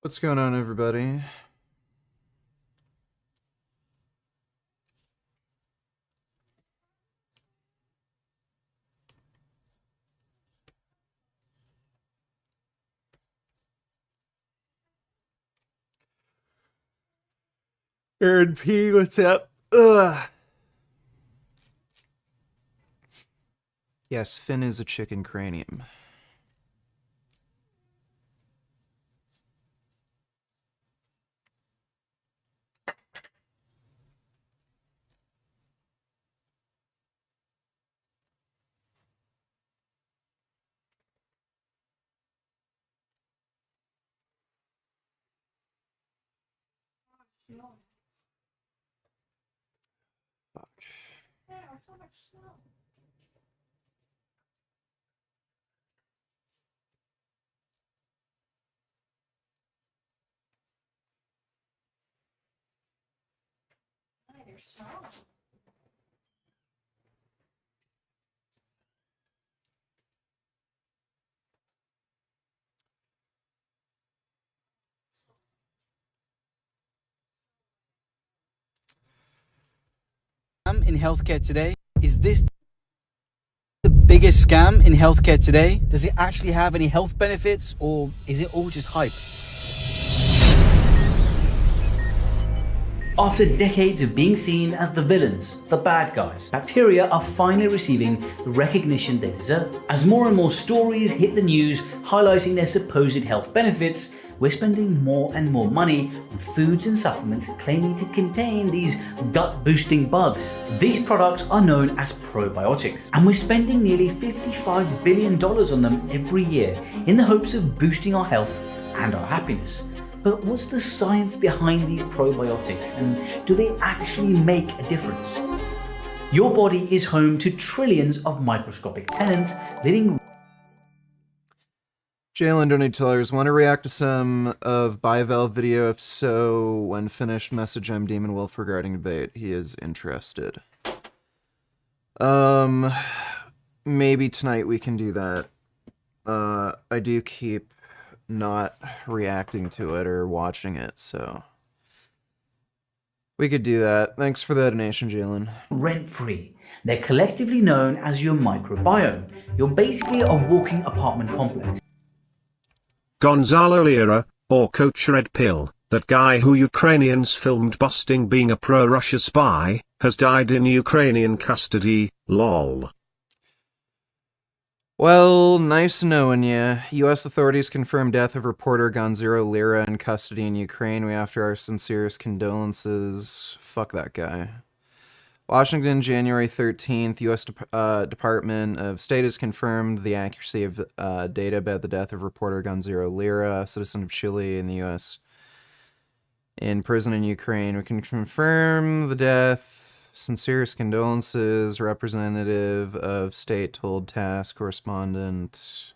What's going on, everybody? Aaron P, what's up? Ugh. Yes, Finn is a chicken cranium. Fuck. In healthcare today? Is this the biggest scam in healthcare today? Does it actually have any health benefits, or is it all just hype? After decades of being seen as the villains, the bad guys, bacteria are finally receiving the recognition they deserve. As more and more stories hit the news highlighting their supposed health benefits, we're spending more and more money on foods and supplements claiming to contain these gut-boosting bugs. These products are known as probiotics, and we're spending nearly $55 billion on them every year in the hopes of boosting our health and our happiness. But what's the science behind these probiotics, and do they actually make a difference? Your body is home to trillions of microscopic tenants living. Jalen Donatellers, want to react to some of Bivalve video? If so, when finished, message I'm Demon Wolf regarding debate. He is interested. Maybe tonight we can do that. I do keep not reacting to it or watching it, so we could do that. Thanks for the donation, Jalen. Rent-free. They're collectively known as your microbiome. You're basically a walking apartment complex. Gonzalo Lira, or Coach Red Pill, that guy who Ukrainians filmed busting being a pro-Russia spy, has died in Ukrainian custody, lol. Well, nice knowing ya. U.S. authorities confirmed death of reporter Gonzalo Lira in custody in Ukraine. We offer our sincerest condolences. Fuck that guy. Washington, January 13th, U.S. Department of State has confirmed the accuracy of data about the death of reporter Gonzalo Lira, a citizen of Chile in the U.S. in prison in Ukraine. We can confirm the death. Sincerest condolences, representative of state told task correspondent.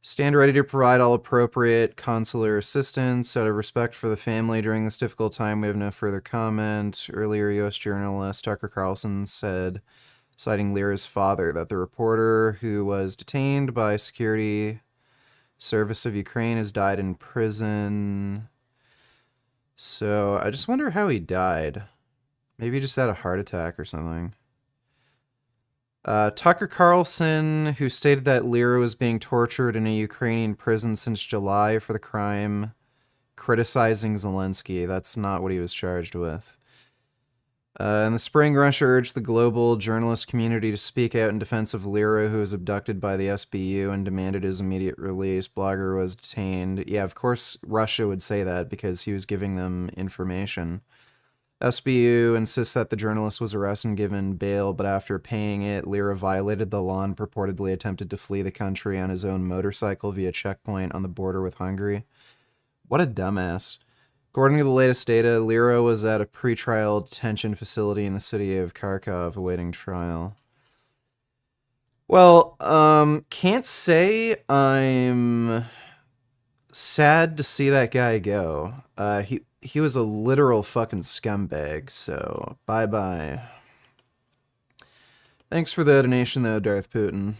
Stand ready to provide all appropriate consular assistance. Out of respect for the family during this difficult time, we have no further comment. Earlier, U.S. journalist Tucker Carlson said, citing Lira's father, that the reporter who was detained by Security Service of Ukraine has died in prison. So I just wonder how he died. Maybe he just had a heart attack or something. Tucker Carlson, who stated that Lira was being tortured in a Ukrainian prison since July for the crime criticizing Zelensky. That's not what he was charged with. In the spring, Russia urged the global journalist community to speak out in defense of Lira, who was abducted by the SBU, and demanded his immediate release. Blogger was detained. Yeah, of course Russia would say that because he was giving them information. SBU insists that the journalist was arrested and given bail, but after paying it, Lira violated the law and purportedly attempted to flee the country on his own motorcycle via checkpoint on the border with Hungary. What a dumbass. According to the latest data, Lira was at a pretrial detention facility in the city of Kharkov awaiting trial. Well, can't say I'm sad to see that guy go. He was a literal fucking scumbag, so bye-bye. Thanks for the donation, though, Darth Putin.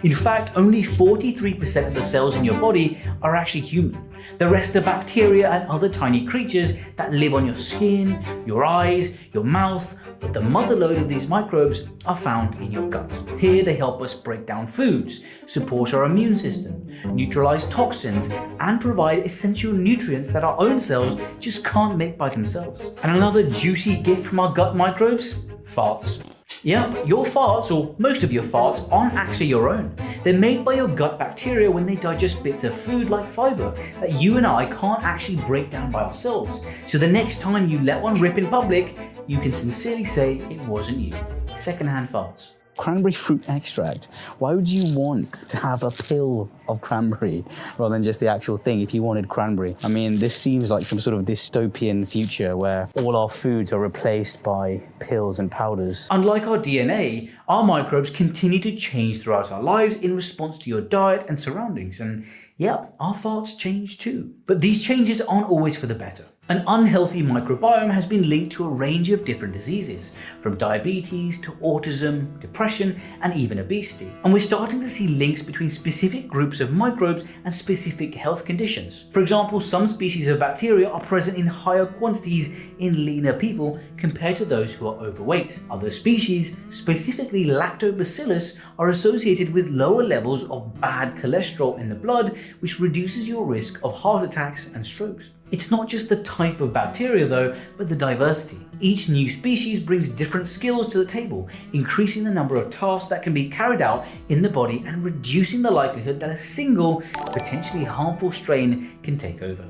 In fact, only 43% of the cells in your body are actually human. The rest are bacteria and other tiny creatures that live on your skin, your eyes, your mouth, but the mother lode of these microbes are found in your gut. Here they help us break down foods, support our immune system, neutralize toxins, and provide essential nutrients that our own cells just can't make by themselves. And another juicy gift from our gut microbes? Farts. Yep, your farts, or most of your farts, aren't actually your own. They're made by your gut bacteria when they digest bits of food like fiber that you and I can't actually break down by ourselves. So the next time you let one rip in public, you can sincerely say it wasn't you. Secondhand farts. Cranberry fruit extract. Why would you want to have a pill of cranberry rather than just the actual thing if you wanted cranberry? I mean, this seems like some sort of dystopian future where all our foods are replaced by pills and powders. Unlike our DNA, our microbes continue to change throughout our lives in response to your diet and surroundings. And yep, our farts change too. But these changes aren't always for the better. An unhealthy microbiome has been linked to a range of different diseases, from diabetes to autism, depression, and even obesity. And we're starting to see links between specific groups of microbes and specific health conditions. For example, some species of bacteria are present in higher quantities in leaner people compared to those who are overweight. Other species, specifically lactobacillus, are associated with lower levels of bad cholesterol in the blood, which reduces your risk of heart attacks and strokes. It's not just the type of bacteria though, but the diversity. Each new species brings different skills to the table, increasing the number of tasks that can be carried out in the body and reducing the likelihood that a single, potentially harmful strain can take over.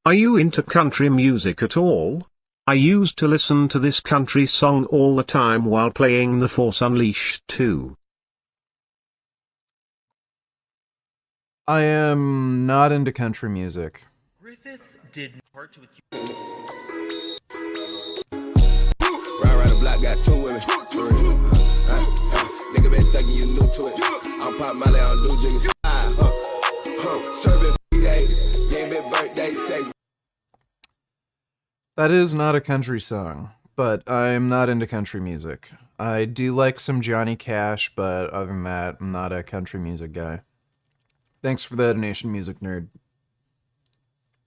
Are you into country music at all? I used to listen to this country song all the time while playing The Force Unleashed 2. I am not into country music. Did part to its Ride around the block, got two women. Nigga been thinking you new to it. I'm pop Molly, I don't do jiggers. Serving day, game big birthday, say. That is not a country song, but I am not into country music. I do like some Johnny Cash, but other than that, I'm not a country music guy. Thanks for the donation, music nerd.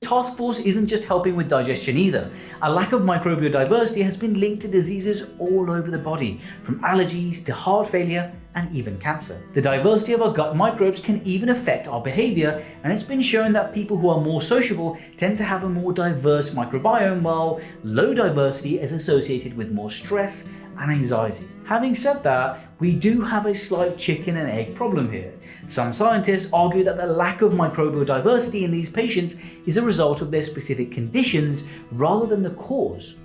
Task force isn't just helping with digestion either. A lack of microbial diversity has been linked to diseases all over the body, from allergies to heart failure and even cancer. The diversity of our gut microbes can even affect our behavior, and it's been shown that people who are more sociable tend to have a more diverse microbiome, while low diversity is associated with more stress and anxiety. Having said that, we do have a slight chicken and egg problem here. Some scientists argue that the lack of microbial diversity in these patients is a result of their specific conditions rather than the cause.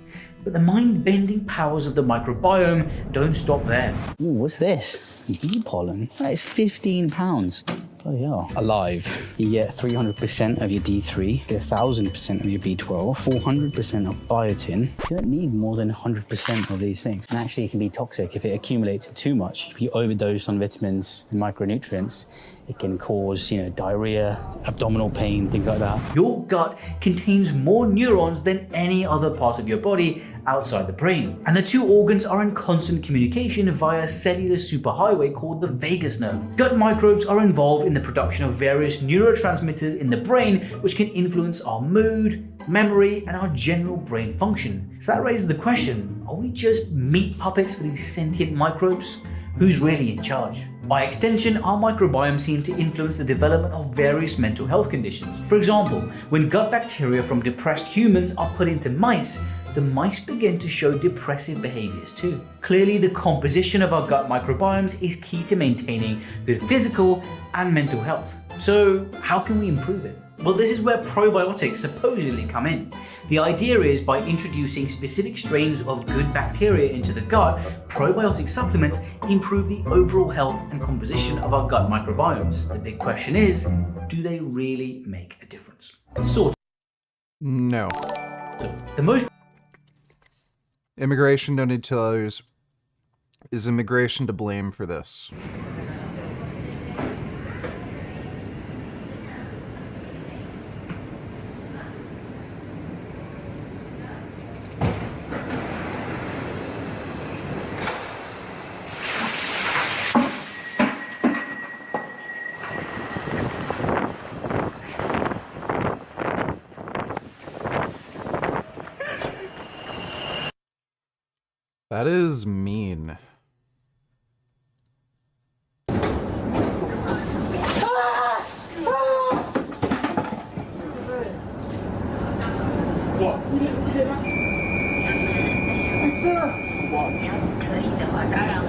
But the mind-bending powers of the microbiome don't stop there. Ooh, what's this? Bee pollen? That is £15. Bloody hell. Alive. You get 300% of your D3, you get 1000% of your B12, 400% of biotin. You don't need more than 100% of these things. And actually it can be toxic if it accumulates too much. If you overdose on vitamins and micronutrients, it can cause, diarrhea, abdominal pain, things like that. Your gut contains more neurons than any other part of your body outside the brain. And the two organs are in constant communication via a cellular superhighway called the vagus nerve. Gut microbes are involved in the production of various neurotransmitters in the brain, which can influence our mood, memory, and our general brain function. So that raises the question, are we just meat puppets for these sentient microbes? Who's really in charge? By extension, our microbiome seems to influence the development of various mental health conditions. For example, when gut bacteria from depressed humans are put into mice, the mice begin to show depressive behaviors too. Clearly, the composition of our gut microbiomes is key to maintaining good physical and mental health. So how can we improve it? Well, this is where probiotics supposedly come in. The idea is by introducing specific strains of good bacteria into the gut, probiotic supplements improve the overall health and composition of our gut microbiomes. The big question is, do they really make a difference? Sort No. of. The most Immigration, don't need to tell others. Is immigration to blame for this? That is mean.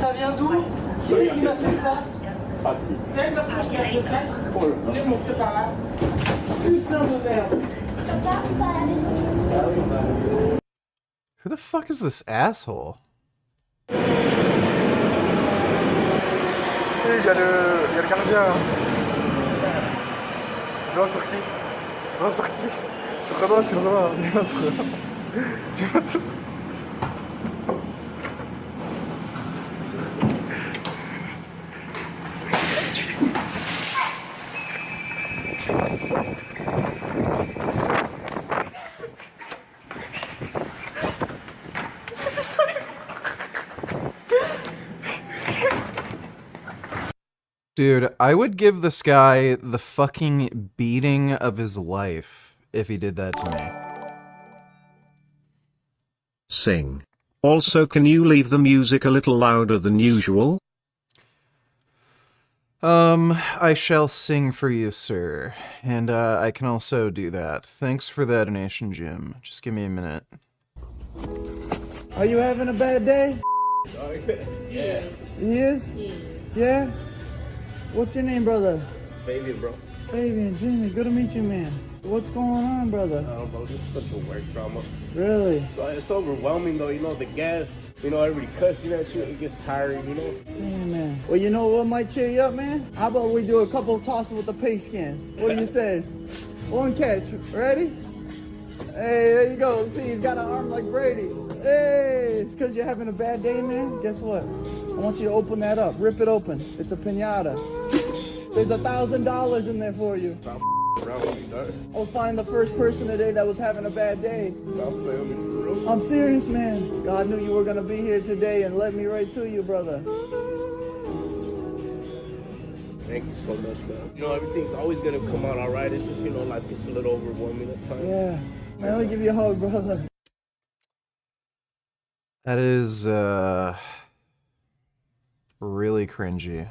Ça vient d'où? Qui c'est qui m'a fait ça? C'est une personne qui a fait ça? Il est monté par là. Putain de merde. Who the fuck is this asshole? Il y a le gardien. Tu vois sur qui? Tu vois sur qui? Sur Renoir, sur Renoir. Tu vois sur... Dude, I would give this guy the fucking beating of his life if he did that to me. Sing. Also, can you leave the music a little louder than usual? I shall sing for you, sir. And, I can also do that. Thanks for the donation, Jim. Just give me a minute. Are you having a bad day? Yeah. He is? Yeah? What's your name, brother? Fabian, bro. Fabian, Jimmy, good to meet you, man. What's going on, brother? I don't know, just a bunch of work drama. Really? So it's overwhelming though, you know, the gas, you know, everybody cussing at you, it gets tiring, you know? Damn, man. Well, you know what might cheer you up, man? How about we do a couple of tosses with the paste skin? What do you say? One catch. Ready? Hey, there you go. See, he's got an arm like Brady. Hey, because you're having a bad day, man? Guess what? I want you to open that up. Rip it open. It's a piñata. There's $1,000 in there for you. Stop around with me, dog. I was finding the first person today that was having a bad day. Stop playing with me for real. I'm serious, man. God knew you were going to be here today and led me right to you, brother. Thank you so much, man. You know, everything's always gonna come out all right. It's just, you know, life gets a little overwhelming at times. Yeah. Man, let me give you a hug, brother. That is, really cringy.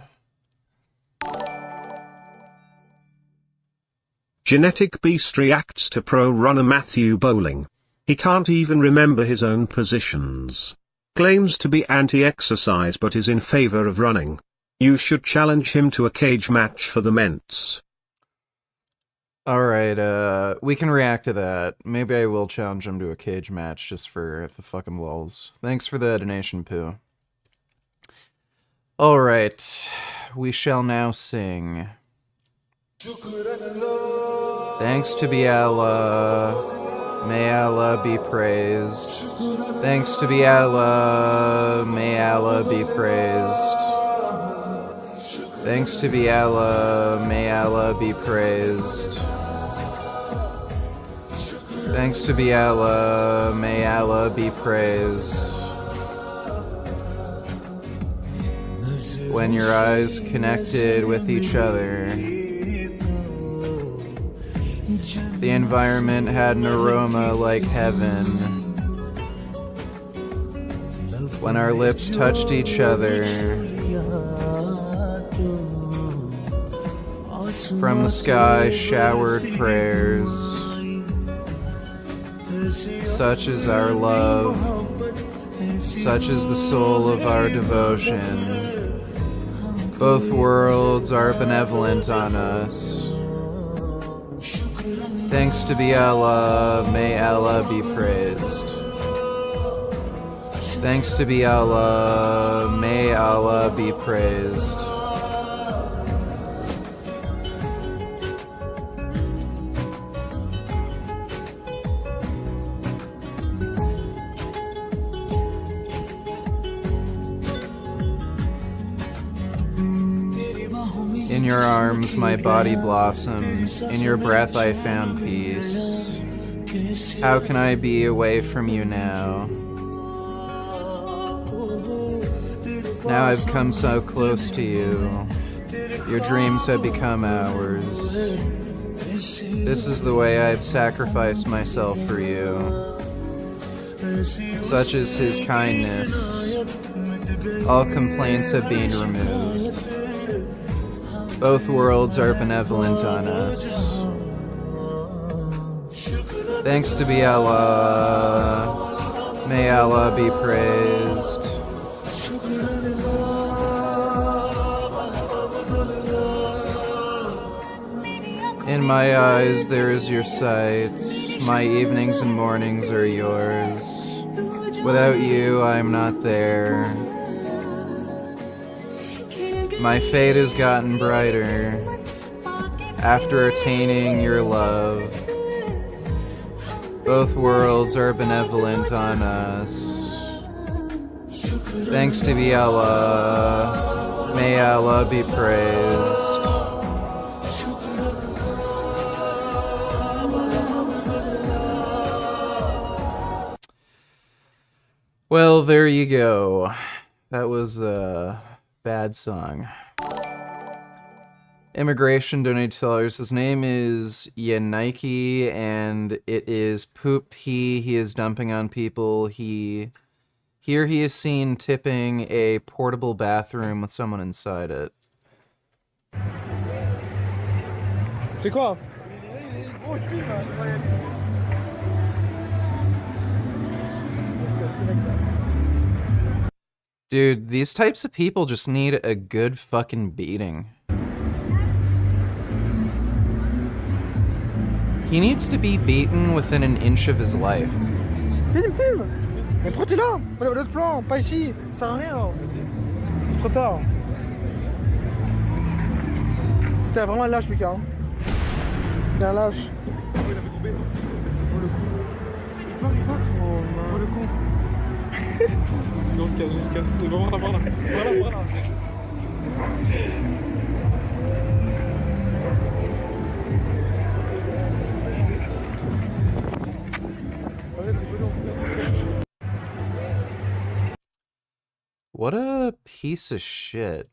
Genetic Beast reacts to pro runner Matthew Bowling. He can't even remember his own positions. Claims to be anti-exercise but is in favor of running. You should challenge him to a cage match for the Mets. Alright, we can react to that. Maybe I will challenge him to a cage match just for the fucking lulz. Thanks for the donation, Pooh. Alright, we shall now sing. Thanks to be Allah, may Allah be praised. Thanks to be Allah, may Allah be praised. Thanks to be Allah, may Allah be praised. Thanks to be Allah, may Allah be praised. When your eyes connected with each other, the environment had an aroma like heaven. When our lips touched each other, from the sky showered prayers. Such is our love, such is the soul of our devotion. Both worlds are benevolent on us. Thanks to be Allah, may Allah be praised. Thanks to be Allah, may Allah be praised. In your arms my body blossomed, in your breath I found peace. How can I be away from you now? Now I've come so close to you. Your dreams have become ours. This is the way I've sacrificed myself for you. such as his kindness, all complaints have been removed. Both worlds are benevolent on us. Thanks to be Allah. May Allah be praised. In my eyes there is your sight. My evenings and mornings are yours. Without you, I am not there. My fate has gotten brighter after attaining your love. Both worlds are benevolent on us. Thanks to be Allah. May Allah be praised. Well, there you go. That was a bad song. Immigration donated $2. His name is Yanike, and it is poop he is dumping on people. Here he is seen tipping a portable bathroom with someone inside it. C'est quoi? Dude, these types of people just need a good fucking beating. He needs to be beaten within an inch of his life. Filme! Mais pourquoi t'es là? L'autre plan, pas ici, ça sert à rien. C'est trop tard. T'es vraiment un lâche, Lucas. Hein. T'es un lâche. Oh, il a fait tomber. Oh, le coup. Il part. Oh, non. Oh, le coup. On se casse. C'est bon, voilà. What a piece of shit.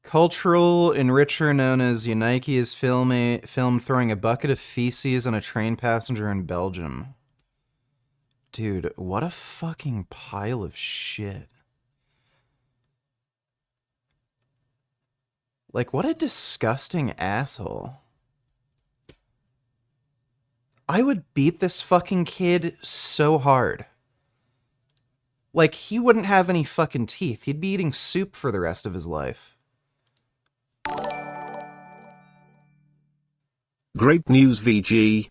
Cultural enricher known as Yanike is filmed throwing a bucket of feces on a train passenger in Belgium. Dude, what a fucking pile of shit. Like, what a disgusting asshole. I would beat this fucking kid so hard. Like, he wouldn't have any fucking teeth. He'd be eating soup for the rest of his life. Great news, VG.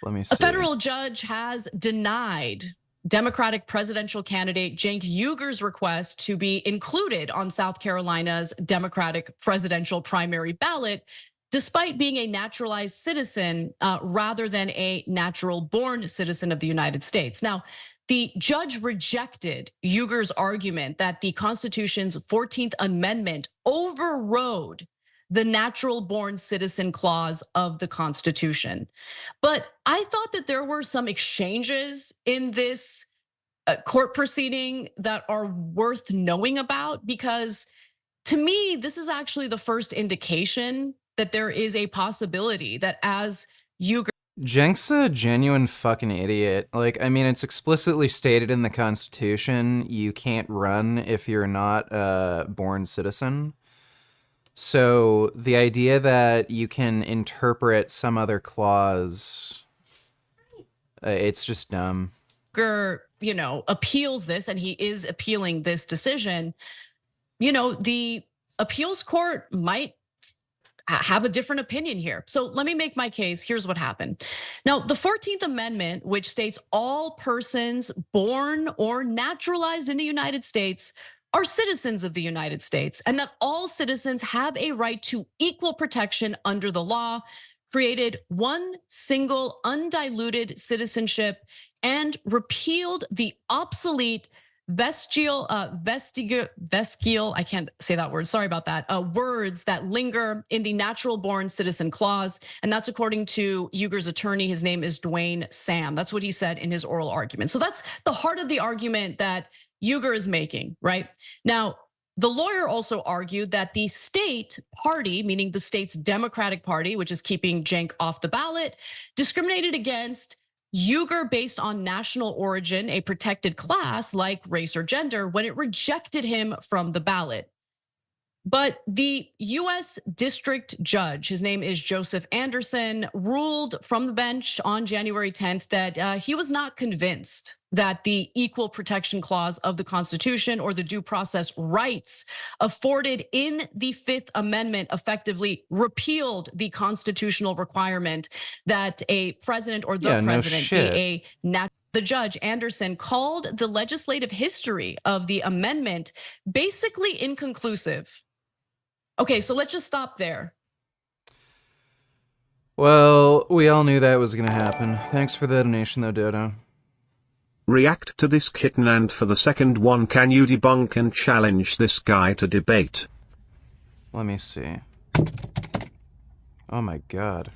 Let me see. A federal judge has denied Democratic presidential candidate Cenk Uyghur's request to be included on South Carolina's Democratic presidential primary ballot, despite being a naturalized citizen rather than a natural-born citizen of the United States. Now, the judge rejected Uyghur's argument that the Constitution's 14th Amendment overrode the natural-born citizen clause of the Constitution. But I thought that there were some exchanges in this court proceeding that are worth knowing about, because to me, this is actually the first indication that there is a possibility that as Uyghur— Cenk's a genuine fucking idiot. Like, I mean, it's explicitly stated in the Constitution you can't run if you're not a born citizen. So the idea that you can interpret some other clause, it's just dumb. Appeals this, and he is appealing this decision. The appeals court might have a different opinion here. So let me make my case. Here's what happened. Now, the 14th Amendment, which states all persons born or naturalized in the United States are citizens of the United States, and that all citizens have a right to equal protection under the law, created one single undiluted citizenship, and repealed the obsolete vestigial, I can't say that word, sorry about that, words that linger in the natural born citizen clause. And that's according to Uyghur's attorney. His name is Dwayne Sam. That's what he said in his oral argument. So that's the heart of the argument that Uyghur is making, right? Now, The lawyer also argued that the state party, meaning the state's Democratic Party, which is keeping Cenk off the ballot, discriminated against Uyghur based on national origin, a protected class like race or gender, when it rejected him from the ballot. But the US district judge, his name is Joseph Anderson, ruled from the bench on January 10th that he was not convinced that the equal protection clause of the Constitution or the due process rights afforded in the Fifth Amendment effectively repealed the constitutional requirement that a president or the Yeah, no president be shit. a natural. The judge, Anderson, called the legislative history of the amendment basically inconclusive. Okay, so let's just stop there. Well, we all knew that was gonna happen. Thanks for the donation though, Dodo. React to this kitten, and for the second one, can you debunk and challenge this guy to debate? Let me see. Oh my god.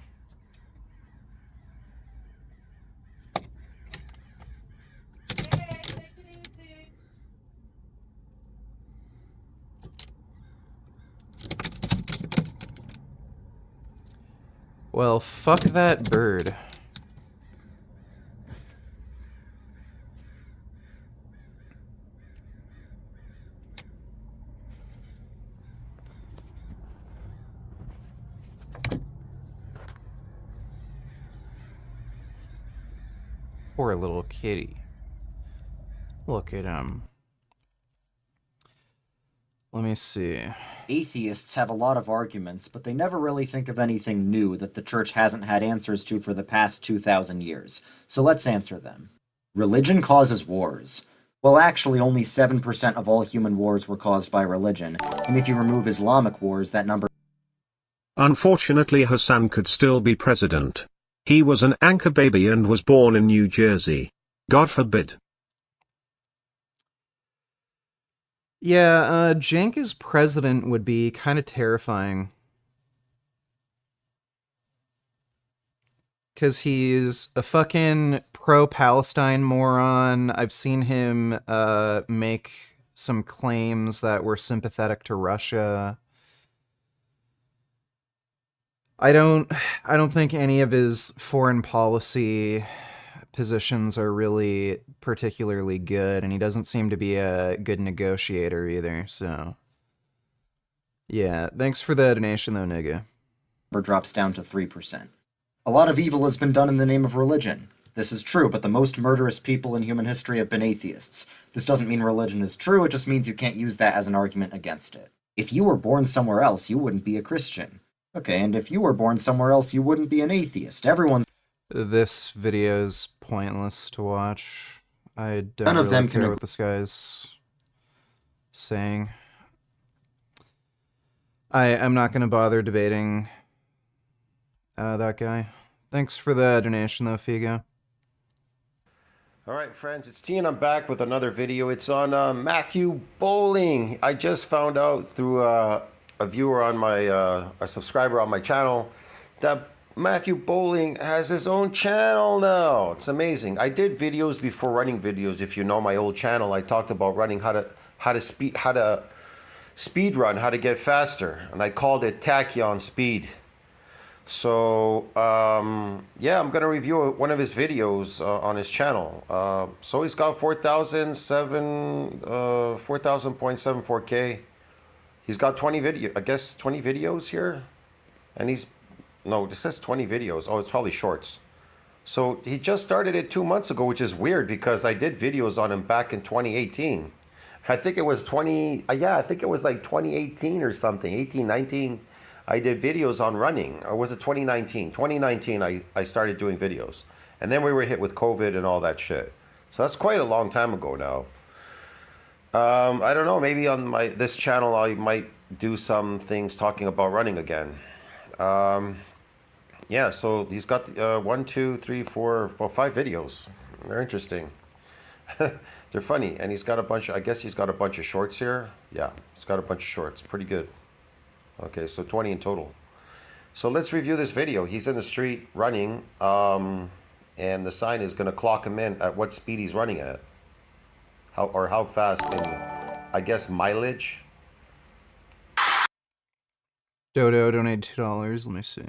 Well, fuck that bird. Poor little kitty. Look at him. Let me see. Atheists have a lot of arguments, but they never really think of anything new that the church hasn't had answers to for the past 2,000 years. So let's answer them. Religion causes wars. Well, actually, only 7% of all human wars were caused by religion, and if you remove Islamic wars, that number... Unfortunately, Hassan could still be president. He was an anchor baby and was born in New Jersey. God forbid. Yeah, Cenk as president would be kind of terrifying. Because he's a fucking pro-Palestine moron. I've seen him make some claims that were sympathetic to Russia. I don't think any of his foreign policy positions are really particularly good, and he doesn't seem to be a good negotiator either, so... Yeah, thanks for the donation though, nigga. drops down to 3%. A lot of evil has been done in the name of religion. This is true, but the most murderous people in human history have been atheists. This doesn't mean religion is true, it just means you can't use that as an argument against it. If you were born somewhere else, you wouldn't be a Christian. Okay, and if you were born somewhere else, you wouldn't be an atheist. Everyone's... This video's pointless to watch. I don't None of really them care can what this guy's saying. I'm not going to bother debating that guy. Thanks for the donation though, Figo. Alright friends, it's T and I'm back with another video. It's on Matthew Bowling. I just found out through a viewer on my, a subscriber on my channel, that Matthew Bowling has his own channel now. It's amazing. I did videos before running videos. If you know my old channel, I talked about running how to speed run, how to get faster, and I called it Tachyon Speed. So yeah, I'm gonna review one of his videos on his channel. So he's got 4,000.74K. He's got 20 videos here, and no, it says 20 videos. Oh, it's probably shorts. So he just started it 2 months ago, which is weird because I did videos on him back in 2018. I think it was I think it was like 2018 or something, 18, 19. I did videos on running, or was it 2019? 2019, I started doing videos. And then we were hit with COVID and all that shit. So that's quite a long time ago now. I don't know, maybe on this channel I might do some things talking about running again. Yeah, so he's got 5 videos. They're interesting. They're funny, and he's got a bunch. I guess he's got a bunch of shorts here. Yeah, he's got a bunch of shorts. Pretty good. Okay, so 20 in total. So let's review this video. He's in the street running, and the sign is going to clock him in at what speed he's running at, how fast in, I guess, mileage. Dodo donated $2. Let me see.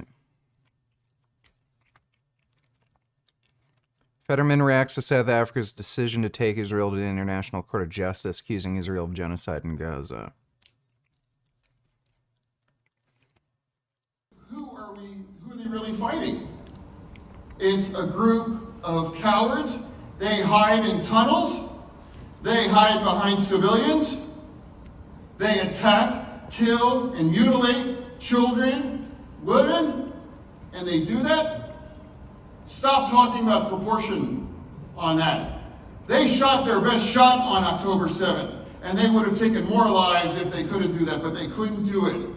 Fetterman reacts to South Africa's decision to take Israel to the International Court of Justice, accusing Israel of genocide in Gaza. Who are they really fighting? It's a group of cowards. They hide in tunnels. They hide behind civilians. They attack, kill, and mutilate children, women, and they do that. Stop talking about proportion on that. They shot their best shot on October 7th, and they would have taken more lives if they couldn't do that, but they couldn't do it.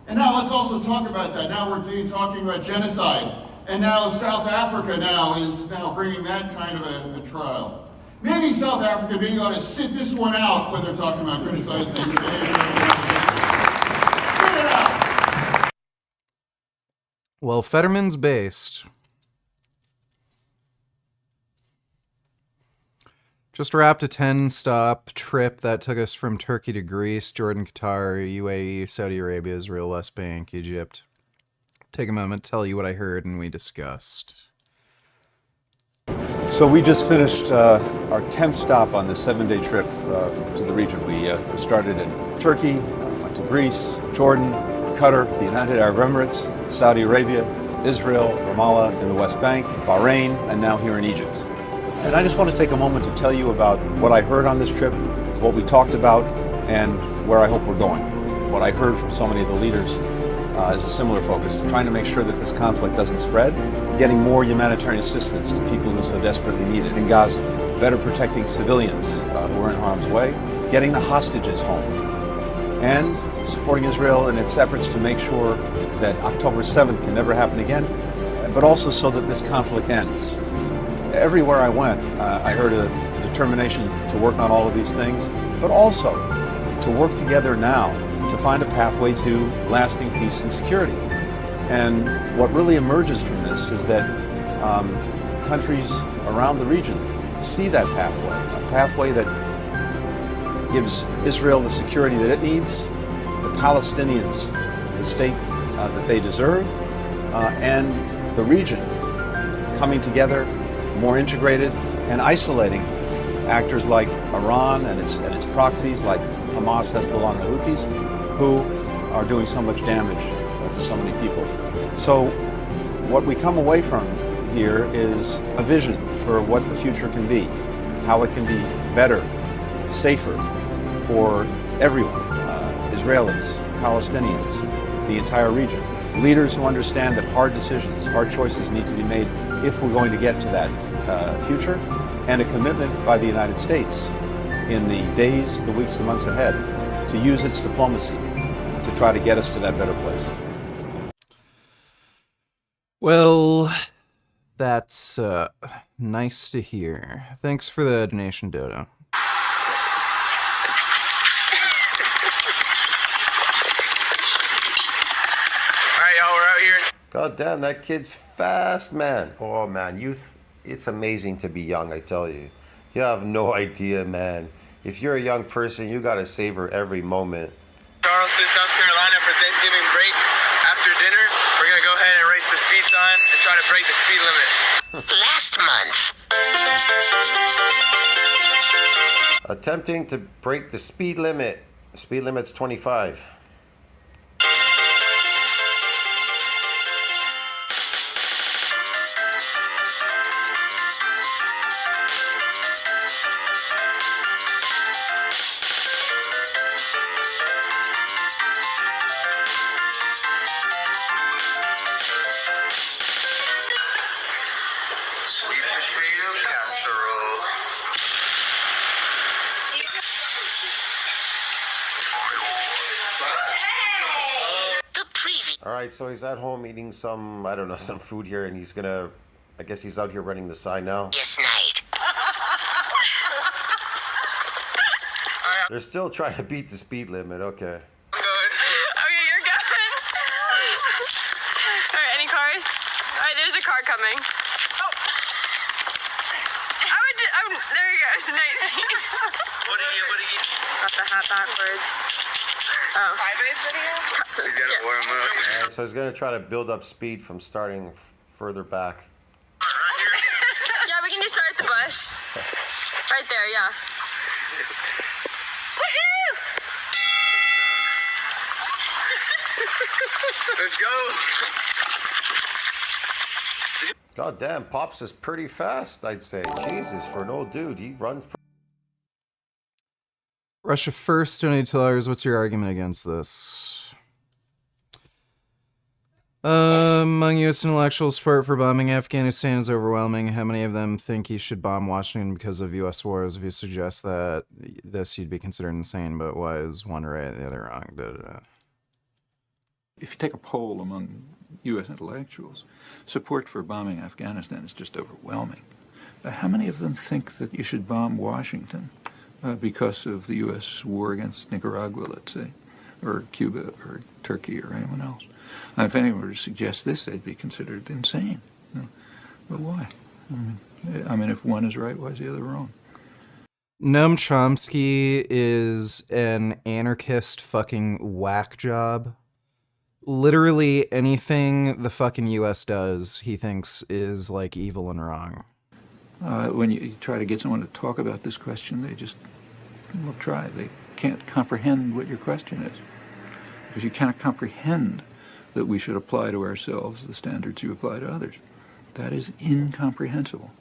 And now let's also talk about that. Now we're talking about genocide, and now South Africa is bringing that kind of a trial. Maybe South Africa maybe ought to sit this one out when they're talking about criticizing. Sit it out. Well, Fetterman's based. Just wrapped a 10-stop trip that took us from Turkey to Greece, Jordan, Qatar, UAE, Saudi Arabia, Israel, West Bank, Egypt. Take a moment to tell you what I heard and we discussed. So we just finished our 10th stop on this 7-day trip to the region. We started in Turkey, went to Greece, Jordan, Qatar, the United Arab Emirates, Saudi Arabia, Israel, Ramallah in the West Bank, Bahrain, and now here in Egypt. And I just want to take a moment to tell you about what I heard on this trip, what we talked about, and where I hope we're going. What I heard from so many of the leaders is a similar focus, trying to make sure that this conflict doesn't spread, getting more humanitarian assistance to people who so desperately need it in Gaza, better protecting civilians who are in harm's way, getting the hostages home, and supporting Israel in its efforts to make sure that October 7th can never happen again, but also so that this conflict ends. Everywhere I went, I heard a determination to work on all of these things, but also to work together now to find a pathway to lasting peace and security. And what really emerges from this is that countries around the region see that pathway, a pathway that gives Israel the security that it needs, the Palestinians the state that they deserve, and the region coming together, more integrated, and isolating actors like Iran and its proxies like Hamas, Hezbollah, and the Houthis, who are doing so much damage to so many people. So what we come away from here is a vision for what the future can be, how it can be better, safer for everyone, Israelis, Palestinians, the entire region. Leaders who understand that hard decisions, hard choices need to be made if we're going to get to that future, and a commitment by the United States in the days, the weeks, the months ahead to use its diplomacy to try to get us to that better place. Well, that's nice to hear. Thanks for the donation, Dodo. God damn, that kid's fast, man. Oh, man, youth, it's amazing to be young, I tell you. You have no idea, man. If you're a young person, you gotta savor every moment. Charleston, South Carolina for Thanksgiving break. After dinner, we're gonna go ahead and race the speed sign and try to break the speed limit. Last month. Attempting to break the speed limit. Speed limit's 25. Alright, so he's at home eating some, I don't know, some food here, and he's gonna, I guess he's out here running the sign now. Yes, night. They're still trying to beat the speed limit, okay. Okay, you're good. Alright, any cars? Alright, there's a car coming. Oh. There you go, it's 19. What do you get? Got the hat backwards. Oh. Sideways video? Got so scared. Gotta warm up. Yeah, so he's going to try to build up speed from starting further back. Yeah, we can just start at the bush. Right there, yeah. Woohoo! Let's go. God damn, Pops is pretty fast, I'd say. Jesus, for an old dude, he runs. Russia First donated $2. What's your argument against this? Among U.S. intellectuals, support for bombing Afghanistan is overwhelming. How many of them think he should bomb Washington because of U.S. wars? If you suggest that this, you'd be considered insane, but why is one right, the other wrong? Da, da, da. If you take a poll among U.S. intellectuals, support for bombing Afghanistan is just overwhelming. How many of them think that you should bomb Washington because of the U.S. war against Nicaragua, let's say, or Cuba, or Turkey, or anyone else? If anyone were to suggest this, they'd be considered insane. You know? But why? I mean, if one is right, why is the other wrong? Noam Chomsky is an anarchist fucking whack job. Literally anything the fucking U.S. does, he thinks is like evil and wrong. When you try to get someone to talk about this question, they just will try. They can't comprehend what your question is. Because you cannot comprehend that we should apply to ourselves the standards you apply to others. That is incomprehensible.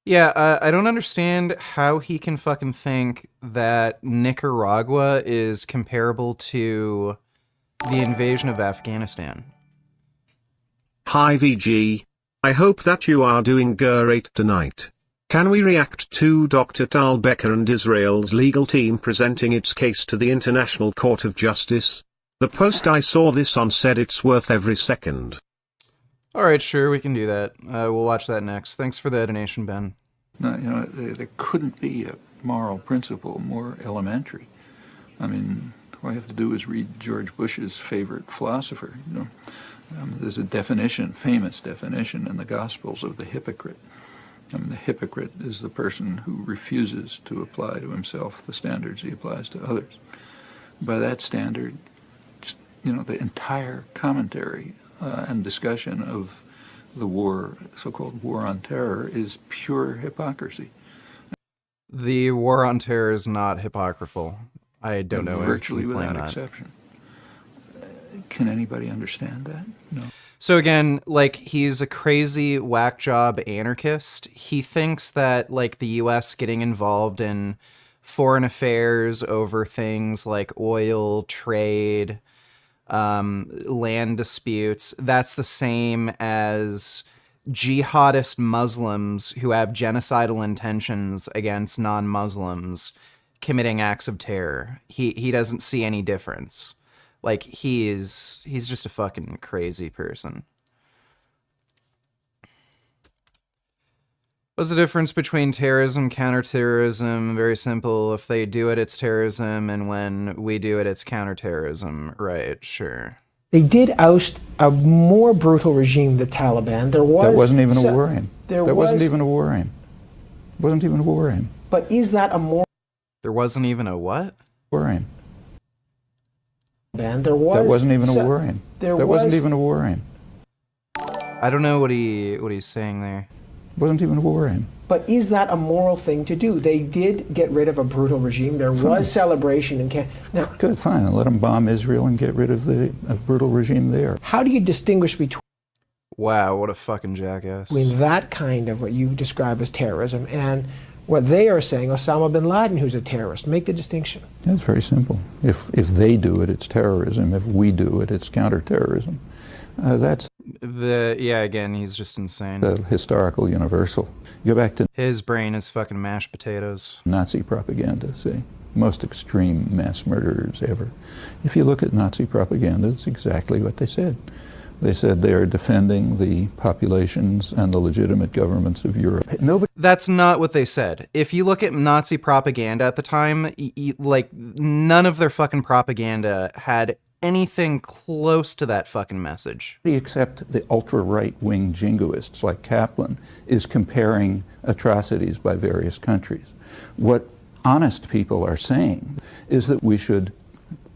Yeah, I don't understand how he can fucking think that Nicaragua is comparable to the invasion of Afghanistan. Hi VG. I hope that you are doing great tonight. Can we react to Dr. Tal Becker and Israel's legal team presenting its case to the International Court of Justice? The post I saw this on said it's worth every second. Alright, sure, we can do that. We'll watch that next. Thanks for the donation, Ben. No, you know, there couldn't be a moral principle more elementary. I mean, all you have to do is read George Bush's favorite philosopher. You know, there's a definition, famous definition in the Gospels of the hypocrite. The hypocrite is the person who refuses to apply to himself the standards he applies to others. By that standard, just, you know, the entire commentary and discussion of the war, so-called war on terror, is pure hypocrisy. The war on terror is not hypocritical. I don't know. Virtually without exception. Can anybody understand that? No. So again, like, he's a crazy whack job anarchist. He thinks that, like, the U.S. getting involved in foreign affairs over things like oil, trade, land disputes, that's the same as jihadist Muslims who have genocidal intentions against non-Muslims committing acts of terror. He doesn't see any difference. Like, he's just a fucking crazy person. What's the difference between terrorism, counterterrorism? Very simple. If they do it, it's terrorism, and when we do it, it's counterterrorism. Right, sure. They did oust a more brutal regime, the Taliban. There was... That wasn't even a war aim. That wasn't even a war aim. Wasn't even a war aim. But is that a more... There wasn't even a what? War aim. There was... That wasn't even a war aim. That wasn't even a war aim. I don't know what he's saying there. Wasn't even a war aim. But is that a moral thing to do? They did get rid of a brutal regime. There was celebration in now, good, fine. Let them bomb Israel and get rid of the brutal regime there. How do you distinguish between... Wow, what a fucking jackass. Between that kind of what you describe as terrorism and what they are saying, Osama bin Laden, who's a terrorist? Make the distinction. That's very simple. If they do it, it's terrorism. If we do it, it's counterterrorism. That's again, he's just insane. The historical universal. Go back to his brain is fucking mashed potatoes. Nazi propaganda, see, most extreme mass murderers ever. If you look at Nazi propaganda, it's exactly what they said. They said they are defending the populations and the legitimate governments of Europe. That's not what they said. If you look at Nazi propaganda at the time, like, none of their fucking propaganda had anything close to that fucking message. Except the ultra-right-wing jingoists like Kaplan is comparing atrocities by various countries. What honest people are saying is that we should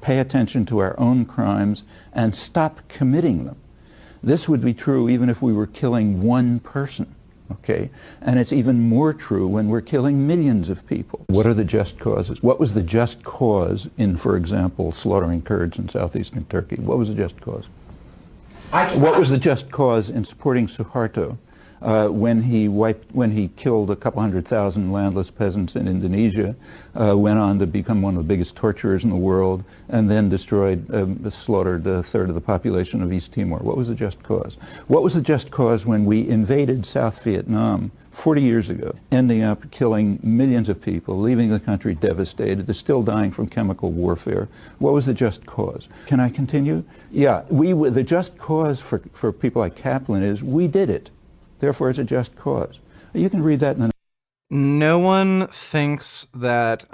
pay attention to our own crimes, and stop committing them. This would be true even if we were killing one person, okay? And it's even more true when we're killing millions of people. What are the just causes? What was the just cause in, for example, slaughtering Kurds in southeastern Turkey? What was the just cause? What was the just cause in supporting Suharto when he killed a couple 100,000 landless peasants in Indonesia, went on to become one of the biggest torturers in the world, and then slaughtered a third of the population of East Timor? What was the just cause? What was the just cause when we invaded South Vietnam 40 years ago, ending up killing millions of people, leaving the country devastated, they're still dying from chemical warfare? What was the just cause? Can I continue? Yeah, the just cause for people like Kaplan is we did it. Therefore, it's a just cause. You can read that in the... No one thinks that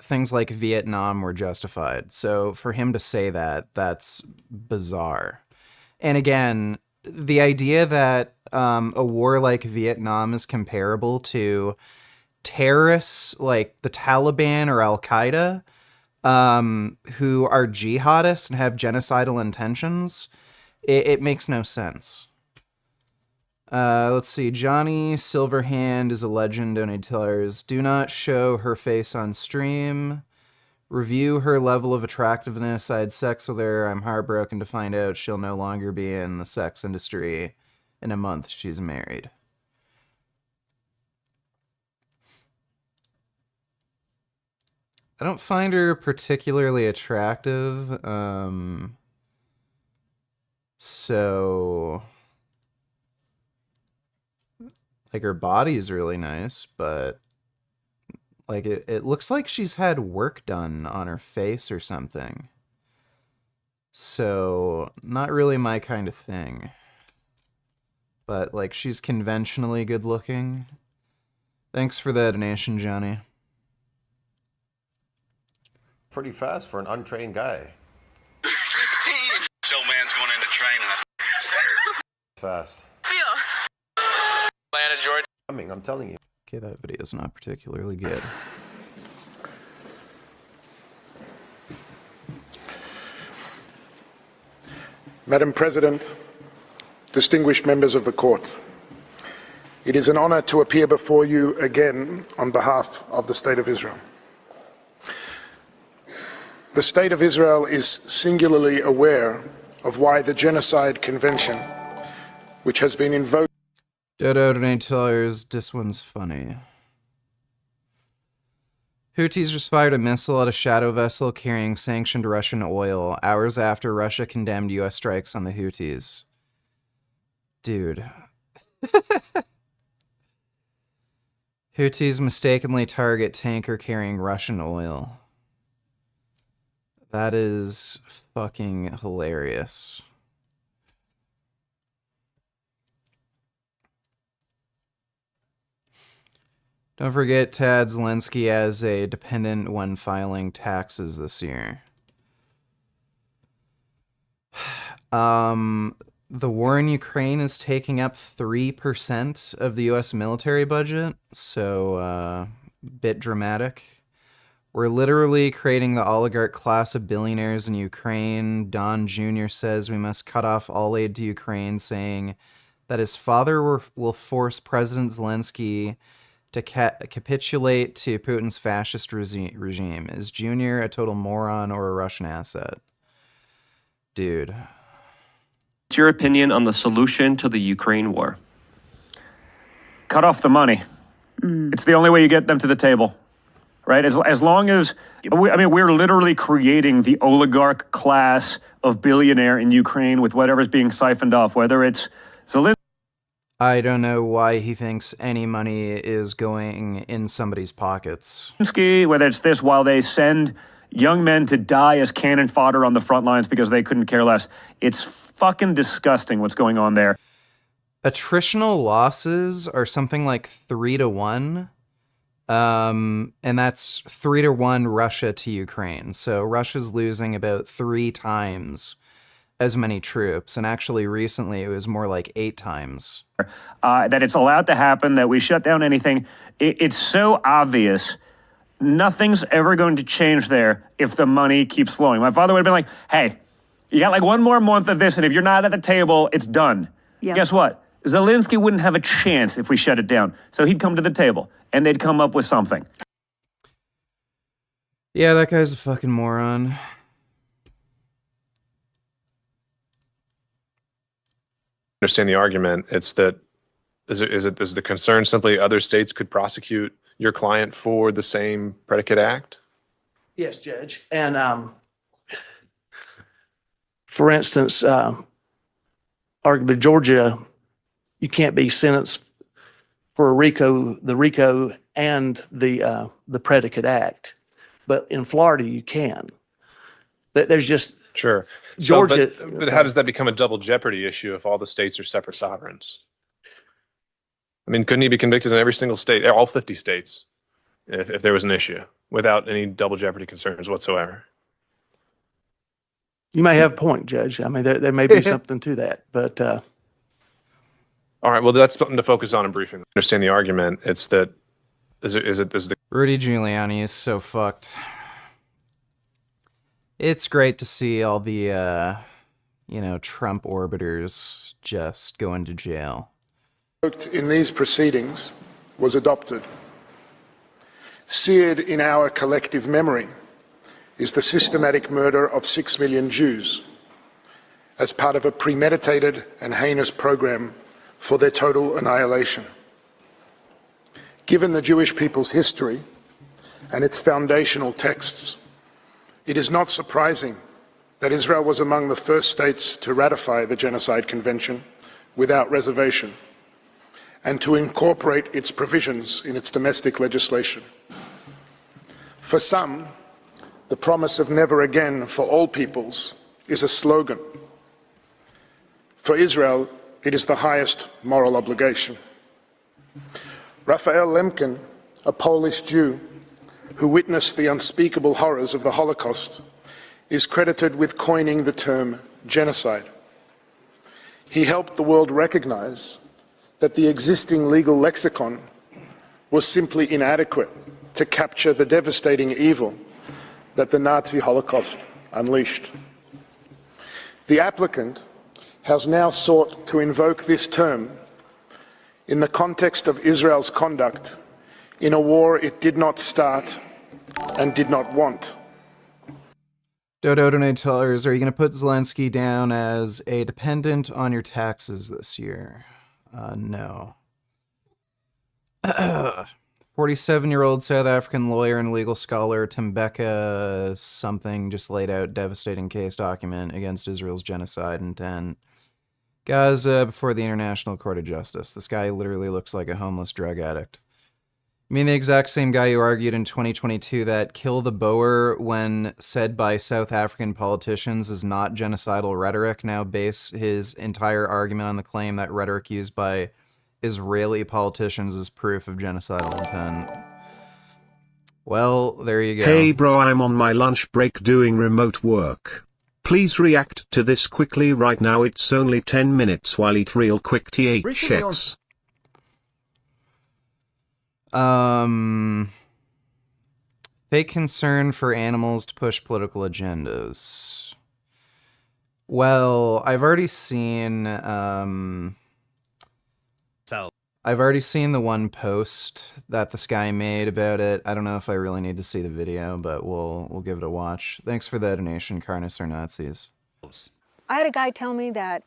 things like Vietnam were justified. So for him to say that, that's bizarre. And again, the idea that a war like Vietnam is comparable to terrorists like the Taliban or Al-Qaeda, who are jihadists and have genocidal intentions, it makes no sense. Let's see. Johnny Silverhand is a legend. Donated $2. Do not show her face on stream. Review her level of attractiveness. I had sex with her. I'm heartbroken to find out she'll no longer be in the sex industry. In a month, she's married. I don't find her particularly attractive. So... like, her body's really nice, but like it looks like she's had work done on her face or something. So, not really my kind of thing. But like, she's conventionally good looking. Thanks for the donation, Johnny. Pretty fast for an untrained guy. 16. So man's going into training. Fast. Atlanta, Georgia. I'm telling you. Okay, that video's not particularly good. Madam President, distinguished members of the court, it is an honor to appear before you again on behalf of the State of Israel. The State of Israel is singularly aware of why the Genocide Convention, which has been invoked... Dodo $8. This one's funny. Houthis just fired a missile at a shadow vessel carrying sanctioned Russian oil hours after Russia condemned U.S. strikes on the Houthis. Dude. Houthis mistakenly target tanker carrying Russian oil. That is fucking hilarious. Don't forget Tad Zelensky as a dependent when filing taxes this year. The war in Ukraine is taking up 3% of the US military budget, so bit dramatic. We're literally creating the oligarch class of billionaires in Ukraine. Don Jr. says we must cut off all aid to Ukraine, saying that his father will force President Zelensky to capitulate to Putin's fascist regime. Is Junior a total moron or a Russian asset? Dude. What's your opinion on the solution to the Ukraine war? Cut off the money. It's the only way you get them to the table, right? As long as, we're literally creating the oligarch class of billionaire in Ukraine with whatever's being siphoned off, whether it's Zelensky. I don't know why he thinks any money is going in somebody's pockets. Whether it's this, while they send young men to die as cannon fodder on the front lines because they couldn't care less. It's fucking disgusting what's going on there. Attritional losses are something like 3-1. And that's 3-1 Russia to Ukraine. So Russia's losing about 3 times as many troops. And actually recently it was more like 8 times. That it's allowed to happen, that we shut down anything. It's so obvious Nothing's ever going to change there if the money keeps flowing. My father would have been like, hey, you got like 1 more month of this, and if you're not at the table, it's done. Yeah. Guess what? Zelensky wouldn't have a chance if we shut it down. So he'd come to the table, and they'd come up with something. Yeah, that guy's a fucking moron. Understand the argument. It's that is the concern simply other states could prosecute your client for the same predicate act? Yes, Judge. And for instance, arguably Georgia, you can't be sentenced for the RICO and the predicate act, but in Florida you can. There's just Sure. Georgia. But how does that become a double jeopardy issue if all the states are separate sovereigns? I mean, couldn't he be convicted in every single state, all 50 states, if there was an issue, without any double jeopardy concerns whatsoever? You may have a point, Judge. I mean, there may be something to that, but. All right. Well, that's something to focus on in briefing. Understand the argument. It's that is the Rudy Giuliani is so fucked. It's great to see all the, Trump orbiters just go into jail. In these proceedings was adopted. Seared in our collective memory is the systematic murder of 6 million Jews as part of a premeditated and heinous program for their total annihilation. Given the Jewish people's history and its foundational texts, it is not surprising that Israel was among the first states to ratify the Genocide Convention without reservation and to incorporate its provisions in its domestic legislation. For some, the promise of never again for all peoples is a slogan. For Israel, it is the highest moral obligation. Raphael Lemkin, a Polish Jew who witnessed the unspeakable horrors of the Holocaust, is credited with coining the term genocide. He helped the world recognize that the existing legal lexicon was simply inadequate to capture the devastating evil that the Nazi Holocaust unleashed. The applicant has now sought to invoke this term in the context of Israel's conduct in a war it did not start and did not want. Dodo Donate Tellers, are you going to put Zelensky down as a dependent on your taxes this year? No. 47-year-old South African lawyer and legal scholar Tembeka something just laid out devastating case document against Israel's genocide intent. Gaza before the International Court of Justice. This guy literally looks like a homeless drug addict. I mean, the exact same guy who argued in 2022 that kill the Boer when said by South African politicians is not genocidal rhetoric now base his entire argument on the claim that rhetoric used by Israeli politicians is proof of genocidal intent. Well, there you go. Hey bro, I'm on my lunch break doing remote work. Please react to this quickly right now, it's only 10 minutes while eat real quick th checks. Fake concern for animals to push political agendas. Well, I've already seen, I've already seen the one post that this guy made about it. I don't know if I really need to see the video, but we'll give it a watch. Thanks for the donation, Carnus or Nazis. I had a guy tell me that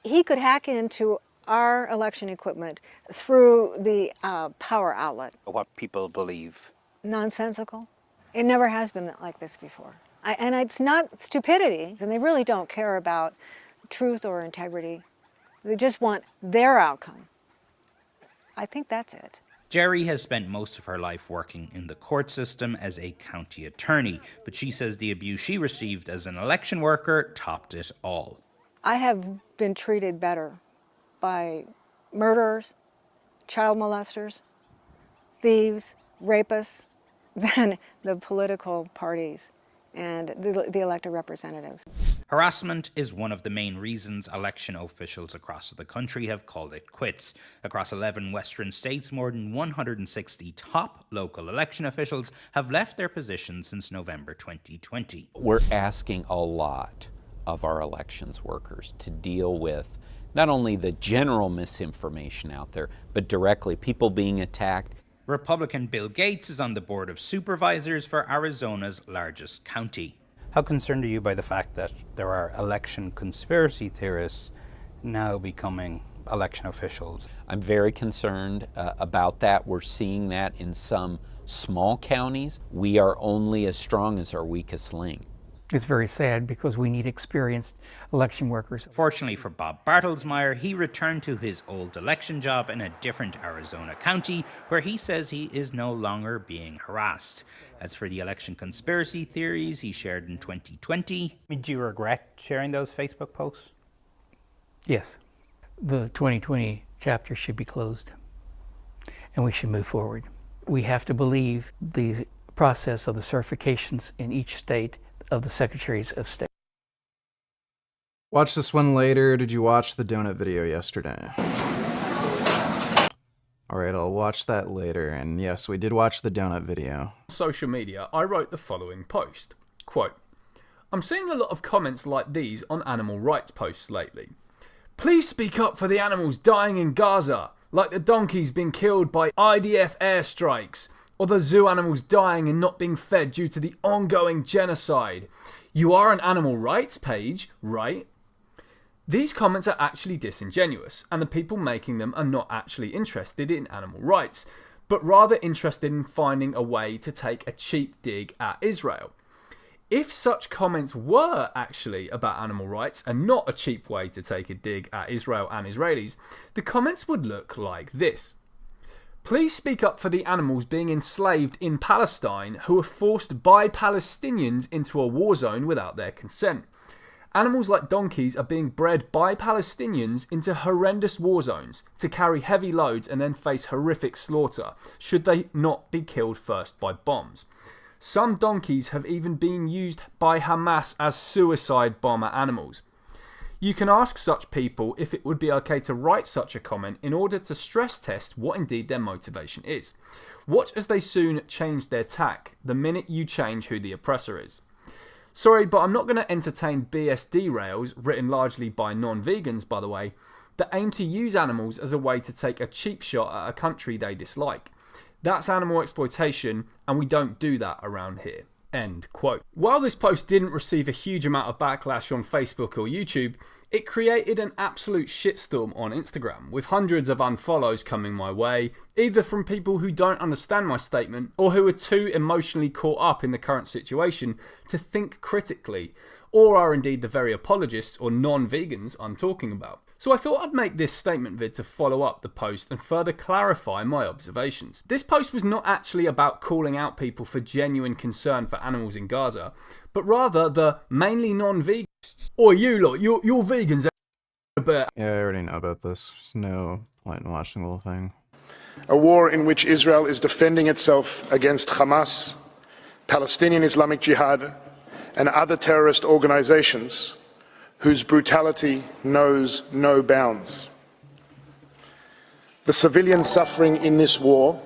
he could hack into our election equipment through the power outlet. What people believe. Nonsensical. It never has been like this before. And it's not stupidity, and they really don't care about truth or integrity. They just want their outcome. I think that's it. Jerry has spent most of her life working in the court system as a county attorney, but she says the abuse she received as an election worker topped it all. I have been treated better by murderers, child molesters, thieves, rapists, than the political parties and the elected representatives. Harassment is one of the main reasons election officials across the country have called it quits. Across 11 Western states, more than 160 top local election officials have left their positions since November 2020. We're asking a lot of our elections workers to deal with not only the general misinformation out there, but directly people being attacked. Republican Bill Gates is on the Board of Supervisors for Arizona's largest county. How concerned are you by the fact that there are election conspiracy theorists now becoming election officials? I'm very concerned about that. We're seeing that in some small counties. We are only as strong as our weakest link. It's very sad because we need experienced election workers. Fortunately for Bob Bartelsmeyer, he returned to his old election job in a different Arizona county where he says he is no longer being harassed. As for the election conspiracy theories he shared in 2020... Do you regret sharing those Facebook posts? Yes. The 2020 chapter should be closed and we should move forward. We have to believe the process of the certifications in each state of the Secretaries of State. Watch this one later. Did you watch the donut video yesterday? Alright, I'll watch that later. And yes, we did watch the donut video. Social media, I wrote the following post. Quote, I'm seeing a lot of comments like these on animal rights posts lately. Please speak up for the animals dying in Gaza, like the donkeys being killed by IDF airstrikes, or the zoo animals dying and not being fed due to the ongoing genocide. You are an animal rights page, right? These comments are actually disingenuous, and the people making them are not actually interested in animal rights, but rather interested in finding a way to take a cheap dig at Israel. If such comments were actually about animal rights and not a cheap way to take a dig at Israel and Israelis, the comments would look like this. Please speak up for the animals being enslaved in Palestine who are forced by Palestinians into a war zone without their consent. Animals like donkeys are being bred by Palestinians into horrendous war zones to carry heavy loads and then face horrific slaughter, should they not be killed first by bombs. Some donkeys have even been used by Hamas as suicide bomber animals. You can ask such people if it would be okay to write such a comment in order to stress test what indeed their motivation is. Watch as they soon change their tack the minute you change who the oppressor is. Sorry, but I'm not going to entertain BS derails, written largely by non-vegans by the way, that aim to use animals as a way to take a cheap shot at a country they dislike. That's animal exploitation, and we don't do that around here. End quote. While this post didn't receive a huge amount of backlash on Facebook or YouTube, it created an absolute shitstorm on Instagram, with hundreds of unfollows coming my way, either from people who don't understand my statement or who are too emotionally caught up in the current situation to think critically, or are indeed the very apologists or non-vegans I'm talking about. So I thought I'd make this statement vid to follow up the post and further clarify my observations. This post was not actually about calling out people for genuine concern for animals in Gaza, but rather the mainly non-vegans. Or you lot, you're vegans. Yeah, I already know about this. There's no point in watching the whole thing. A war in which Israel is defending itself against Hamas, Palestinian Islamic Jihad, and other terrorist organizations whose brutality knows no bounds. The civilian suffering in this war.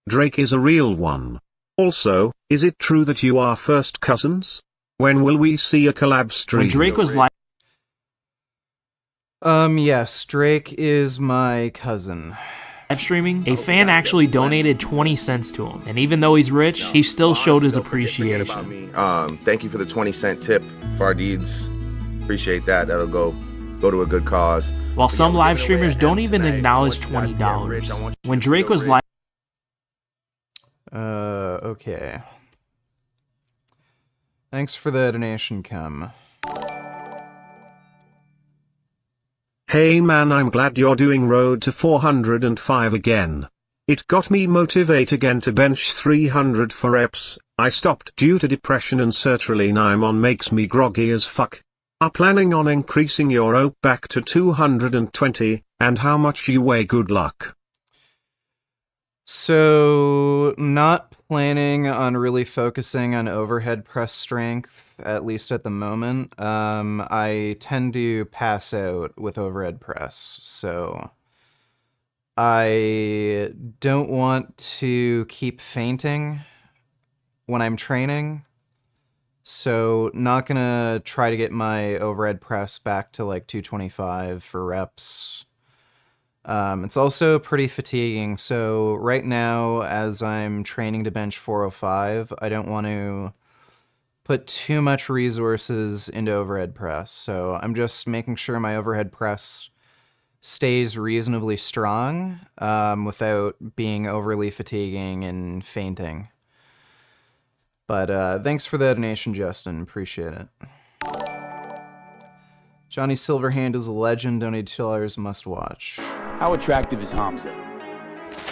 Drake is a real one. Also, is it true that you are first cousins? When will we see a collab stream? When Drake was live. Yes, Drake is my cousin. Live streaming, a fan actually donated 20 cents to him, and even though he's rich, he still showed his appreciation. Thank you for the 20-cent tip, Fardeeds. Appreciate that. That'll go to a good cause. While some live streamers don't even acknowledge $20. When Drake was live. Okay. Thanks for the donation, Kim. Hey man, I'm glad you're doing Road to 405 again. It got me motivate again to bench 300 for reps. I stopped due to depression and sertraline I'm on makes me groggy as fuck. Are planning on increasing your OP back to 220, and how much you weigh? Good luck. So, not planning on really focusing on overhead press strength, at least at the moment. I tend to pass out with overhead press, so I don't want to keep fainting when I'm training. So not gonna try to get my overhead press back to like 225 for reps. It's also pretty fatiguing. So right now, as I'm training to bench 405, I don't want to put too much resources into overhead press. So I'm just making sure my overhead press stays reasonably strong without being overly fatiguing and fainting. But thanks for the donation, Justin. Appreciate it. Johnny Silverhand is a legend. Donated $2 must watch. How attractive is Hamza?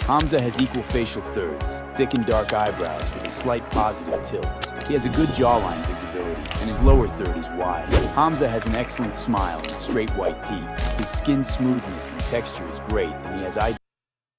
Hamza has equal facial thirds, thick and dark eyebrows with a slight positive tilt. He has a good jawline visibility, and his lower third is wide. Hamza has an excellent smile and straight white teeth. His skin smoothness and texture is great, and he has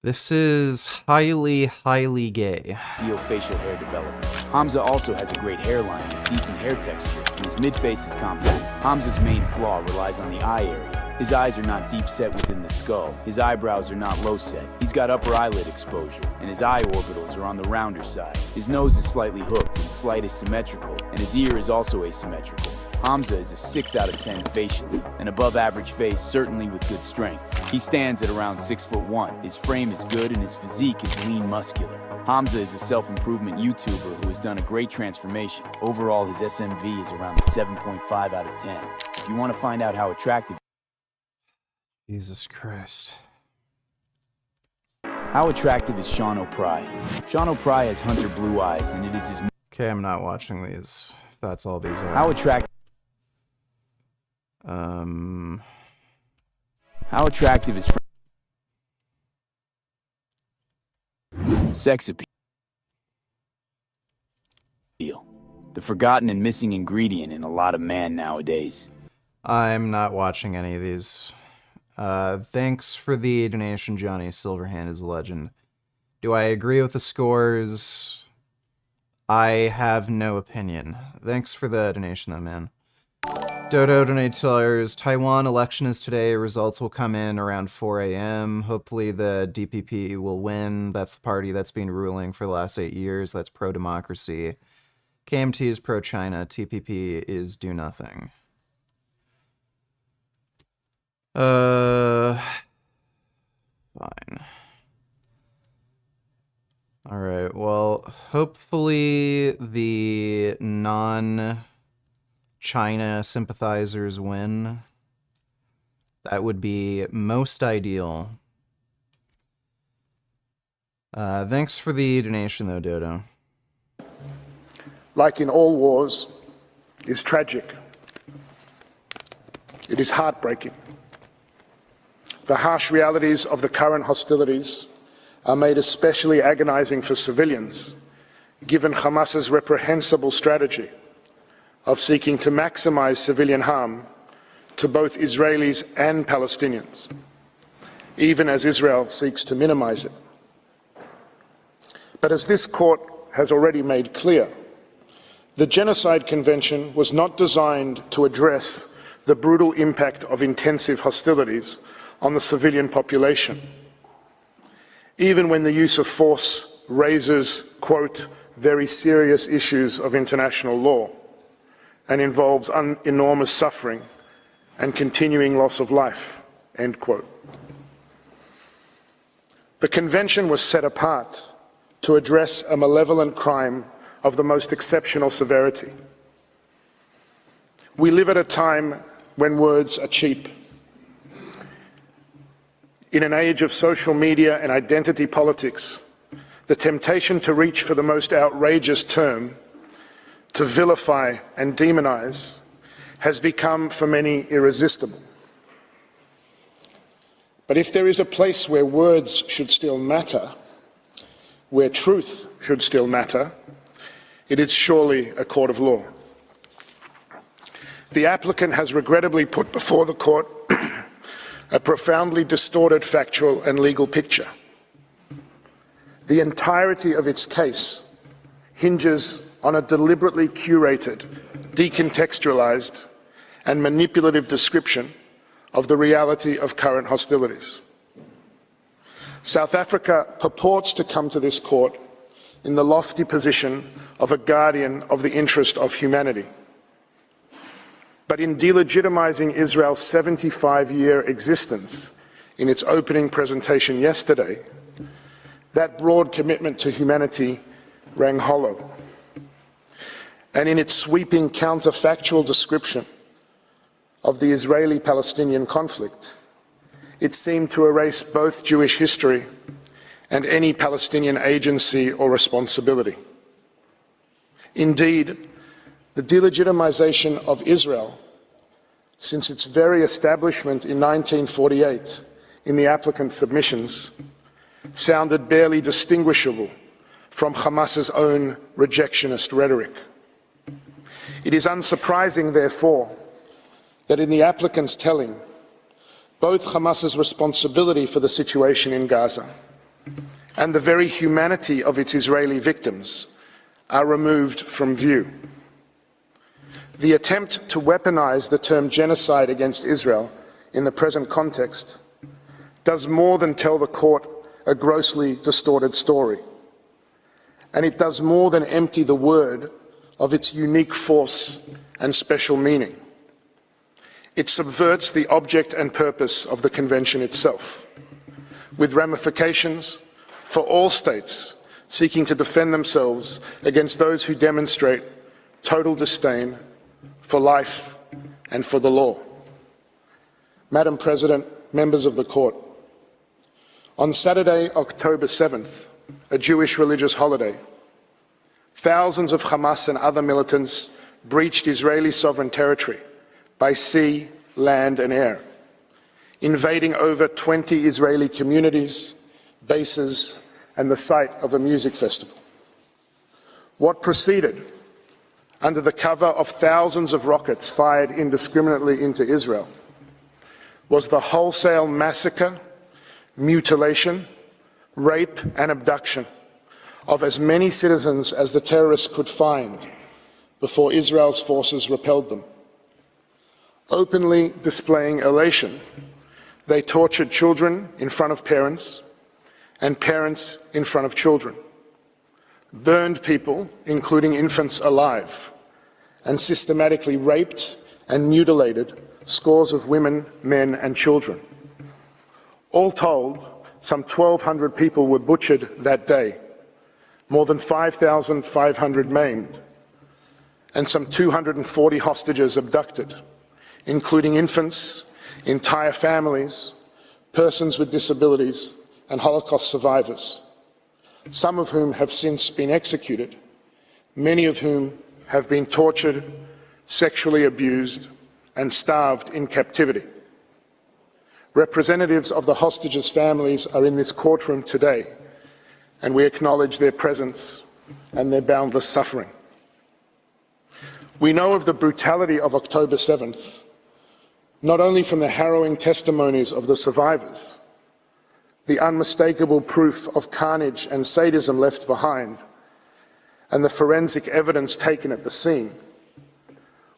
This is highly, highly gay. ideal facial hair development. Hamza also has a great hairline with decent hair texture, and his mid-face is compact. Hamza's main flaw relies on the eye area. His eyes are not deep set within the skull. His eyebrows are not low set. He's got upper eyelid exposure, and his eye orbitals are on the rounder side. His nose is slightly hooked and slight asymmetrical, and his ear is also asymmetrical. Hamza is a 6 out of 10 facially, an above average face certainly with good strength. He stands at around 6'1". His frame is good and his physique is lean muscular. Hamza is a self-improvement YouTuber who has done a great transformation. Overall, his SMV is around the 7.5 out of 10. If you want to find out how attractive Jesus Christ. How attractive is Sean O'Pry? Sean O'Pry has hunter blue eyes, and it is his... Okay, I'm not watching these. If that's all these are. How attractive... How attractive is... Sex appeal. The forgotten and missing ingredient in a lot of man nowadays. I'm not watching any of these. Thanks for the donation, Johnny Silverhand is a legend. Do I agree with the scores? I have no opinion. Thanks for the donation, though, man. Dodo donated $2. Taiwan election is today. Results will come in around 4 a.m. Hopefully the DPP will win. That's the party that's been ruling for the last 8 years. That's pro-democracy. KMT is pro-China. TPP is do nothing. Fine. Alright, well, hopefully the non-China sympathizers win. That would be most ideal. Thanks for the donation, though, Dodo. Like in all wars, is tragic. It is heartbreaking. The harsh realities of the current hostilities are made especially agonizing for civilians, given Hamas's reprehensible strategy of seeking to maximize civilian harm to both Israelis and Palestinians, even as Israel seeks to minimize it. But as this court has already made clear, the Genocide Convention was not designed to address the brutal impact of intensive hostilities on the civilian population, even when the use of force raises, quote, very serious issues of international law and involves enormous suffering and continuing loss of life, end quote. The convention was set apart to address a malevolent crime of the most exceptional severity. We live at a time when words are cheap. In an age of social media and identity politics, the temptation to reach for the most outrageous term, to vilify and demonize, has become for many irresistible. But if there is a place where words should still matter, where truth should still matter, it is surely a court of law. The applicant has regrettably put before the court a profoundly distorted factual and legal picture. The entirety of its case hinges on a deliberately curated, decontextualized, and manipulative description of the reality of current hostilities. South Africa purports to come to this court in the lofty position of a guardian of the interest of humanity. But in delegitimizing Israel's 75-year existence in its opening presentation yesterday, that broad commitment to humanity rang hollow. And in its sweeping counterfactual description of the Israeli-Palestinian conflict, it seemed to erase both Jewish history and any Palestinian agency or responsibility. Indeed, the delegitimization of Israel since its very establishment in 1948 in the applicant's submissions sounded barely distinguishable from Hamas's own rejectionist rhetoric. It is unsurprising, therefore, that in the applicant's telling, both Hamas's responsibility for the situation in Gaza and the very humanity of its Israeli victims are removed from view. The attempt to weaponize the term genocide against Israel in the present context does more than tell the court a grossly distorted story. And it does more than empty the word of its unique force and special meaning. It subverts the object and purpose of the Convention itself, with ramifications for all states seeking to defend themselves against those who demonstrate total disdain for life and for the law. Madam President, members of the court, on Saturday, October 7th, a Jewish religious holiday, thousands of Hamas and other militants breached Israeli sovereign territory by sea, land and air, invading over 20 Israeli communities, bases and the site of a music festival. What proceeded, under the cover of thousands of rockets fired indiscriminately into Israel, was the wholesale massacre, mutilation, rape and abduction of as many citizens as the terrorists could find before Israel's forces repelled them. Openly displaying elation, they tortured children in front of parents and parents in front of children, burned people, including infants, alive, and systematically raped and mutilated scores of women, men and children. All told, some 1,200 people were butchered that day, more than 5,500 maimed, and some 240 hostages abducted, including infants, entire families, persons with disabilities, and Holocaust survivors, some of whom have since been executed, many of whom have been tortured, sexually abused, and starved in captivity. Representatives of the hostages' families are in this courtroom today, and we acknowledge their presence and their boundless suffering. We know of the brutality of October 7th, not only from the harrowing testimonies of the survivors, the unmistakable proof of carnage and sadism left behind, and the forensic evidence taken at the scene.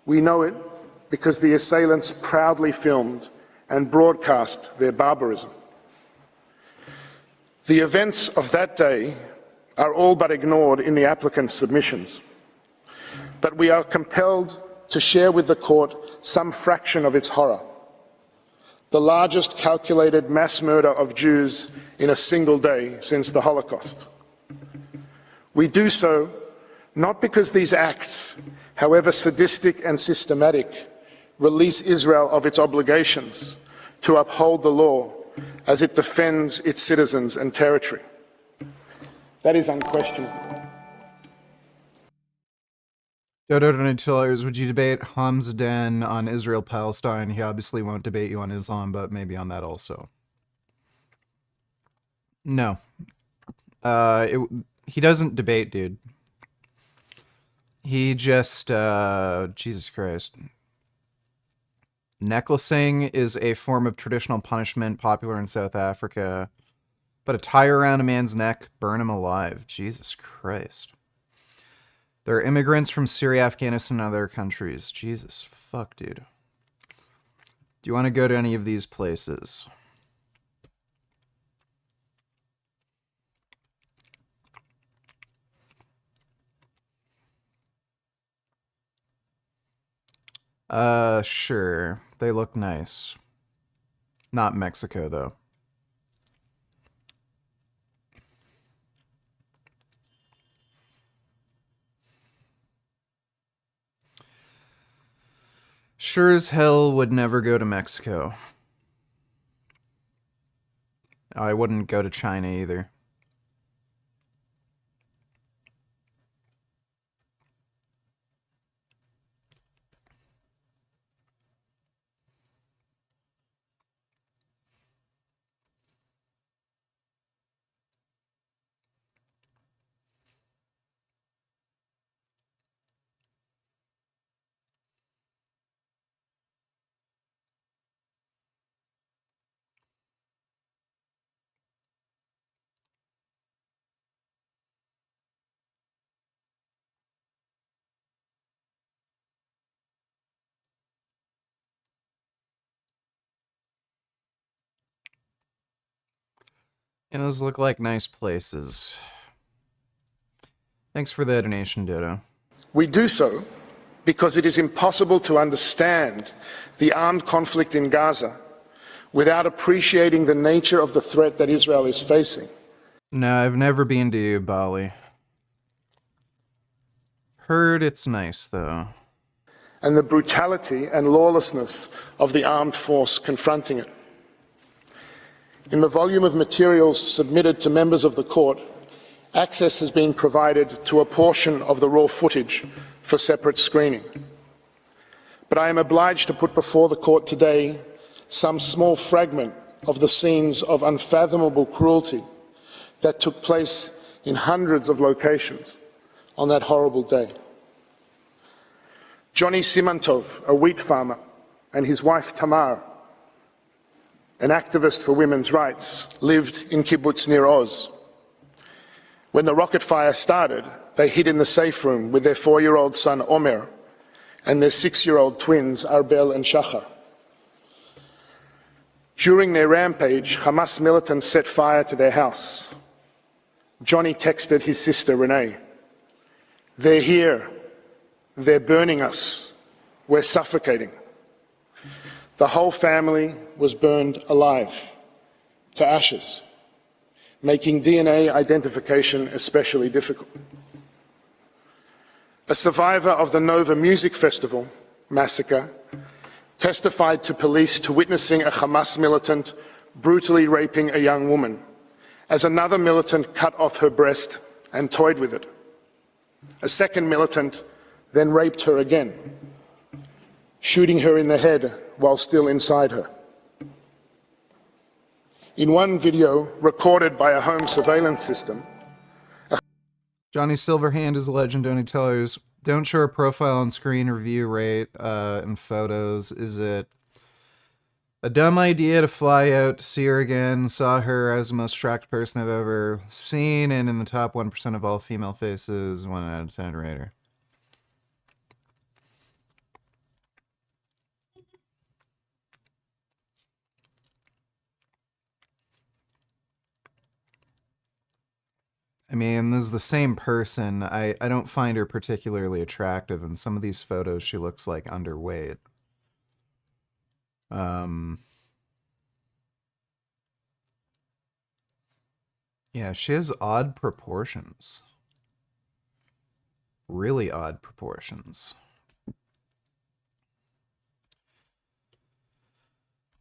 We know it because the assailants proudly filmed and broadcast their barbarism. The events of that day are all but ignored in the applicant's submissions, but we are compelled to share with the court some fraction of its horror. The largest calculated mass murder of Jews in a single day since the Holocaust. We do so not because these acts, however sadistic and systematic, release Israel of its obligations to uphold the law as it defends its citizens and territory. That is unquestionable. Dodo Donatillers, would you debate Hamzaden on Israel-Palestine? He obviously won't debate you on Islam, but maybe on that also. No. He doesn't debate, dude. He just, Jesus Christ. Necklacing is a form of traditional punishment popular in South Africa. But a tie around a man's neck, burn him alive. Jesus Christ. They're immigrants from Syria, Afghanistan, and other countries. Jesus, fuck, dude. Do you want to go to any of these places? Sure. They look nice. Not Mexico, though. Sure as hell would never go to Mexico. I wouldn't go to China either. And those look like nice places. Thanks for the donation, Dodo. We do so because it is impossible to understand the armed conflict in Gaza without appreciating the nature of the threat that Israel is facing. No, I've never been to Bali. Heard it's nice, though. And the brutality and lawlessness of the armed force confronting it. In the volume of materials submitted to members of the court, access has been provided to a portion of the raw footage for separate screening. But I am obliged to put before the court today some small fragment of the scenes of unfathomable cruelty that took place in hundreds of locations on that horrible day. Johnny Simantov, a wheat farmer, and his wife Tamar, an activist for women's rights, lived in kibbutz Nir Oz. When the rocket fire started, they hid in the safe room with their 4-year-old son Omer and their 6-year-old twins Arbel and Shachar. During their rampage, Hamas militants set fire to their house. Johnny texted his sister Renee, "They're here. They're burning us. We're suffocating." The whole family was burned alive, to ashes, making DNA identification especially difficult. A survivor of the Nova Music Festival massacre testified to police to witnessing a Hamas militant brutally raping a young woman, as another militant cut off her breast and toyed with it. A second militant then raped her again, shooting her in the head while still inside her. In one video recorded by a home surveillance system, Johnny Silverhand is a legend. Only tellers don't show a profile on screen or view rate and photos. Is it a dumb idea to fly out to see her again? Saw her as the most attractive person I've ever seen, and in the top 1% of all female faces. 1 out of 10 rater. I mean, this is the same person. I don't find her particularly attractive. In some of these photos, she looks like underweight. Yeah, she has odd proportions. Really odd proportions.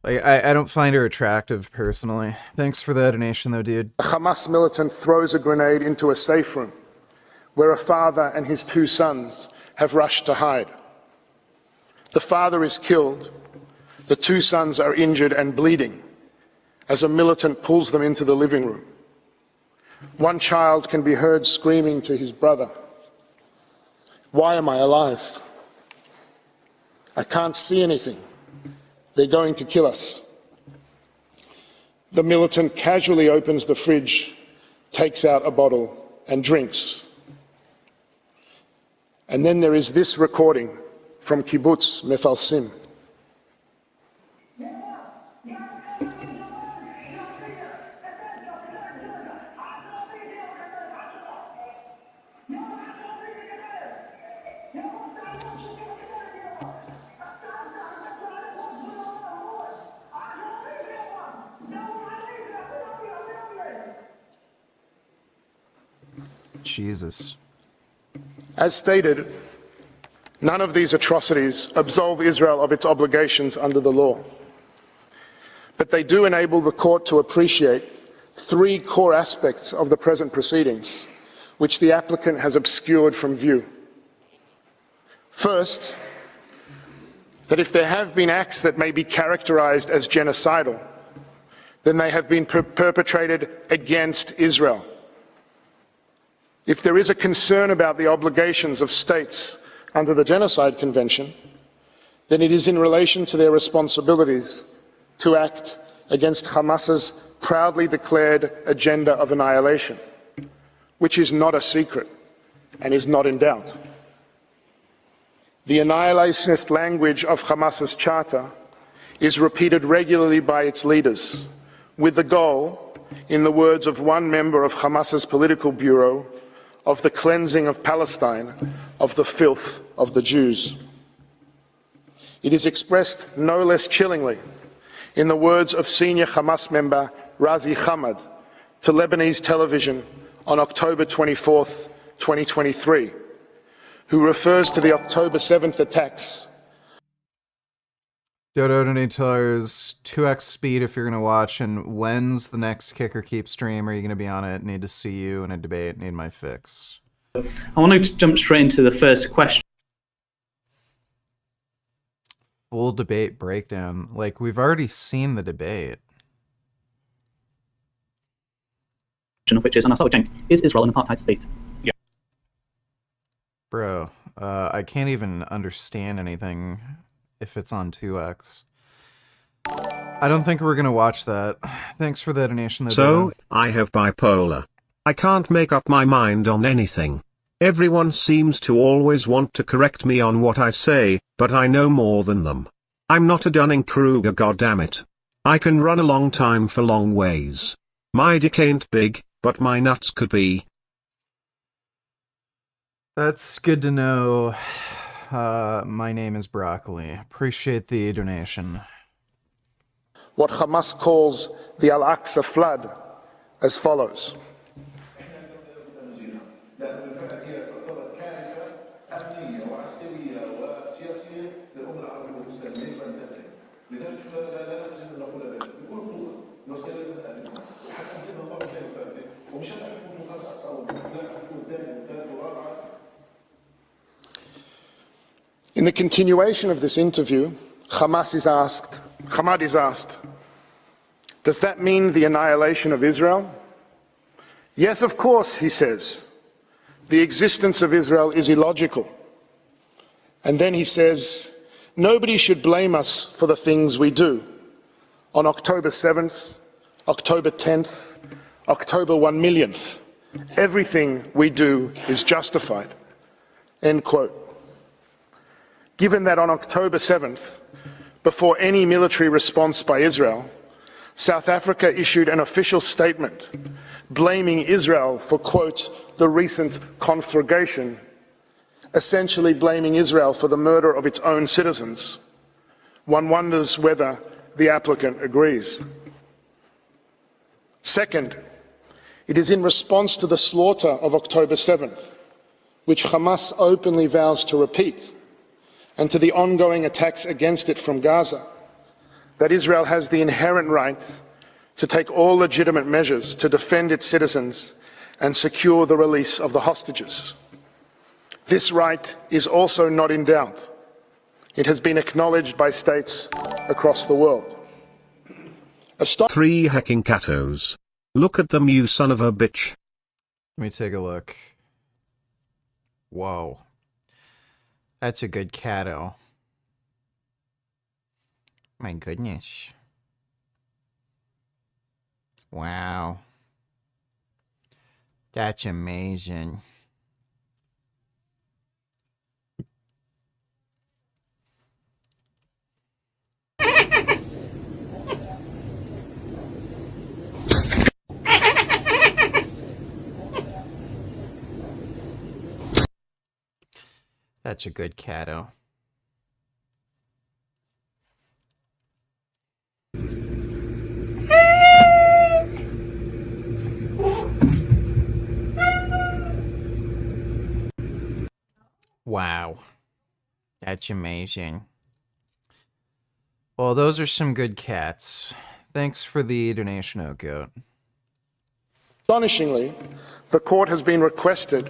Like, I don't find her attractive, personally. Thanks for the donation, though, dude. a Hamas militant throws a grenade into a safe room where a father and his 2 sons have rushed to hide. The father is killed. The 2 sons are injured and bleeding as a militant pulls them into the living room. One child can be heard screaming to his brother, "Why am I alive? I can't see anything. They're going to kill us." The militant casually opens the fridge, takes out a bottle, and drinks. And then there is this recording from Kibbutz Mefalsim. Jesus. As stated, none of these atrocities absolve Israel of its obligations under the law. But they do enable the court to appreciate three core aspects of the present proceedings, which the applicant has obscured from view. First, that if there have been acts that may be characterized as genocidal, then they have been perpetrated against Israel. If there is a concern about the obligations of states under the Genocide Convention, then it is in relation to their responsibilities to act against Hamas's proudly declared agenda of annihilation, which is not a secret and is not in doubt. The annihilationist language of Hamas's charter is repeated regularly by its leaders, with the goal, in the words of one member of Hamas's political bureau, of the cleansing of Palestine of the filth of the Jews. It is expressed no less chillingly in the words of senior Hamas member Razi Hamad to Lebanese television on October 24th, 2023, who refers to the October 7th attacks. Dodo Donators, 2x speed if you're going to watch, and when's the next Kick or Keep stream? Are you going to be on it? Need to see you in a debate, need my fix. I want to jump straight into the first question. Full debate breakdown. Like, we've already seen the debate. Which is, and I'll start with Cenk, is Israel an apartheid state? Yeah. Bro, I can't even understand anything if it's on 2x. I don't think we're gonna watch that. Thanks for the donation. So, I have bipolar. I can't make up my mind on anything. Everyone seems to always want to correct me on what I say, but I know more than them. I'm not a Dunning-Kruger, goddammit. I can run a long time for long ways. My dick ain't big, but my nuts could be. That's good to know. My name is Broccoli. Appreciate the donation. What Hamas calls the Al-Aqsa flood as follows. In the continuation of this interview, Hamad is asked, does that mean the annihilation of Israel? Yes, of course, he says. The existence of Israel is illogical. And then he says, nobody should blame us for the things we do. On October 7th, October 10th, October 1 millionth, everything we do is justified. End quote. Given that on October 7th, before any military response by Israel, South Africa issued an official statement blaming Israel for, quote, the recent conflagration, essentially blaming Israel for the murder of its own citizens. One wonders whether the applicant agrees. Second, it is in response to the slaughter of October 7th, which Hamas openly vows to repeat, and to the ongoing attacks against it from Gaza, that Israel has the inherent right to take all legitimate measures to defend its citizens and secure the release of the hostages. This right is also not in doubt. It has been acknowledged by states across the world. 3 hacking catos. Look at them, you son of a bitch. Let me take a look. Whoa. That's a good cato. My goodness. Wow. That's amazing. Such a good catto. Wow. That's amazing. Well, those are some good cats. Thanks for the donation, Oatgoat. Astonishingly, the court has been requested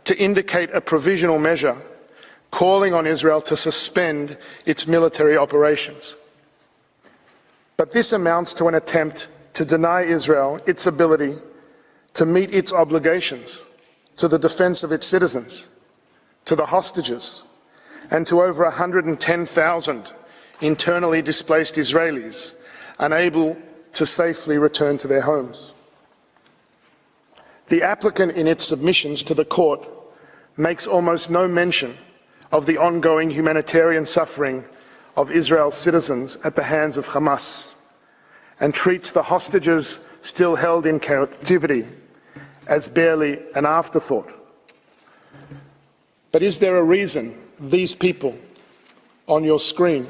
to indicate a provisional measure calling on Israel to suspend its military operations. But this amounts to an attempt to deny Israel its ability to meet its obligations to the defense of its citizens, to the hostages, and to over 110,000 internally displaced Israelis unable to safely return to their homes. The applicant in its submissions to the court makes almost no mention of the ongoing humanitarian suffering of Israel's citizens at the hands of Hamas, and treats the hostages still held in captivity as barely an afterthought. But is there a reason these people on your screen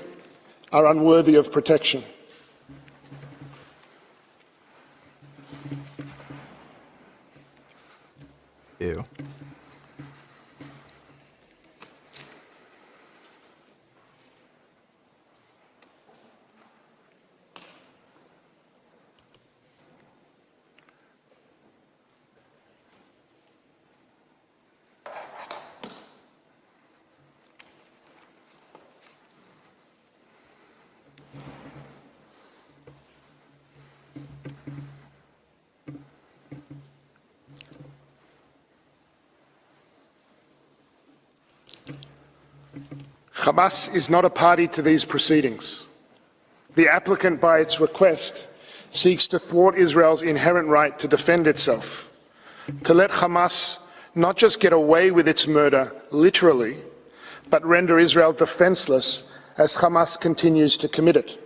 are unworthy of protection? Ew. Hamas is not a party to these proceedings. The applicant, by its request, seeks to thwart Israel's inherent right to defend itself, to let Hamas not just get away with its murder, literally, but render Israel defenseless as Hamas continues to commit it.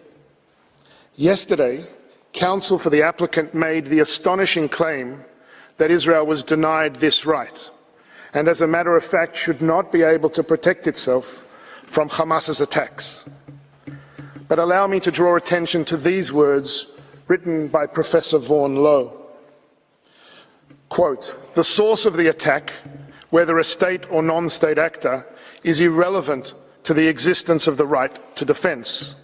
Yesterday, counsel for the applicant made the astonishing claim that Israel was denied this right, and as a matter of fact should not be able to protect itself from Hamas's attacks. But allow me to draw attention to these words written by Professor Vaughan Lowe. Quote, "The source of the attack, whether a state or non-state actor, is irrelevant to the existence of the right to defense.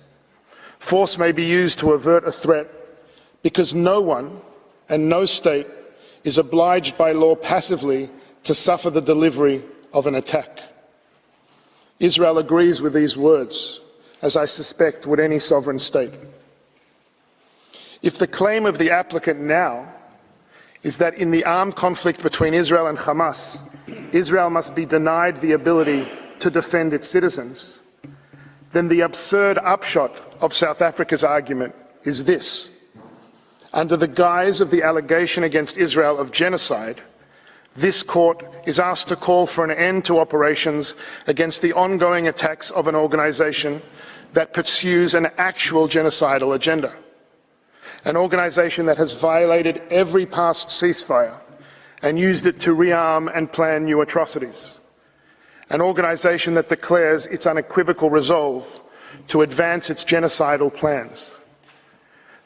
Force may be used to avert a threat because no one and no state is obliged by law passively to suffer the delivery of an attack." Israel agrees with these words, as I suspect would any sovereign state. If the claim of the applicant now is that in the armed conflict between Israel and Hamas, Israel must be denied the ability to defend its citizens, then the absurd upshot of South Africa's argument is this. Under the guise of the allegation against Israel of genocide, this court is asked to call for an end to operations against the ongoing attacks of an organization that pursues an actual genocidal agenda, an organization that has violated every past ceasefire and used it to rearm and plan new atrocities, an organization that declares its unequivocal resolve to advance its genocidal plans.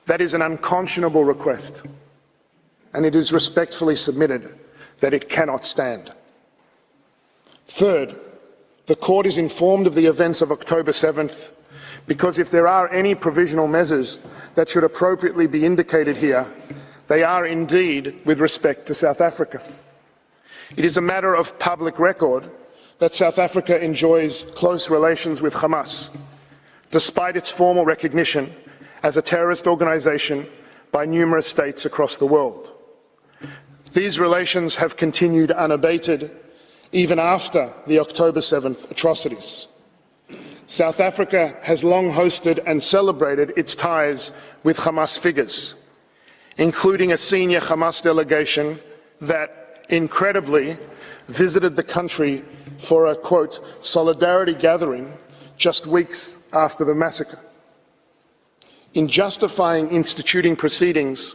That is an unconscionable request, and it is respectfully submitted that it cannot stand. Third, the court is informed of the events of October 7th because if there are any provisional measures that should appropriately be indicated here, they are indeed with respect to South Africa. It is a matter of public record that South Africa enjoys close relations with Hamas, despite its formal recognition as a terrorist organization by numerous states across the world. These relations have continued unabated even after the October 7th atrocities. South Africa has long hosted and celebrated its ties with Hamas figures, including a senior Hamas delegation that, incredibly, visited the country for a, quote, solidarity gathering just weeks after the massacre. In justifying instituting proceedings,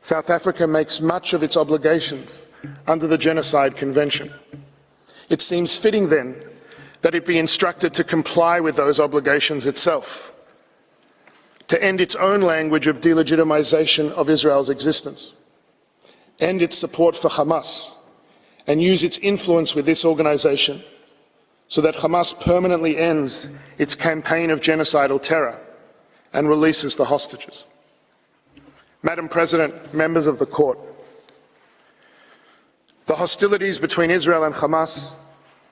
South Africa makes much of its obligations under the Genocide Convention. It seems fitting then that it be instructed to comply with those obligations itself, to end its own language of delegitimization of Israel's existence, end its support for Hamas, and use its influence with this organization so that Hamas permanently ends its campaign of genocidal terror and releases the hostages. Madam President, members of the court, the hostilities between Israel and Hamas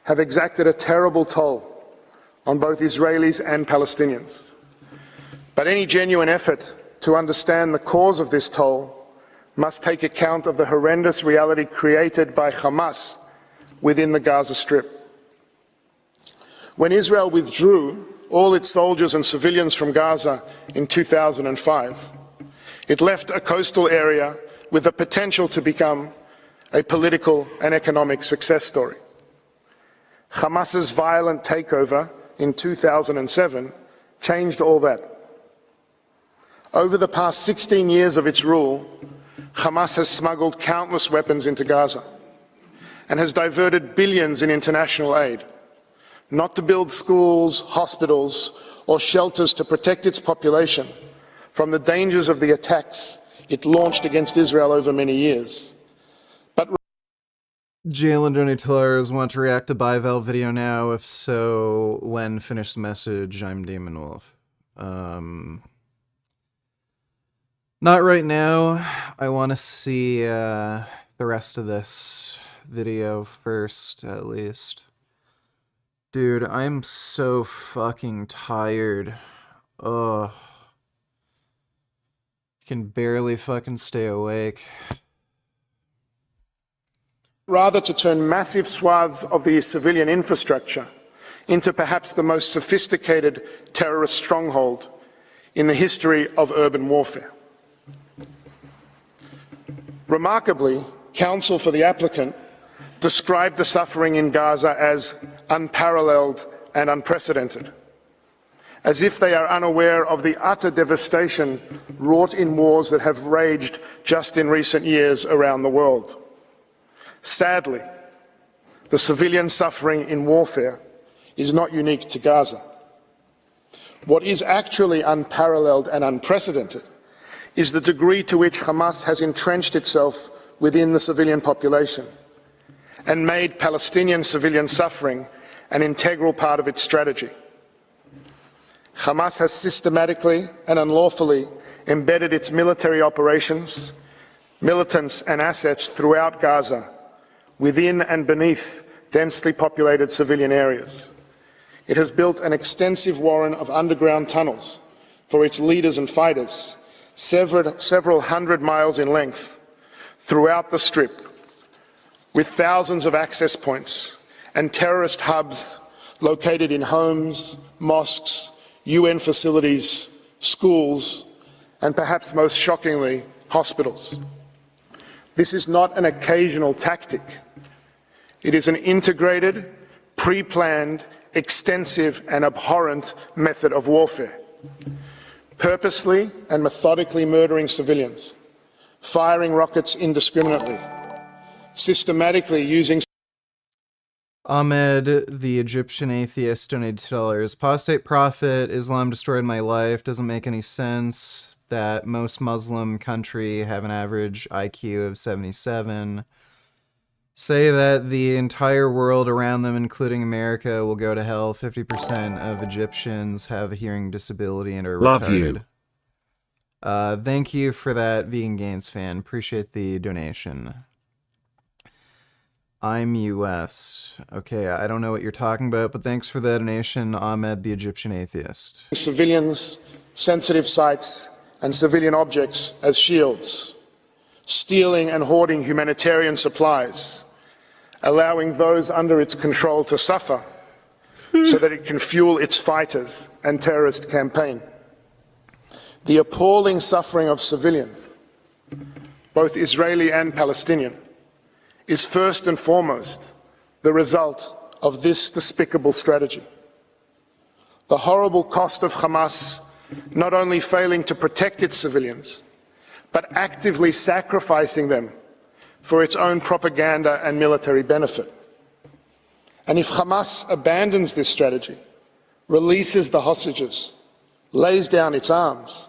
have exacted a terrible toll on both Israelis and Palestinians. But any genuine effort to understand the cause of this toll must take account of the horrendous reality created by Hamas within the Gaza Strip. When Israel withdrew all its soldiers and civilians from Gaza in 2005, it left a coastal area with the potential to become a political and economic success story. Hamas's violent takeover in 2007 changed all that. Over the past 16 years of its rule, Hamas has smuggled countless weapons into Gaza and has diverted billions in international aid, not to build schools, hospitals, or shelters to protect its population from the dangers of the attacks it launched against Israel over many years. Jalen Donatella's want to react to Bival video now? If so, when? Finished message. I'm Damon Wolf. Not right now. I want to see the rest of this video first, at least. Dude, I'm so fucking tired. Ugh. Can barely fucking stay awake. Rather to turn massive swaths of the civilian infrastructure into perhaps the most sophisticated terrorist stronghold in the history of urban warfare. Remarkably, counsel for the applicant described the suffering in Gaza as unparalleled and unprecedented, as if they are unaware of the utter devastation wrought in wars that have raged just in recent years around the world. Sadly, the civilian suffering in warfare is not unique to Gaza. What is actually unparalleled and unprecedented is the degree to which Hamas has entrenched itself within the civilian population and made Palestinian civilian suffering an integral part of its strategy. Hamas has systematically and unlawfully embedded its military operations, militants and assets throughout Gaza, within and beneath densely populated civilian areas. It has built an extensive warren of underground tunnels for its leaders and fighters, several hundred miles in length, throughout the Strip, with thousands of access points and terrorist hubs located in homes, mosques, UN facilities, schools, and perhaps most shockingly, hospitals. This is not an occasional tactic. It is an integrated, pre-planned, extensive and abhorrent method of warfare, purposely and methodically murdering civilians, firing rockets indiscriminately, systematically using... Ahmed, the Egyptian atheist, donated $2. Apostate prophet, Islam destroyed my life. Doesn't make any sense that most Muslim country have an average IQ of 77. Say that the entire world around them, including America, will go to hell. 50% of Egyptians have a hearing disability and are Love retarded. you. Thank you for that, Vegan Gains fan. Appreciate the donation. I'm US. Okay, I don't know what you're talking about, but thanks for the donation, Ahmed, the Egyptian atheist. Civilians, sensitive sites, and civilian objects as shields, stealing and hoarding humanitarian supplies, allowing those under its control to suffer so that it can fuel its fighters and terrorist campaign. The appalling suffering of civilians, both Israeli and Palestinian, is first and foremost the result of this despicable strategy. The horrible cost of Hamas not only failing to protect its civilians, but actively sacrificing them for its own propaganda and military benefit. And if Hamas abandons this strategy, releases the hostages, lays down its arms,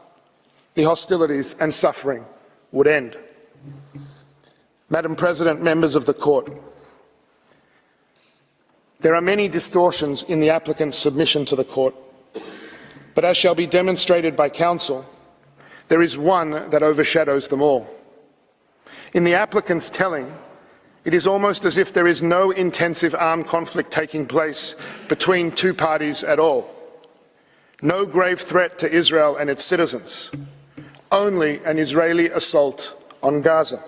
the hostilities and suffering would end. Madam President, members of the court, there are many distortions in the applicant's submission to the court, but as shall be demonstrated by counsel, there is one that overshadows them all. In the applicant's telling, it is almost as if there is no intensive armed conflict taking place between two parties at all. No grave threat to Israel and its citizens, only an Israeli assault on Gaza.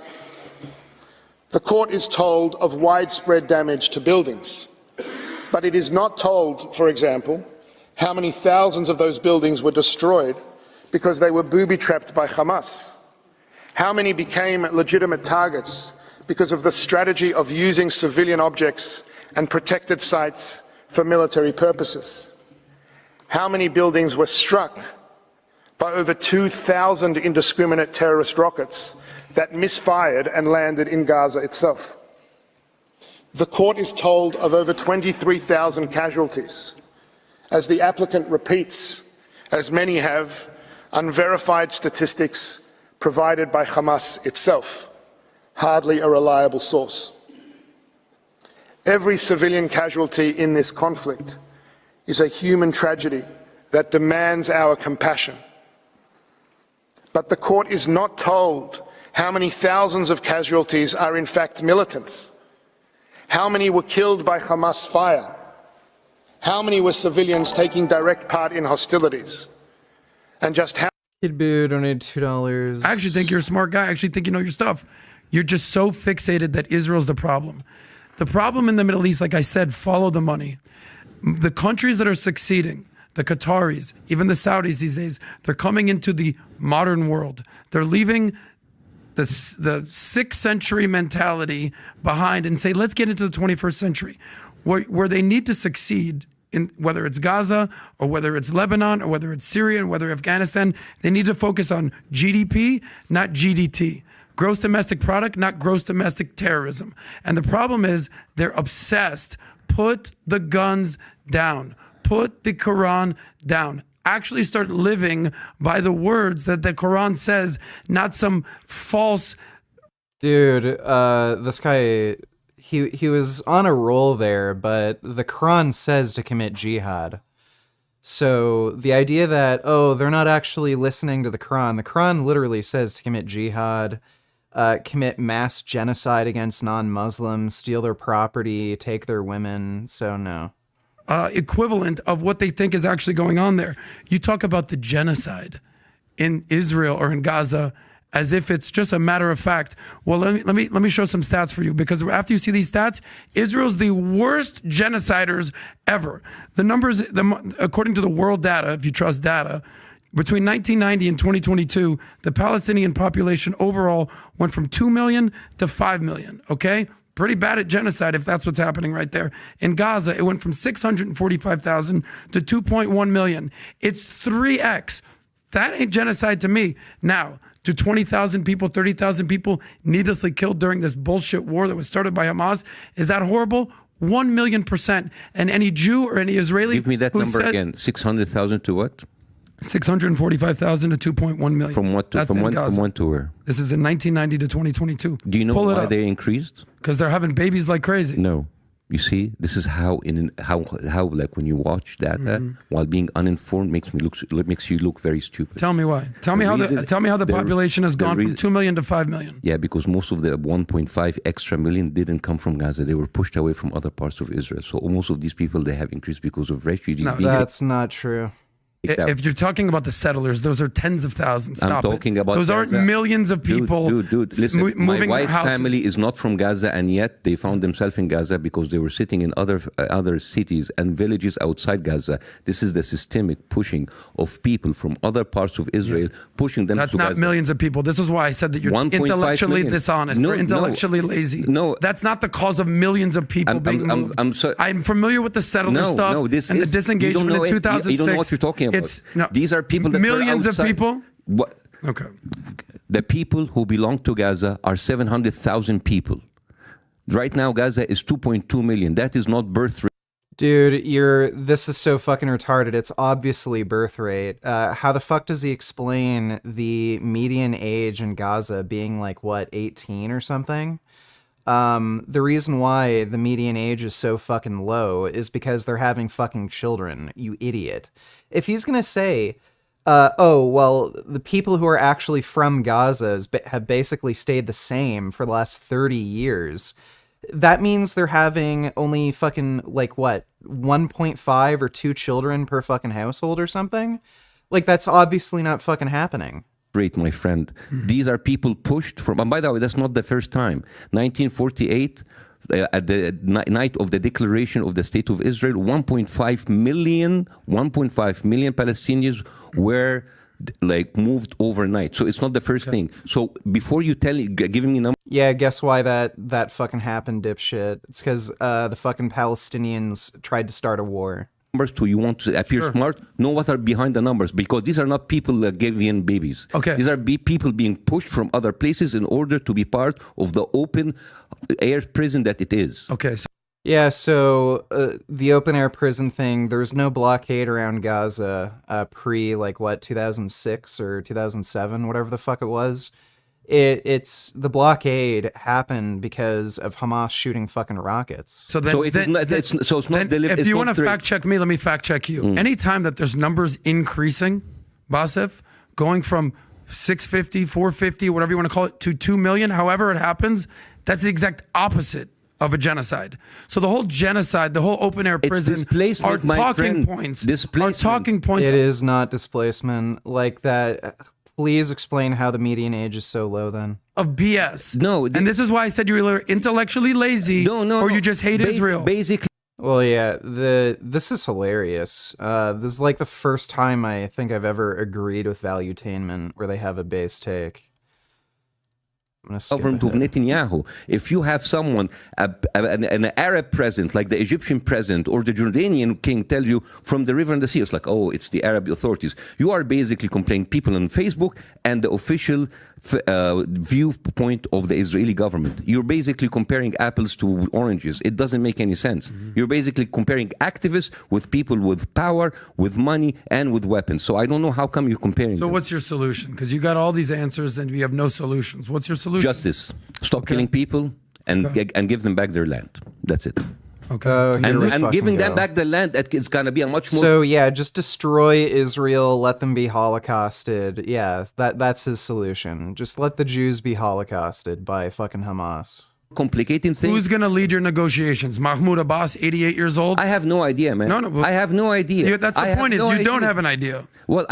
The court is told of widespread damage to buildings, but it is not told, for example, how many thousands of those buildings were destroyed because they were booby-trapped by Hamas. How many became legitimate targets because of the strategy of using civilian objects and protected sites for military purposes? How many buildings were struck by over 2,000 indiscriminate terrorist rockets that misfired and landed in Gaza itself? The court is told of over 23,000 casualties, as the applicant repeats, as many have, unverified statistics provided by Hamas itself, hardly a reliable source. Every civilian casualty in this conflict is a human tragedy that demands our compassion. But the court is not told how many thousands of casualties are in fact militants, how many were killed by Hamas fire, how many were civilians taking direct part in hostilities, and just how... Kid Boo donated $2. I actually think you're a smart guy. I actually think you know your stuff. You're just so fixated that Israel's the problem. The problem in the Middle East, like I said, follow the money. The countries that are succeeding, the Qataris, even the Saudis these days, they're coming into the modern world. They're leaving the 6th century mentality behind and say, let's get into the 21st century, where they need to succeed, in whether it's Gaza or whether it's Lebanon or whether it's Syria and whether Afghanistan. They need to focus on GDP, not GDT. Gross domestic product, not gross domestic terrorism. And the problem is they're obsessed. Put the guns down. Put the Quran down. Actually start living by the words that the Quran says, not some false... Dude, this guy, he was on a roll there, but the Quran says to commit jihad. So the idea that, oh, they're not actually listening to the Quran literally says to commit jihad, commit mass genocide against non-Muslims, steal their property, take their women, so no. Equivalent of what they think is actually going on there. You talk about the genocide in Israel or in Gaza as if it's just a matter of fact. Well, let me show some stats for you, because after you see these stats, Israel's the worst genociders ever. The numbers, according to the world data, if you trust data, between 1990 and 2022, the Palestinian population overall went from 2 million to 5 million, okay? Pretty bad at genocide if that's what's happening right there. In Gaza, it went from 645,000 to 2.1 million. It's 3x. That ain't genocide to me. Now, do 20,000 people, 30,000 people needlessly killed during this bullshit war that was started by Hamas? Is that horrible? 1,000,000%. And any Jew or any Israeli... Give me that number again. 600,000 to what? 645,000 to 2.1 million. From what to, from when to where? This is in 1990 to 2022. Do you know why they increased? Because they're having babies like crazy. No. You see, this is how like when you watch data while being uninformed makes you look very stupid. Tell me why. Tell me how the population has gone from 2 million to 5 million. Yeah, because most of the 1.5 extra million didn't come from Gaza. They were pushed away from other parts of Israel. So most of these people, they have increased because of refugees. No, that's not true. If you're talking about the settlers, those are tens of thousands. Stop I'm talking about those Gaza. Aren't millions of people. Dude, listen. Moving my wife's family is not from Gaza, and yet they found themselves in Gaza because they were sitting in other cities and villages outside Gaza. This is the systemic pushing of people from other parts of Israel, pushing them to Gaza. That's not millions of people. This is why I said that you're intellectually dishonest or intellectually lazy. No, that's not the cause of millions of people being moved. I'm familiar with the settler stuff and the disengagement in 2006. You don't know what you're talking about. These are people that millions of people. What? Okay. The people who belong to Gaza are 700,000 people. Right now, Gaza is 2.2 million. That is not birth rate. Dude, this is so fucking retarded. It's obviously birth rate. How the fuck does he explain the median age in Gaza being like, what, 18 or something? The reason why the median age is so fucking low is because they're having fucking children, you idiot. If he's gonna say, oh, well, the people who are actually from Gaza have basically stayed the same for the last 30 years, that means they're having only fucking, like, what, 1.5 or 2 children per fucking household or something? Like, that's obviously not fucking happening. Rate, my friend. These are people pushed from, and by the way, that's not the first time. 1948, at the night of the declaration of the State of Israel, 1.5 million Palestinians were like moved overnight. So it's not the first thing. So before you giving me numbers. Yeah, guess why that fucking happened, dipshit. It's because the fucking Palestinians tried to start a war. Numbers too. You want to appear smart? Know what are behind the numbers, because these are not people that gave in babies. Okay. These are people being pushed from other places in order to be part of the open air prison that it is. Okay. Yeah, so the open air prison thing, there was no blockade around Gaza pre, like, what, 2006 or 2007, whatever the fuck it was. It's the blockade happened because of Hamas shooting fucking rockets. So it's not delivered. If you want to fact check me, let me fact check you. Anytime that there's numbers increasing, Basif, going from 650, 450, whatever you want to call it, to 2 million, however it happens, that's the exact opposite of a genocide. So the whole genocide, the whole open air prison are talking points. Are talking points. It is not displacement like that. Please explain how the median age is so low then. Of BS. No. And this is why I said you were intellectually lazy or you just hate Israel. Basically. Well, yeah, this is hilarious. This is like the first time I think I've ever agreed with Valuetainment where they have a base take. Government of Netanyahu. If you have someone, an Arab president, like the Egyptian president or the Jordanian king, tell you from the river and the sea, it's like, oh, it's the Arab authorities. You are basically complaining people on Facebook and the official viewpoint of the Israeli government. You're basically comparing apples to oranges. It doesn't make any sense. You're basically comparing activists with people with power, with money, and with weapons. So I don't know how come you're comparing So them. what's your solution? Because you got all these answers and we have no solutions. What's your solution? Justice. Stop killing people and give them back their land. That's it. Okay. And giving them back the land, it's going to be a much more... So yeah, just destroy Israel, let them be holocausted. Yeah, that's his solution. Just let the Jews be holocausted by fucking Hamas. Complicating things. Who's going to lead your negotiations? Mahmoud Abbas, 88 years old? I have no idea, man. No. I have no idea. That's the point, is you don't have an idea. Well,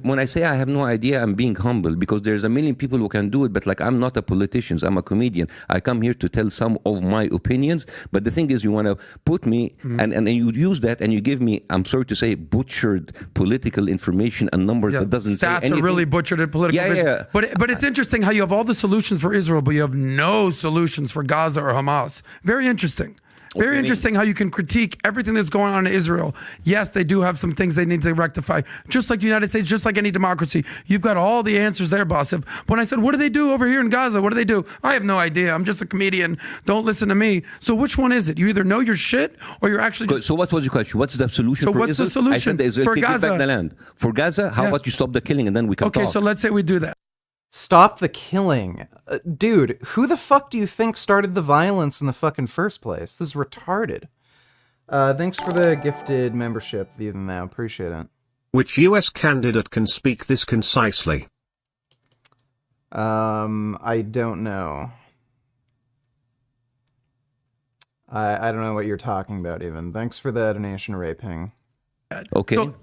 when I say I have no idea, I'm being humble, because there's a million people who can do it, but like, I'm not a politician, I'm a comedian. I come here to tell some of my opinions, but the thing is, you want to put me, and you use that, and you give me, I'm sorry to say, butchered political information and numbers that doesn't say anything. Stats are really butchered and political. Yeah. But it's interesting how you have all the solutions for Israel, but you have no solutions for Gaza or Hamas. Very interesting. Very interesting how you can critique everything that's going on in Israel. Yes, they do have some things they need to rectify. Just like the United States, just like any democracy. You've got all the answers there, Basif. When I said, what do they do over here in Gaza? What do they do? I have no idea. I'm just a comedian. Don't listen to me. So which one is it? You either know your shit or you're actually just... So what was your question? What's the solution for Israel? So what's the solution I said Israel for take Gaza? Back the land. For Gaza, how about you stop the killing and then we can talk? Okay, so let's say we do that. Stop the killing. Dude, who the fuck do you think started the violence in the fucking first place? This is retarded. Thanks for the gifted membership, View Them Now. Appreciate it. Which US candidate can speak this concisely? I don't know. I don't know what you're talking about even. Thanks for the donation, Raping. Okay. So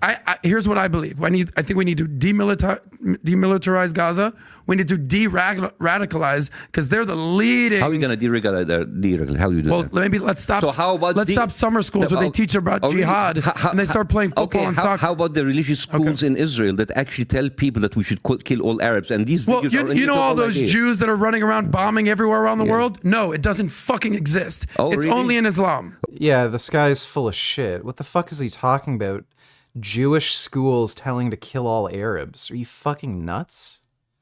here's what I believe. I think we need to demilitarize Gaza. We need to de-radicalize, because they're the leading. How are you going to deregulate? How do you do that? Well, maybe let's stop. So how about stop summer schools where they teach about jihad and they start playing football and soccer. How about the religious schools in Israel that actually tell people that we should kill all Arabs? And these videos are you know all those Jews that are running around bombing everywhere around the world? No, it doesn't fucking exist. It's only in Islam. Yeah, this guy's full of shit. What the fuck is he talking about? Jewish schools telling to kill all Arabs. Are you fucking nuts?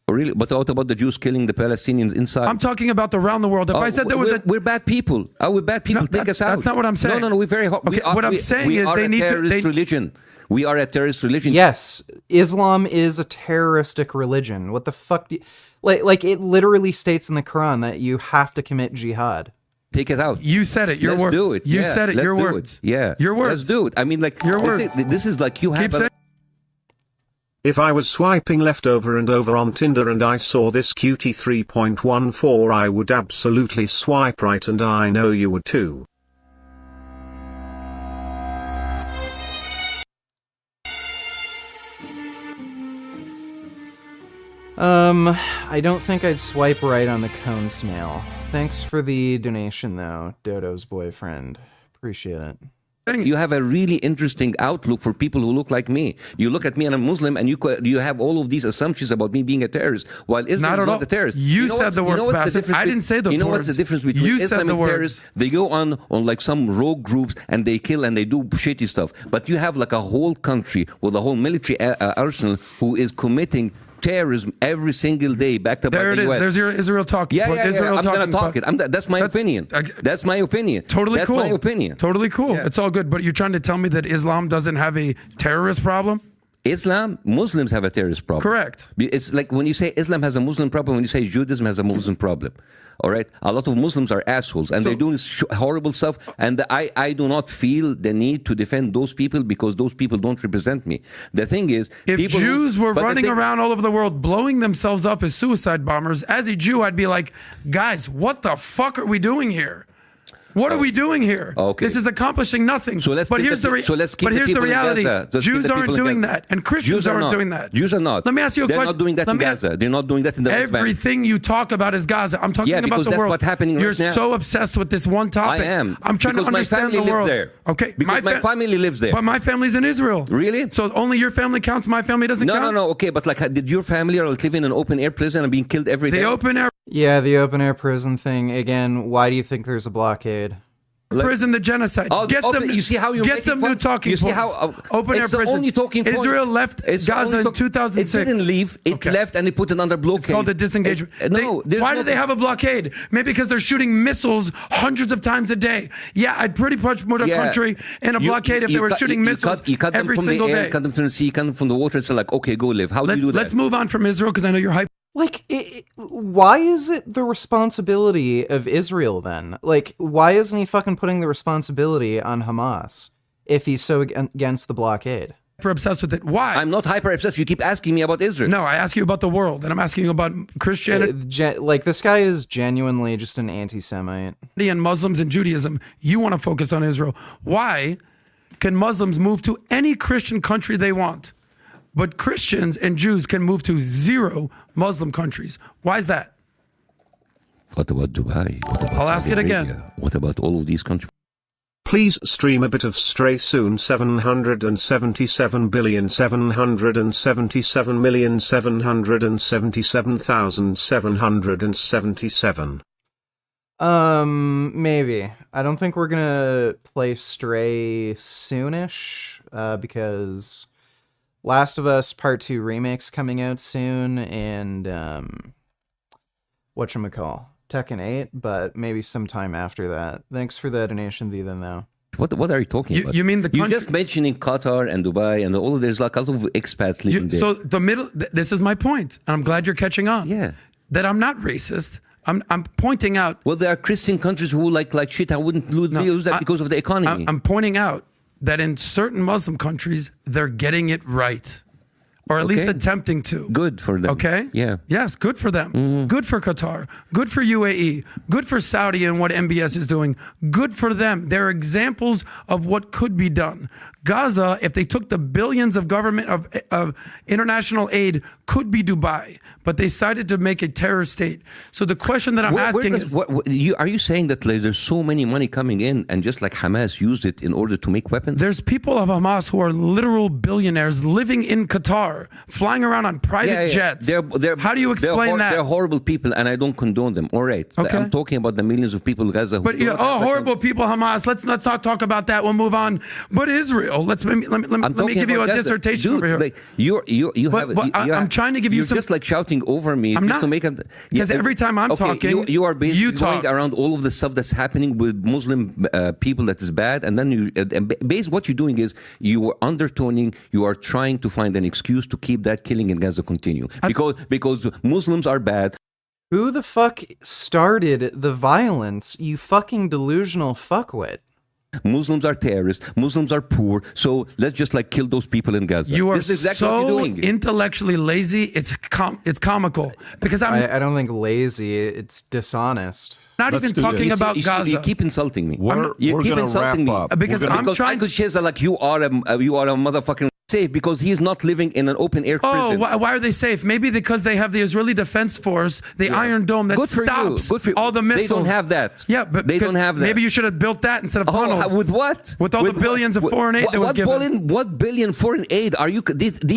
Oh, really? But what about the Jews killing the Palestinians inside? I'm talking about around the world. If I said there was we're bad people. We're bad people. No, Take us out. That's not what I'm saying. No, we're very hot. Okay, what I'm saying is they need to. Religion. We are a terrorist religion. Yes, Islam is a terroristic religion. What the fuck do you... Like it literally states in the Quran that you have to commit jihad. Take it out. You said it. Your Let's words. do it. You Yeah, said it. let's Your do words. It. Yeah. Your words. Let's do it. I mean, like, your words. This is like you have a... If I was swiping left over and over on Tinder and I saw this cutie 3.14, I would absolutely swipe right, and I know you would too. I don't think I'd swipe right on the cone snail. Thanks for the donation, though, Dodo's boyfriend. Appreciate it. You have a really interesting outlook for people who look like me. You look at me and I'm Muslim, and you have all of these assumptions about me being a terrorist, while Islam is not a terrorist. You said the words, Bassett. I didn't say those words. You know what's the difference between Islam and terrorists? They go on like some rogue groups and they kill and they do shitty stuff. But you have like a whole country with a whole military arsenal who is committing terrorism every single day, backed up by the US. There it is. There's your Israel talking. Yeah. Israel I'm going to talk it. That's my opinion. That's my opinion. Totally That's cool. my opinion. Totally cool. Yeah. It's all good. But you're trying to tell me that Islam doesn't have a terrorist problem? Muslims have a terrorist problem. Correct. It's like when you say Islam has a Muslim problem, when you say Judaism has a Muslim problem. All right? A lot of Muslims are assholes, and they do horrible stuff, and I do not feel the need to defend those people because those people don't represent me. The thing is... If Jews were running around all over the world blowing themselves up as suicide bombers, as a Jew, I'd be like, guys, what the fuck are we doing here? What are we doing here? Okay. This is accomplishing nothing. But here's the reality. Jews aren't doing that, and Christians aren't doing that. Jews are not. Let me ask you a question. They're not doing that in Gaza. They're not doing that in the West Bank. Everything you talk about is Gaza. I'm talking about the world. What's happening You're right now. so obsessed with this one topic. I am. I'm trying to understand the world. There. Okay. Because my family lives there. But my family's in Israel. Really? So only your family counts. My family doesn't count. No. Okay, but like, did your family live in an open air prison and being killed every day? The open air. Yeah, the open air prison thing. Again, why do you think there's a blockade? Prison, the genocide. You see how you get some new talking points. You see how open air prison. Only talking point. Israel left Gaza in 2006. It didn't leave. It left and it put it under blockade. It's called a disengagement. Why do they have a blockade? Maybe because they're shooting missiles hundreds of times a day. Yeah, I'd pretty much put a country in a blockade if they were shooting missiles every single day. You cut them from the sea, cut them from the water. It's like, okay, go live. How do you do that? Let's move on from Israel because I know you're hyped. Like, why is it the responsibility of Israel then? Like, why isn't he fucking putting the responsibility on Hamas if he's so against the blockade? Hyper obsessed with it. Why? I'm not hyper obsessed. You keep asking me about Israel. No, I ask you about the world, and I'm asking you about Christianity. Like, this guy is genuinely just an anti-Semite. And Muslims and Judaism. You want to focus on Israel. Why can Muslims move to any Christian country they want? But Christians and Jews can move to 0 Muslim countries. Why is that? What about Dubai? What about I'll ask it again. What about all of these countries? Please stream a bit of Stray soon. 777,777,777,777. Maybe. I don't think we're gonna play Stray soonish, because Last of Us Part 2 Remake's coming out soon, and whatchamacall, Tekken 8, but maybe sometime after that. Thanks for the donation, then, though. What are you talking about? You mean the country? You're just mentioning Qatar and Dubai and all of there's like a lot of expats living there. So the middle, this is my point, and I'm glad you're catching on. Yeah. That I'm not racist. I'm pointing out. Well, there are Christian countries who like shit. I wouldn't use that because of the economy. I'm pointing out that in certain Muslim countries, they're getting it right. Or at least attempting to. Good for them. Okay? Yeah. Yes, good for them. Mm-hmm. Good for Qatar. Good for UAE. Good for Saudi and what MBS is doing. Good for them. They're examples of what could be done. Gaza, if they took the billions of government of international aid, could be Dubai, but they decided to make a terror state. So the question that I'm asking is, are you saying that there's so many money coming in and just like Hamas used it in order to make weapons? There's people of Hamas who are literal billionaires living in Qatar, flying around on private jets. How do you explain that? They're horrible people, and I don't condone them. All right, okay. I'm talking about the millions of people in Gaza. But horrible people, Hamas. Let's not talk about that. We'll move on. But Israel. Israel. Let me give you a dissertation over here. Like, I'm trying to give you some. You're just like shouting over me. I'm not. To make because every time I'm talking, you are basically talk. going around all of the stuff that's happening with Muslim people that is bad, and then what you're doing is you are undertoning. You are trying to find an excuse to keep that killing in Gaza continue because Muslims are bad. Who the fuck started the violence, you fucking delusional fuckwit? Muslims are terrorists. Muslims are poor. So let's just like kill those people in Gaza. You are this is exactly so what you're doing. Intellectually lazy. It's comical because I don't think lazy. It's dishonest. Not even talking about Gaza. You keep insulting me. We're keep gonna insulting wrap me up. Because I'm trying to say like you are a motherfucking safe because he's not living in an open air prison. Why are they safe? Maybe because they have the Israeli Defense Force, the Iron Dome that stops all the missiles. They don't have that. Yeah, but they don't have that. Maybe you should have built that instead of tunnels. With what? With all the billions of foreign aid that was given. What billion foreign aid are you?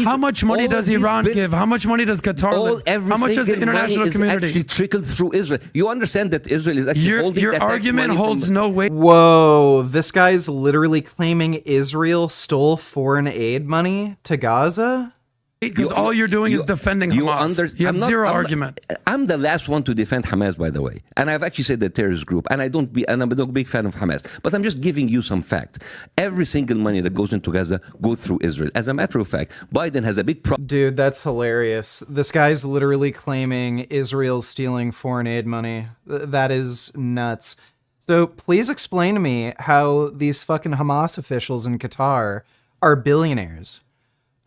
How much money does Iran give? How much money does Qatar give? How much does the international community? Actually trickled through Israel. You understand that Israel is actually holding your that argument holds no weight. Whoa, this guy's literally claiming Israel stole foreign aid money to Gaza? Because all you're doing is defending Hamas. You have zero argument. I'm the last one to defend Hamas, by the way. And I've actually said the terrorist group. And I'm a big fan of Hamas. But I'm just giving you some facts. Every single money that goes into Gaza goes through Israel. As a matter of fact, Biden has a big problem. Dude, that's hilarious. This guy's literally claiming Israel's stealing foreign aid money. That is nuts. So please explain to me how these fucking Hamas officials in Qatar are billionaires.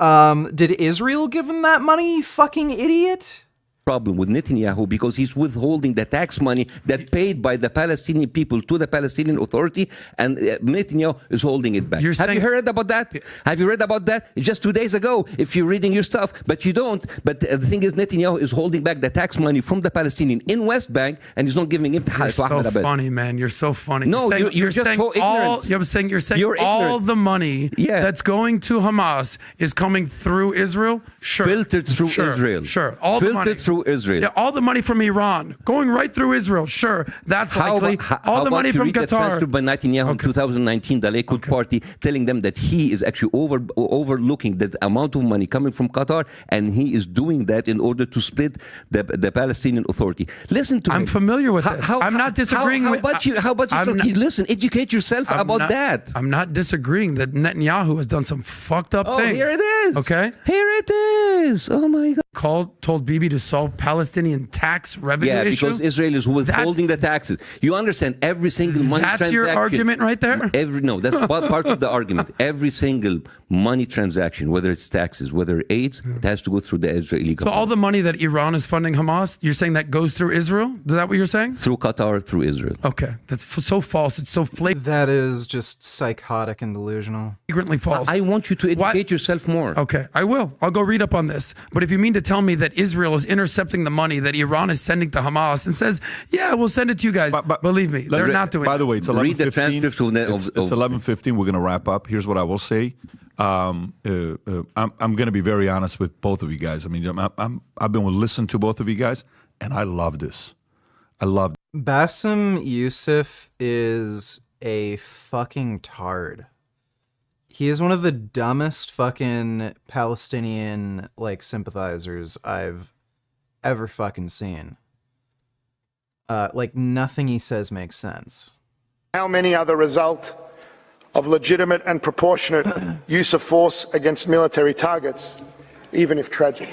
Did Israel give him that money, you fucking idiot? Problem with Netanyahu because he's withholding the tax money that paid by the Palestinian people to the Palestinian Authority, and Netanyahu is holding it back. Have you heard about that? Have you read about that? Just 2 days ago, if you're reading your stuff, but you don't. But the thing is, Netanyahu is holding back the tax money from the Palestinian in West Bank, and he's not giving it to You're so funny, man. You're so funny. No, you're just saying so ignorant. You're saying all the money that's going to Hamas is coming through Israel? Sure. Filtered through Israel. Sure. All the money. Through Israel. Yeah, all the money from Iran going right through Israel. Sure, that's likely. All the money from Qatar. The transfer by Netanyahu in 2019, the Likud party, telling them that he is actually overlooking that amount of money coming from Qatar, and he is doing that in order to split the Palestinian Authority. Listen to me. I'm familiar with this. I'm not disagreeing. How about you? Listen, educate yourself about that. I'm not disagreeing that Netanyahu has done some fucked up things. Here it is. Okay. Here it is. Oh my God. Told Bibi to solve Palestinian tax revenue issue? Yeah, because Israel is withholding the taxes. You understand every single money transaction. That's your argument right there? That's part of the argument. Every single money transaction, whether it's taxes, whether aids, it has to go through the Israeli government. So all the money that Iran is funding Hamas, you're saying that goes through Israel? Is that what you're saying? Through Qatar, through Israel. Okay. That's so false. It's so flagrant. That is just psychotic and delusional. Flagrantly false. I want you to educate yourself more. Okay, I will. I'll go read up on this. But if you mean to tell me that Israel is intercepting the money that Iran is sending to Hamas and says, yeah, we'll send it to you guys. But believe me, they're not doing it. By the way, it's 11:15. It's 11:15. We're going to wrap up. Here's what I will say. I'm going to be very honest with both of you guys. I mean, I've been listening to both of you guys, and I love this. I love Bassem Youssef is a fucking tard. He is one of the dumbest fucking Palestinian sympathizers I've ever fucking seen. Nothing he says makes sense. How many are the result of legitimate and proportionate use of force against military targets, even if tragic?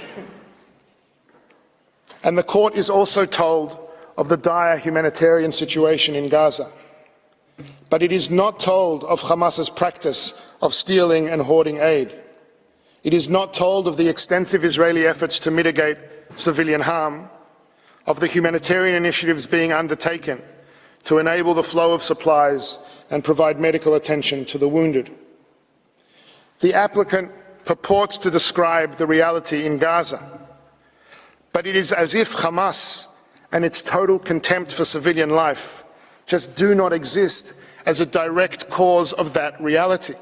And the court is also told of the dire humanitarian situation in Gaza. But it is not told of Hamas's practice of stealing and hoarding aid. It is not told of the extensive Israeli efforts to mitigate civilian harm, of the humanitarian initiatives being undertaken to enable the flow of supplies and provide medical attention to the wounded. The applicant purports to describe the reality in Gaza, but it is as if Hamas and its total contempt for civilian life just do not exist as a direct cause of that reality.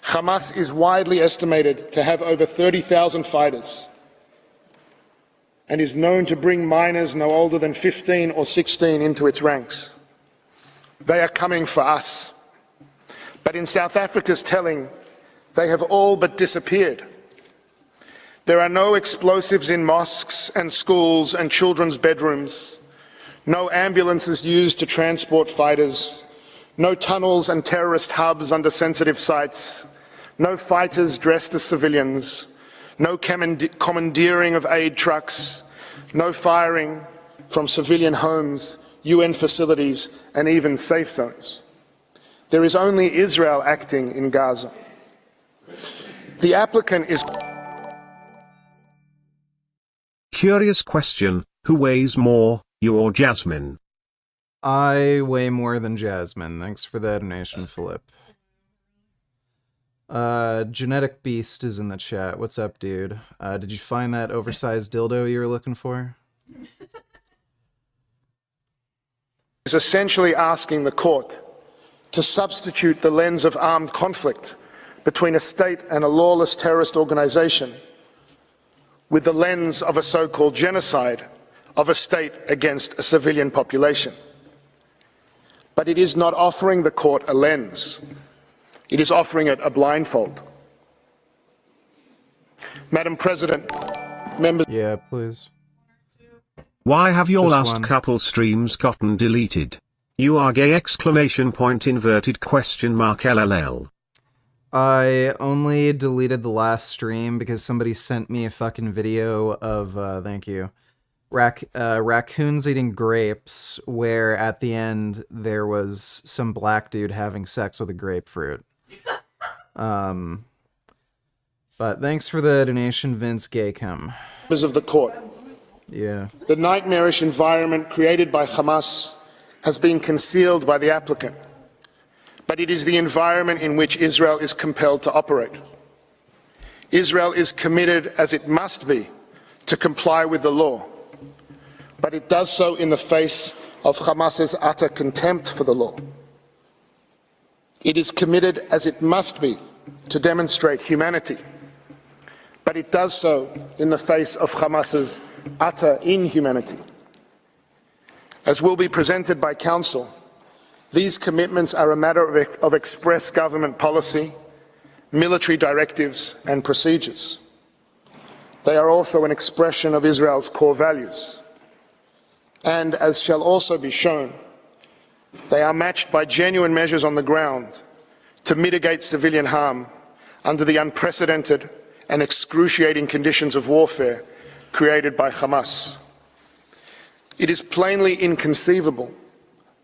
Hamas is widely estimated to have over 30,000 fighters and is known to bring minors no older than 15 or 16 into its ranks. They are coming for us. But in South Africa's telling, they have all but disappeared. There are no explosives in mosques and schools and children's bedrooms, no ambulances used to transport fighters, no tunnels and terrorist hubs under sensitive sites, no fighters dressed as civilians, no commandeering of aid trucks, no firing from civilian homes, UN facilities, and even safe zones. There is only Israel acting in Gaza. The applicant is... Curious question, who weighs more, you or Jasmine? I weigh more than Jasmine. Thanks for that donation, Philip. Genetic Beast is in the chat. What's up, dude? Did you find that oversized dildo you were looking for? Is essentially asking the court to substitute the lens of armed conflict between a state and a lawless terrorist organization with the lens of a so-called genocide of a state against a civilian population. But it is not offering the court a lens. It is offering it a blindfold. Madam President, members... Yeah, please. Why have your Just last one. couple streams gotten deleted? You are gay ! Inverted question mark LLL. I only deleted the last stream because somebody sent me a fucking video of, thank you, raccoons eating grapes, where at the end there was some black dude having sex with a grapefruit. But thanks for the donation, Vince Gaycom. Members of the court. Yeah. The nightmarish environment created by Hamas has been concealed by the applicant, but it is the environment in which Israel is compelled to operate. Israel is committed, as it must be, to comply with the law, but it does so in the face of Hamas's utter contempt for the law. It is committed, as it must be, to demonstrate humanity, but it does so in the face of Hamas's utter inhumanity. As will be presented by Council, these commitments are a matter of express government policy, military directives and procedures. They are also an expression of Israel's core values. And, as shall also be shown, they are matched by genuine measures on the ground to mitigate civilian harm under the unprecedented and excruciating conditions of warfare created by Hamas. It is plainly inconceivable,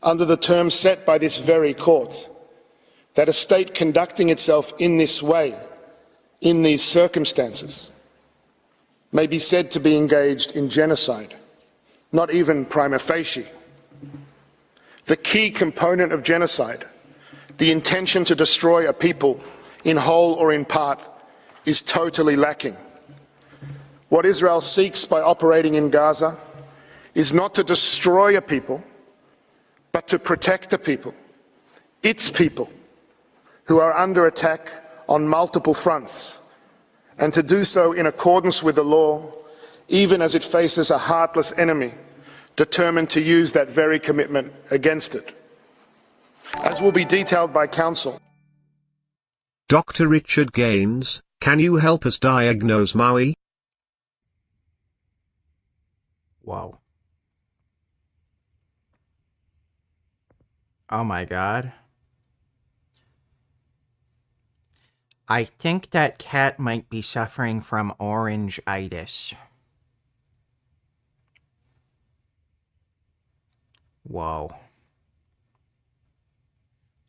under the terms set by this very court, that a state conducting itself in this way, in these circumstances, may be said to be engaged in genocide, not even prima facie. The key component of genocide, the intention to destroy a people in whole or in part, is totally lacking. What Israel seeks by operating in Gaza is not to destroy a people, but to protect a people, its people, who are under attack on multiple fronts, and to do so in accordance with the law, even as it faces a heartless enemy determined to use that very commitment against it. As will be detailed by Council. Dr. Richard Gaines, can you help us diagnose Maui? Wow. Oh my god. I think that cat might be suffering from orange-itis. Whoa.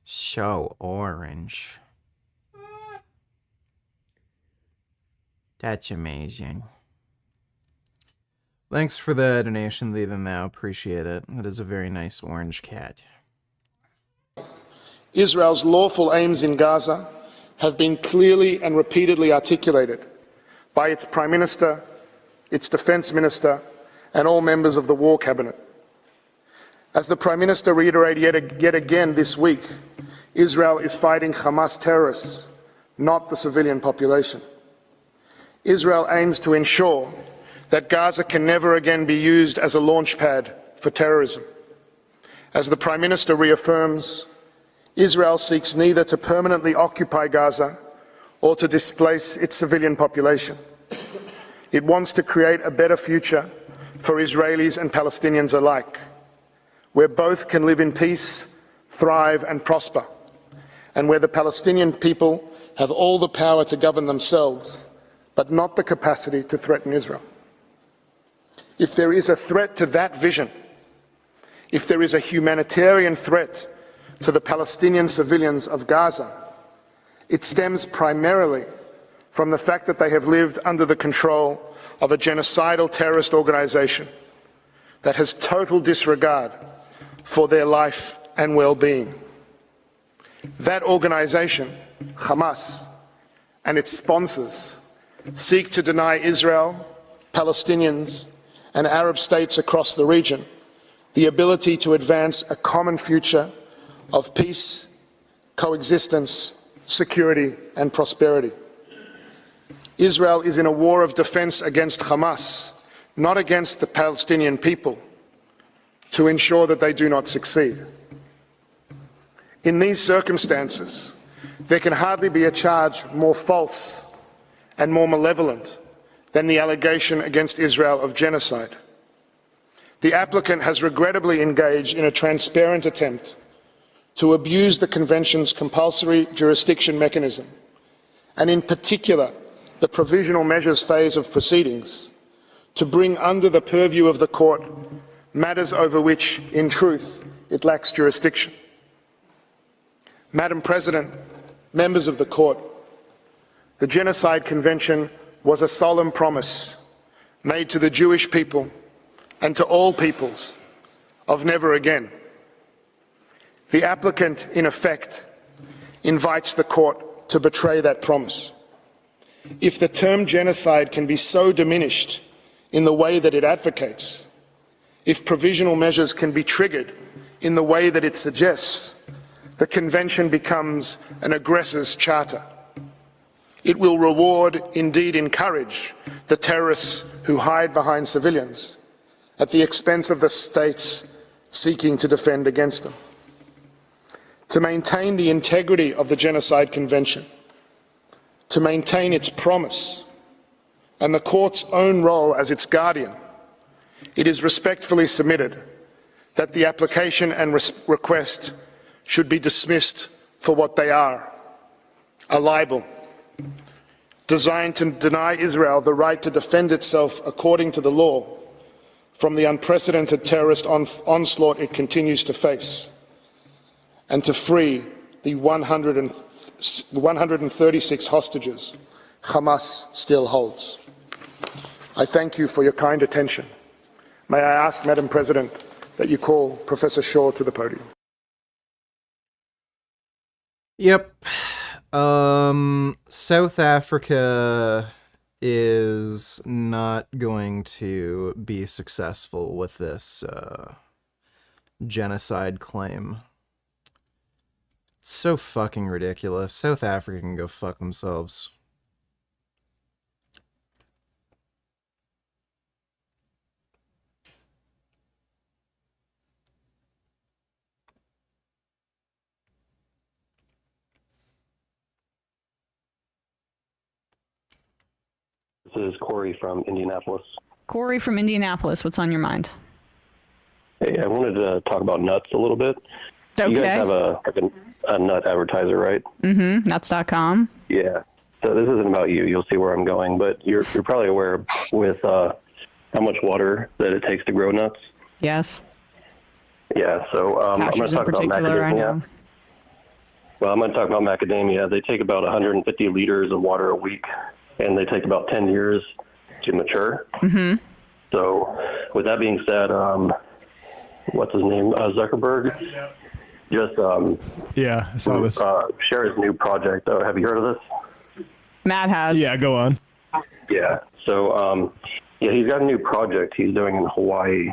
So orange. That's amazing. Thanks for the donation, Thee Than Thou. Appreciate it. That is a very nice orange cat. Israel's lawful aims in Gaza have been clearly and repeatedly articulated by its Prime Minister, its Defence Minister, and all members of the War Cabinet. As the Prime Minister reiterated yet again this week, Israel is fighting Hamas terrorists, not the civilian population. Israel aims to ensure that Gaza can never again be used as a launch pad for terrorism. As the Prime Minister reaffirms, Israel seeks neither to permanently occupy Gaza or to displace its civilian population. It wants to create a better future for Israelis and Palestinians alike, where both can live in peace, thrive and prosper, and where the Palestinian people have all the power to govern themselves, but not the capacity to threaten Israel. If there is a threat to that vision, if there is a humanitarian threat to the Palestinian civilians of Gaza, it stems primarily from the fact that they have lived under the control of a genocidal terrorist organization that has total disregard for their life and well-being. That organization, Hamas, and its sponsors seek to deny Israel, Palestinians, and Arab states across the region the ability to advance a common future of peace, coexistence, security, and prosperity. Israel is in a war of defense against Hamas, not against the Palestinian people, to ensure that they do not succeed. In these circumstances, there can hardly be a charge more false and more malevolent than the allegation against Israel of genocide. The applicant has regrettably engaged in a transparent attempt to abuse the Convention's compulsory jurisdiction mechanism, and in particular, the provisional measures phase of proceedings, to bring under the purview of the Court matters over which, in truth, it lacks jurisdiction. Madam President, members of the Court, the Genocide Convention was a solemn promise made to the Jewish people and to all peoples of never again. The applicant, in effect, invites the Court to betray that promise. If the term genocide can be so diminished in the way that it advocates, if provisional measures can be triggered in the way that it suggests, the Convention becomes an aggressor's charter. It will reward, indeed encourage, the terrorists who hide behind civilians at the expense of the states seeking to defend against them. To maintain the integrity of the Genocide Convention, to maintain its promise and the Court's own role as its guardian, it is respectfully submitted that the application and request should be dismissed for what they are, a libel designed to deny Israel the right to defend itself according to the law from the unprecedented terrorist onslaught it continues to face, and to free the 136 hostages Hamas still holds. I thank you for your kind attention. May I ask, Madam President, that you call Professor Shaw to the podium. Yep. South Africa is not going to be successful with this genocide claim. It's so fucking ridiculous. South Africa can go fuck themselves. This is Corey from Indianapolis. Corey from Indianapolis, what's on your mind? Hey, I wanted to talk about nuts a little bit. Okay. You guys have a nut advertiser, right? Mm-hmm. Nuts.com. Yeah. So this isn't about you. You'll see where I'm going, but you're probably aware with how much water that it takes to grow nuts. Yes. Yeah. So I'm going to talk about macadamia. Well, I'm going to talk about macadamia. They take about 150 liters of water a week, and they take about 10 years to mature. Mm-hmm. So with that being said, what's his name? Zuckerberg just yeah, I saw this. Share his new project. Have you heard of this? Matt has. Yeah, go on. Yeah. So yeah, he's got a new project he's doing in Hawaii.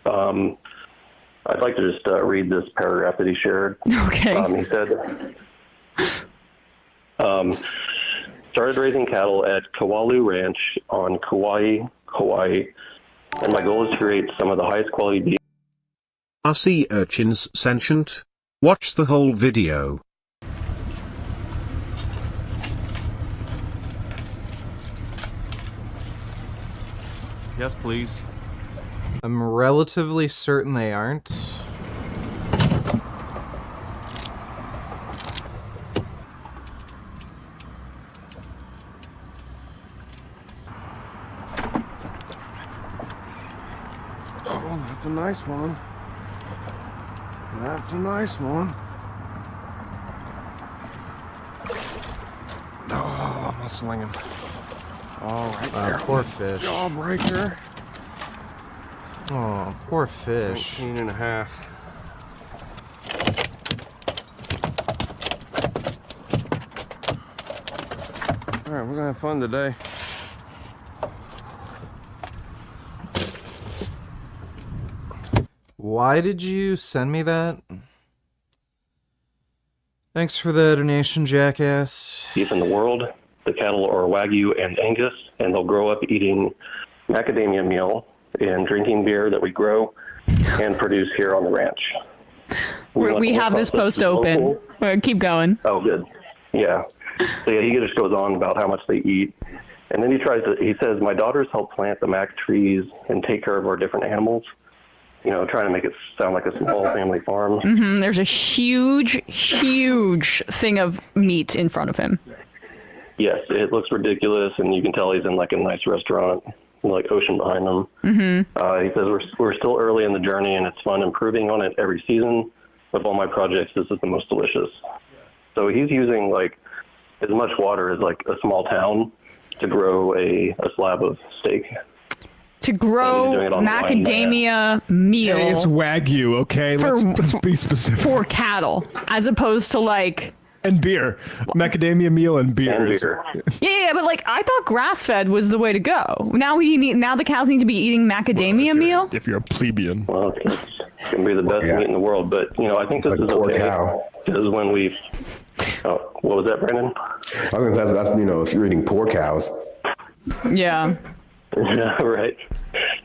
I'd like to just read this paragraph that he shared. Okay. He said, started raising cattle at Kawalu Ranch on Kauai, Hawaii, and my goal is to create some of the highest quality beef. Are sea urchins sentient? Watch the whole video. Yes, please. I'm relatively certain they aren't. Oh, that's a nice one. That's a nice one. Oh, I'm slinging. Oh, right there. Poor fish. Good job right there. Oh, poor fish. 19 and a half. All right, we're gonna have fun today. Why did you send me that? Thanks for the donation, jackass. Beef in the world. The cattle are Wagyu and Angus, and they'll grow up eating macadamia meal and drinking beer that we grow and produce here on the ranch. We have this post open. Keep going. Oh, good. Yeah. So yeah, he just goes on about how much they eat. And then he says, my daughters help plant the mac trees and take care of our different animals. You know, trying to make it sound like a small family farm. Mm-hmm. There's a huge thing of meat in front of him. Yes, it looks ridiculous, and you can tell he's in like a nice restaurant, like ocean behind him. Mm-hmm. He says we're still early in the journey, and it's fun improving on it every season. Of all my projects, this is the most delicious. So he's using like as much water as like a small town to grow a slab of steak. To grow macadamia meal. Hey, it's Wagyu, okay? Let's be specific. For cattle, as opposed to like... And beer. Macadamia meal and beer. And beer. Yeah, but like I thought grass-fed was the way to go. Now the cows need to be eating macadamia meal? If you're a plebeian. Well, it's going to be the best meat in the world. But, you know, I think this is okay. Because when we... Oh, what was that, Brandon? I think that's you know, if you're eating poor cows. Yeah. Yeah, right.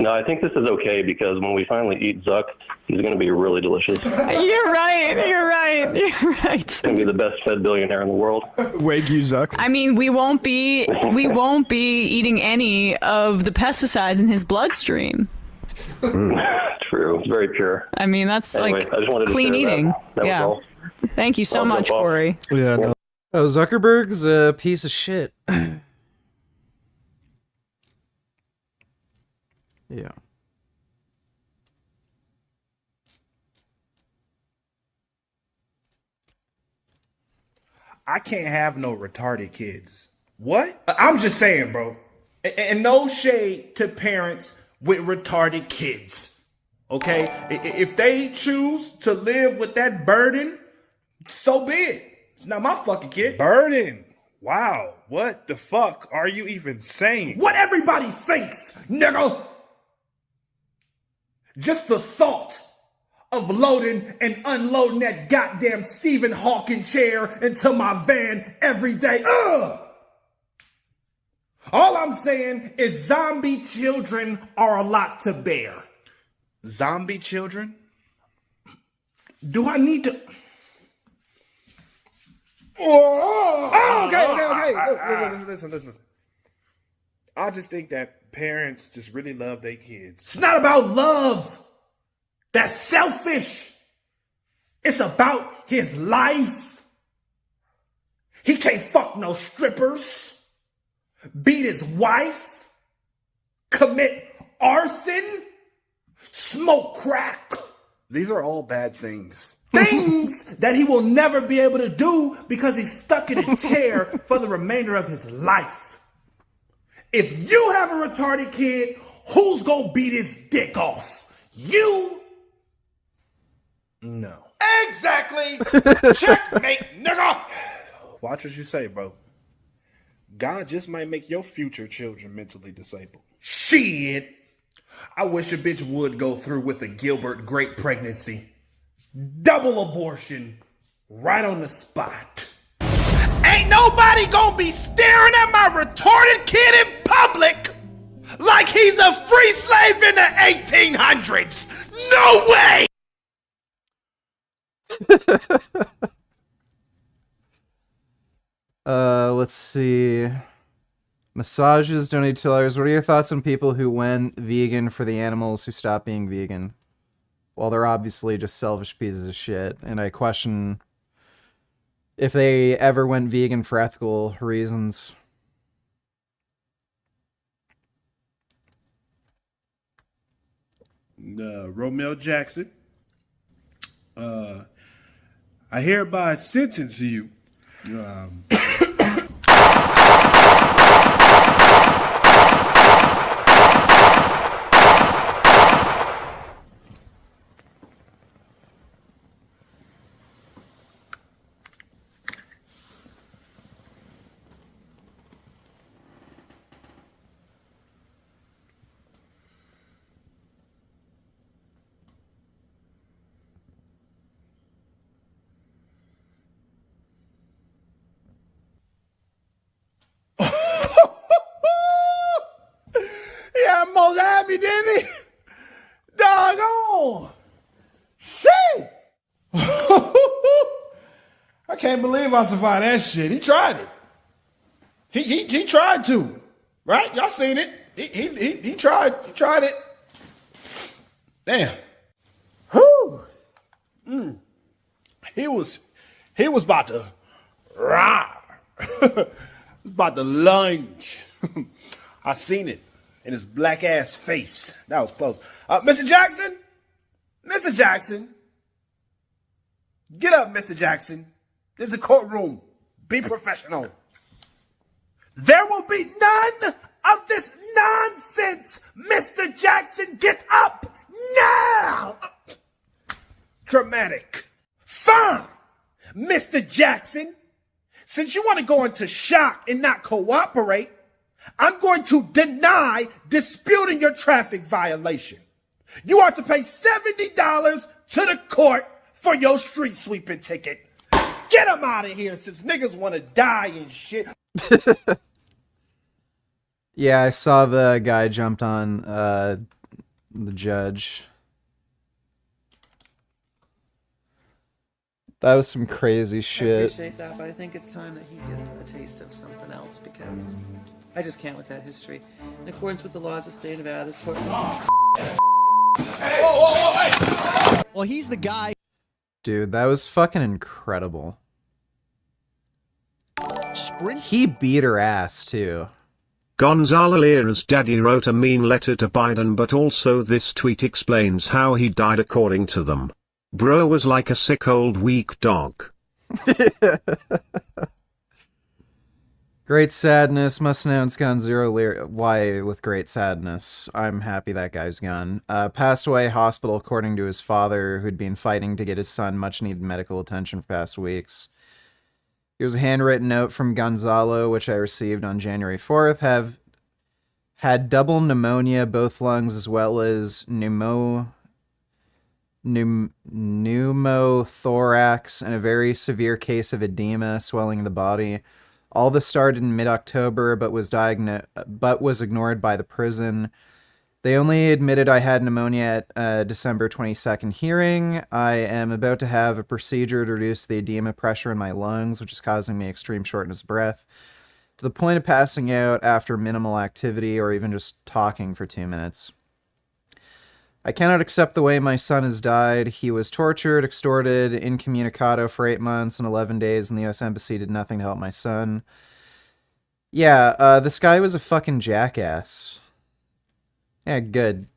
No, I think this is okay because when we finally eat Zuck, he's going to be really delicious. You're right. He's going to be the best fed billionaire in the world. Wagyu Zuck. I mean, we won't be eating any of the pesticides in his bloodstream. True. It's very pure. I mean, that's anyway, like I just wanted to clean share eating. That yeah. was all. Thank you so much, Corey. Yeah. No. Oh, Zuckerberg's a piece of shit. Yeah. I can't have no retarded kids. What? I'm just saying, bro. And no shade to parents with retarded kids. Okay? If they choose to live with that burden, so be it. It's not my fucking kid. Burden? Wow. What the fuck are you even saying? What everybody thinks, nigga. Just the thought of loading and unloading that goddamn Stephen Hawking chair into my van every day. Ugh! All I'm saying is zombie children are a lot to bear. Zombie children? Do I need to... Oh, okay. Listen. I just think that parents just really love their kids. It's not about love. That's selfish. It's about his life. He can't fuck no strippers, beat his wife, commit arson, smoke crack. These are all bad things. Things that he will never be able to do because he's stuck in a chair for the remainder of his life. If you have a retarded kid, who's gonna beat his dick off? You? No. Exactly. Checkmate, nigga. Watch what you say, bro. God just might make your future children mentally disabled. Shit. I wish a bitch would go through with a Gilbert Grape pregnancy. Double abortion. Right on the spot. Ain't nobody gonna be staring at my retarded kid in public like he's a free slave in the 1800s. No way! Let's see. Massages donated $2. What are your thoughts on people who went vegan for the animals who stopped being vegan? Well, they're obviously just selfish pieces of shit, and I question if they ever went vegan for ethical reasons. Romeo Jackson, I hereby sentence you. Yeah, most happy, didn't he? Doggone. Shit. I can't believe I survived that shit. He tried it. He tried to. Right? Y'all seen it. He tried it. Damn. Whew. He was about to about to lunge. I seen it in his black ass face. That was close. Mr. Jackson? Mr. Jackson? Get up, Mr. Jackson. This is a courtroom. Be professional. There will be none of this nonsense. Mr. Jackson, get up now. Dramatic. Fine. Mr. Jackson, since you want to go into shock and not cooperate, I'm going to deny disputing your traffic violation. You are to pay $70 to the court for your street sweeping ticket. Get him out of here since niggas want to die and shit. Yeah, I saw the guy jumped on the judge. That was some crazy shit. I appreciate that, but I think it's time that he get a taste of something else because I just can't with that history. In accordance with the laws of the state of Nevada, this court Well, he's the guy. Dude, that was fucking incredible. He beat her ass, too. Gonzalo Lira's daddy wrote a mean letter to Biden, but also this tweet explains how he died according to them. Bro was like a sick old weak dog. Great sadness. Must announce gone zero. Why with great sadness? I'm happy that guy's gone. Passed away hospital according to his father, who'd been fighting to get his son much needed medical attention for past weeks. Here's a handwritten note from Gonzalo, which I received on January 4th. Had double pneumonia, both lungs, as well as pneumothorax, and a very severe case of edema swelling in the body. All this started in mid-October, but was ignored by the prison. They only admitted I had pneumonia at December 22nd hearing. I am about to have a procedure to reduce the edema pressure in my lungs, which is causing me extreme shortness of breath, to the point of passing out after minimal activity or even just talking for 2 minutes. I cannot accept the way my son has died. He was tortured, extorted, incommunicado for 8 months and 11 days, and the U.S. Embassy did nothing to help my son. Yeah, this guy was a fucking jackass. Yeah, good.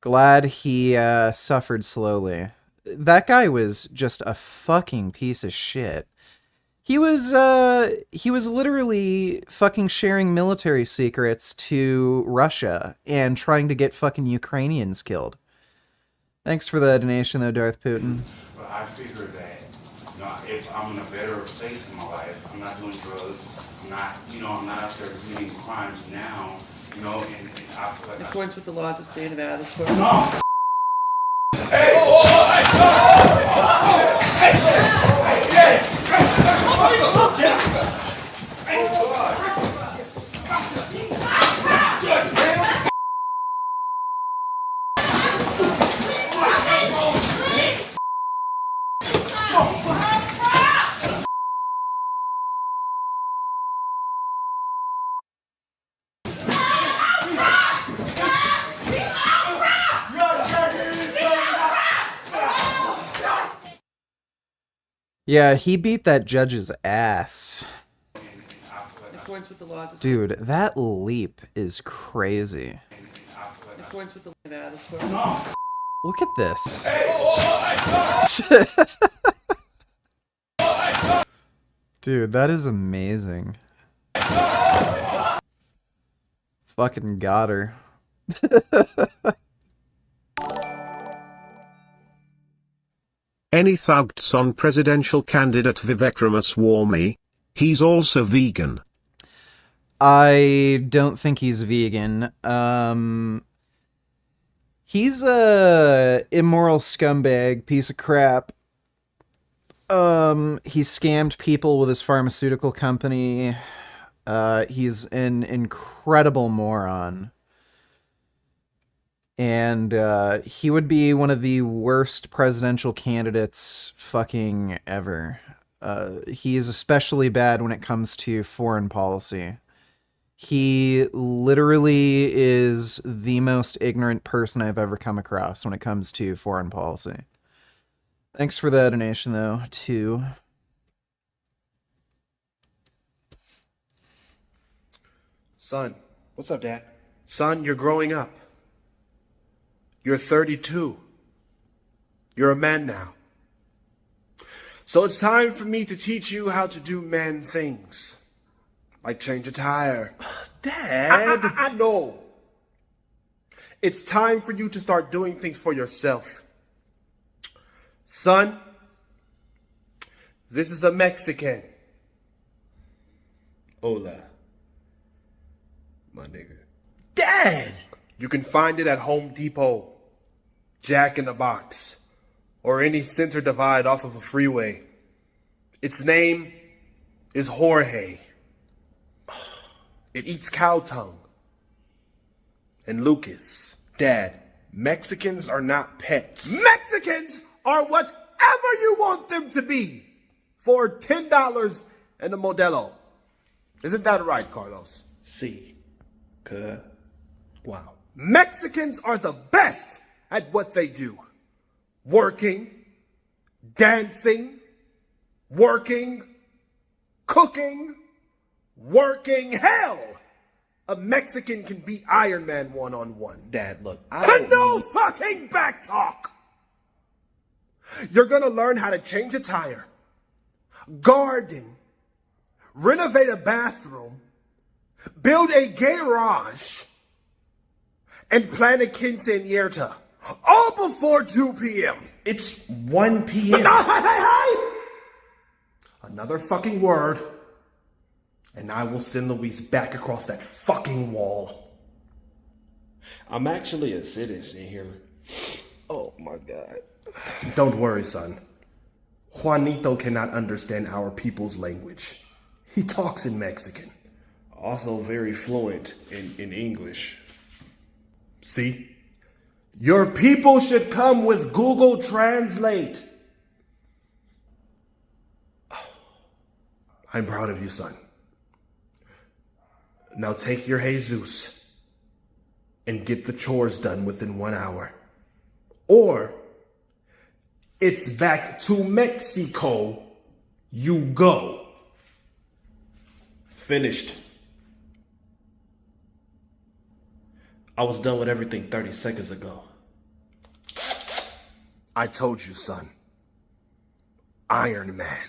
Glad he suffered slowly. That guy was just a fucking piece of shit. He was literally fucking sharing military secrets to Russia and trying to get fucking Ukrainians killed. Thanks for the donation, though, Darth Putin. But I figure that, if I'm in a better place in my life, I'm not doing drugs, I'm not out there committing crimes now, and I feel like in accordance with the laws of the state of Nevada, this court Yeah, he beat that judge's ass. In accordance with the laws of Dude, that leap is crazy. In accordance with the laws. Look at this. Dude, that is amazing. Fucking got her. Any thoughts on presidential candidate Vivek Ramaswamy? He's also vegan. I don't think he's vegan. He's a immoral scumbag, piece of crap. He scammed people with his pharmaceutical company. He's an incredible moron. And he would be one of the worst presidential candidates fucking ever. He is especially bad when it comes to foreign policy. He literally is the most ignorant person I've ever come across when it comes to foreign policy. Thanks for the donation, though, too. Son, what's up, Dad? Son, you're growing up. You're 32. You're a man now. So it's time for me to teach you how to do man things. Like change a tire. Dad! I know. It's time for you to start doing things for yourself. Son, this is a Mexican. Hola, my nigga. Dad! You can find it at Home Depot, Jack in the Box, or any center divide off of a freeway. Its name is Jorge. It eats cow tongue. And Lucas, Dad, Mexicans are not pets. Mexicans are whatever you want them to be for $10 and a Modelo. Isn't that right, Carlos? See. Wow. Mexicans are the best at what they do. Working, dancing, working, cooking, working. Hell, a Mexican can beat Iron Man one-on-one. Dad, look, no fucking back talk. You're gonna learn how to change a tire, garden, renovate a bathroom, build a garage, and plan a quinceañera. All before 2 p.m. It's 1 p.m. Hey! Another fucking word, and I will send Luis back across that fucking wall. I'm actually a citizen here. Oh my God. Don't worry, son. Juanito cannot understand our people's language. He talks in Mexican. Also very fluent in English. See? Your people should come with Google Translate. I'm proud of you, son. Now take your Jesus and get the chores done within 1 hour. Or it's back to Mexico you go. Finished. I was done with everything 30 seconds ago. I told you, son. Iron Man.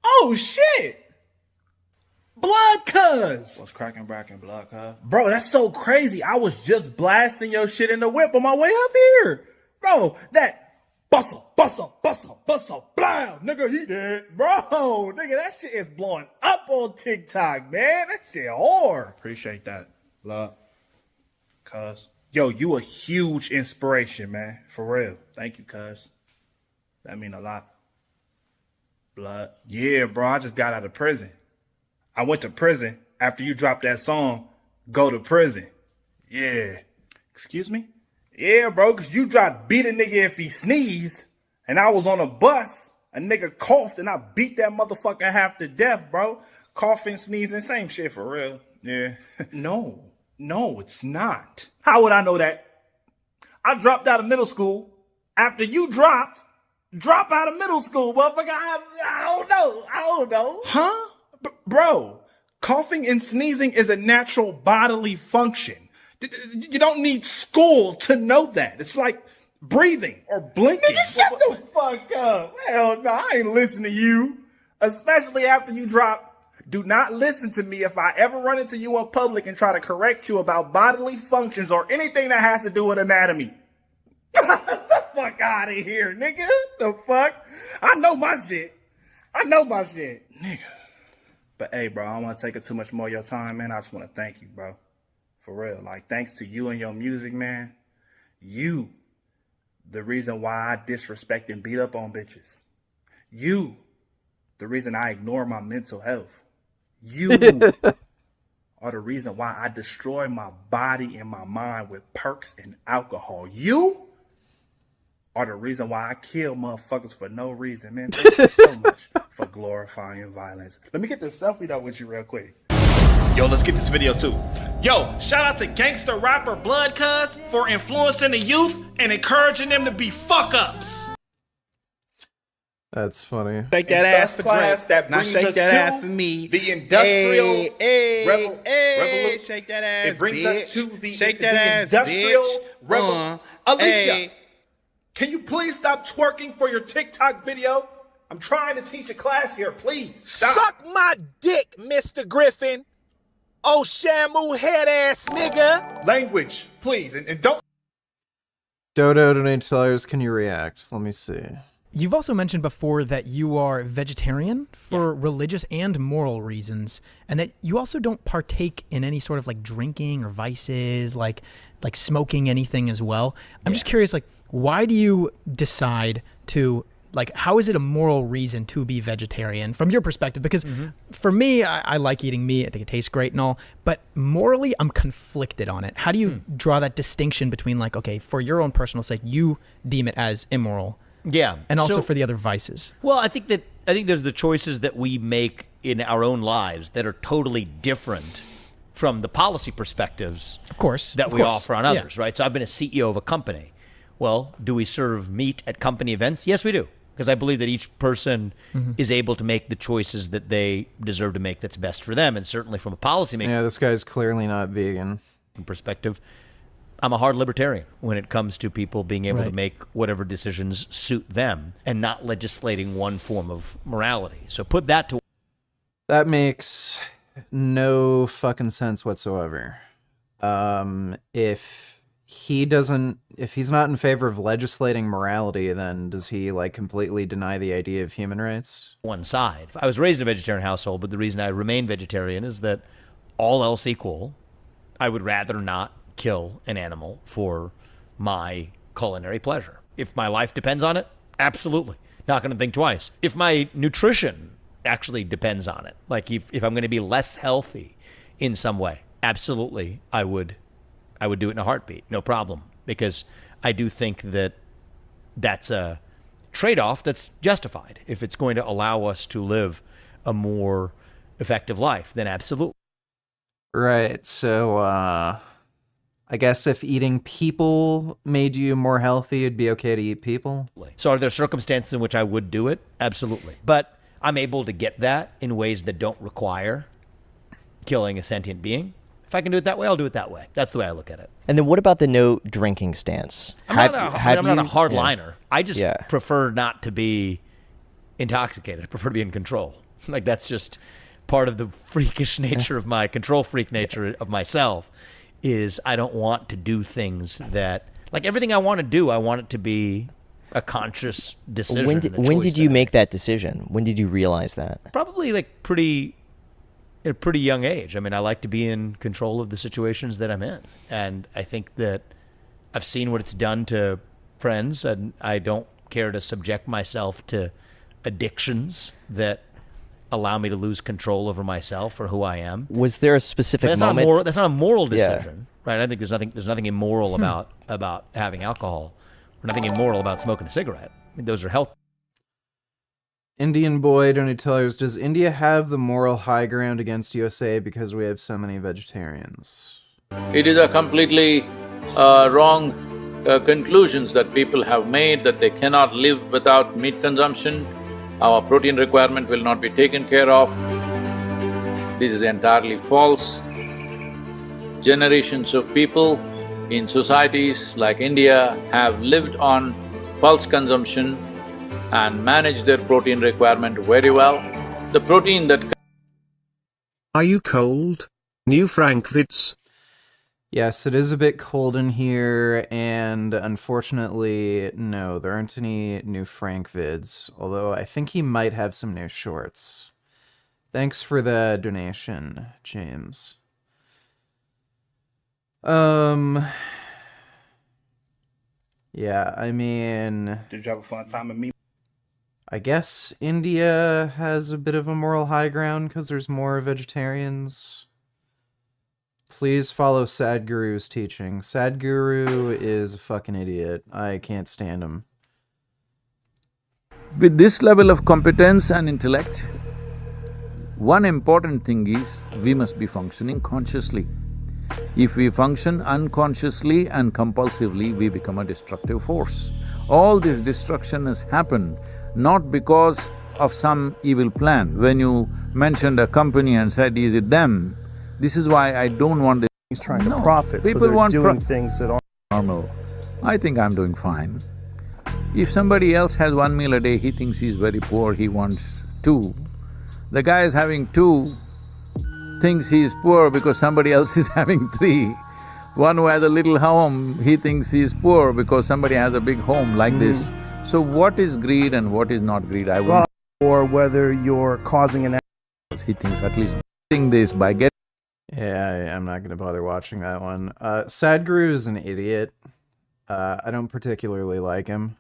Oh shit! Blood cuz! What's cracking, bracking, blood cuz? Bro, that's so crazy. I was just blasting your shit in the whip on my way up here. Bro, that Bustle, blam, nigga, he dead. Bro, nigga, that shit is blowing up on TikTok, man. That shit hard. Appreciate that. Love. Cuz. Yo, you a huge inspiration, man. For real. Thank you, cuz. That mean a lot. Blood. Yeah, bro, I just got out of prison. I went to prison after you dropped that song, Go to Prison. Yeah. Excuse me? Yeah, bro, because you dropped beat a nigga if he sneezed, and I was on a bus, a nigga coughed, and I beat that motherfucker half to death, bro. Coughing, sneezing, same shit for real. Yeah. No, it's not. How would I know that? I dropped out of middle school after you drop out of middle school, motherfucker. I don't know. Huh? Bro, coughing and sneezing is a natural bodily function. You don't need school to know that. It's like breathing or blinking. Nigga, shut the fuck up. Hell no, I ain't listening to you. Especially after you drop. Do not listen to me if I ever run into you in public and try to correct you about bodily functions or anything that has to do with anatomy. Get the fuck out of here, nigga. The fuck? I know my shit. Nigga. But hey, bro, I don't want to take up too much more of your time, man. I just want to thank you, bro. For real. Like, thanks to you and your music, man. You, the reason why I disrespect and beat up on bitches. You, the reason I ignore my mental health. You are the reason why I destroy my body and my mind with perks and alcohol. You are the reason why I kill motherfuckers for no reason, man. Thank you so much for glorifying violence. Let me get this selfie though with you real quick. Yo, let's get this video too. Yo, shout out to gangster rapper Blood Cuz for influencing the youth and encouraging them to be fuck-ups. That's funny. Shake that ass for class. That brings us to ass for me. The industrial revolution. Shake that ass, it brings bitch. us to the Shake that ass, industrial revolution. Alicia, Ay. can you please stop twerking for your TikTok video? I'm trying to teach a class here. Please stop. Suck my dick, Mr. Griffin. Oh, Shamu head ass nigga. Language, please, and don't. Dodo donates $2. Can you react? Let me see. You've also mentioned before that you are vegetarian for religious and moral reasons, and that you also don't partake in any sort of like drinking or vices, like smoking anything as well. I'm just curious, like, why do you decide to, like, how is it a moral reason to be vegetarian from your perspective? Because for me, I like eating meat. I think it tastes great and all, but morally, I'm conflicted on it. How do you draw that distinction between, like, okay, for your own personal sake, you deem it as immoral, yeah, and also so, for the other vices? Well, I think there's the choices that we make in our own lives that are totally different from the policy perspectives, of course, that we offer on others, right? So I've been a CEO of a company. Well, do we serve meat at company events? Yes, we do. Because I believe that each person is able to make the choices that they deserve to make that's best for them. And certainly from a policymaking this guy's clearly not vegan perspective, I'm a hard libertarian when it comes to people being able to make whatever decisions suit them and not legislating one form of morality. So put that to... That makes no fucking sense whatsoever. If he's not in favor of legislating morality, then does he like completely deny the idea of human rights? One side. I was raised in a vegetarian household, but the reason I remain vegetarian is that all else equal, I would rather not kill an animal for my culinary pleasure. If my life depends on it, absolutely. Not going to think twice. If my nutrition actually depends on it, like if I'm going to be less healthy in some way, absolutely, I would do it in a heartbeat, no problem, because I do think that that's a trade-off that's justified. If it's going to allow us to live a more effective life, then absolutely. Right, so I guess if eating people made you more healthy, it'd be okay to eat people? So are there circumstances in which I would do it? Absolutely. But I'm able to get that in ways that don't require killing a sentient being. If I can do it that way, I'll do it that way. That's the way I look at it. And then what about the no drinking stance? I'm not a hard liner. I just prefer not to be intoxicated. I prefer to be in control. Like, that's just part of the freakish nature of my control freak nature of myself, is I don't want to do things that, like, everything I want to do, I want it to be a conscious decision. When did you make that decision? When did you realize that? Probably like at a pretty young age. I mean, I like to be in control of the situations that I'm in. And I think that I've seen what it's done to friends, and I don't care to subject myself to addictions that allow me to lose control over myself or who I am. Was there a specific moment? That's not a moral decision, right? I think there's nothing immoral about having alcohol, or nothing immoral about smoking a cigarette. I mean, those are healthy. Indian boy, don't tell us, does India have the moral high ground against USA because we have so many vegetarians? It is a completely wrong conclusions that people have made, that they cannot live without meat consumption. Our protein requirement will not be taken care of. This is entirely false. Generations of people in societies like India have lived on false consumption and manage their protein requirement very well. The protein that… Are you cold? New Frankvids? Yes, it is a bit cold in here, and unfortunately, no, there aren't any new Frank vids, although I think he might have some new shorts. Thanks for the donation, James. Yeah, I mean… Did you have a fun time with me? I guess India has a bit of a moral high ground because there's more vegetarians. Please follow Sadhguru's teaching. Sadhguru is a fucking idiot. I can't stand him. With this level of competence and intellect, one important thing is we must be functioning consciously. If we function unconsciously and compulsively, we become a destructive force. All this destruction has happened not because of some evil plan. When you mentioned a company and said, is it them? This is why I don't want this. He's trying to profit, people so they're want doing things that aren't normal. I think I'm doing fine. If somebody else has 1 meal a day, he thinks he's very poor, he wants 2. The guy is having 2, thinks he is poor because somebody else is having 3. One who has a little home, he thinks he is poor because somebody has a big home like this. So what is greed and what is not greed? I won't… or whether you're causing an… He thinks at least getting this by getting… Yeah, I'm not gonna bother watching that one. Sadhguru is an idiot. I don't particularly like him.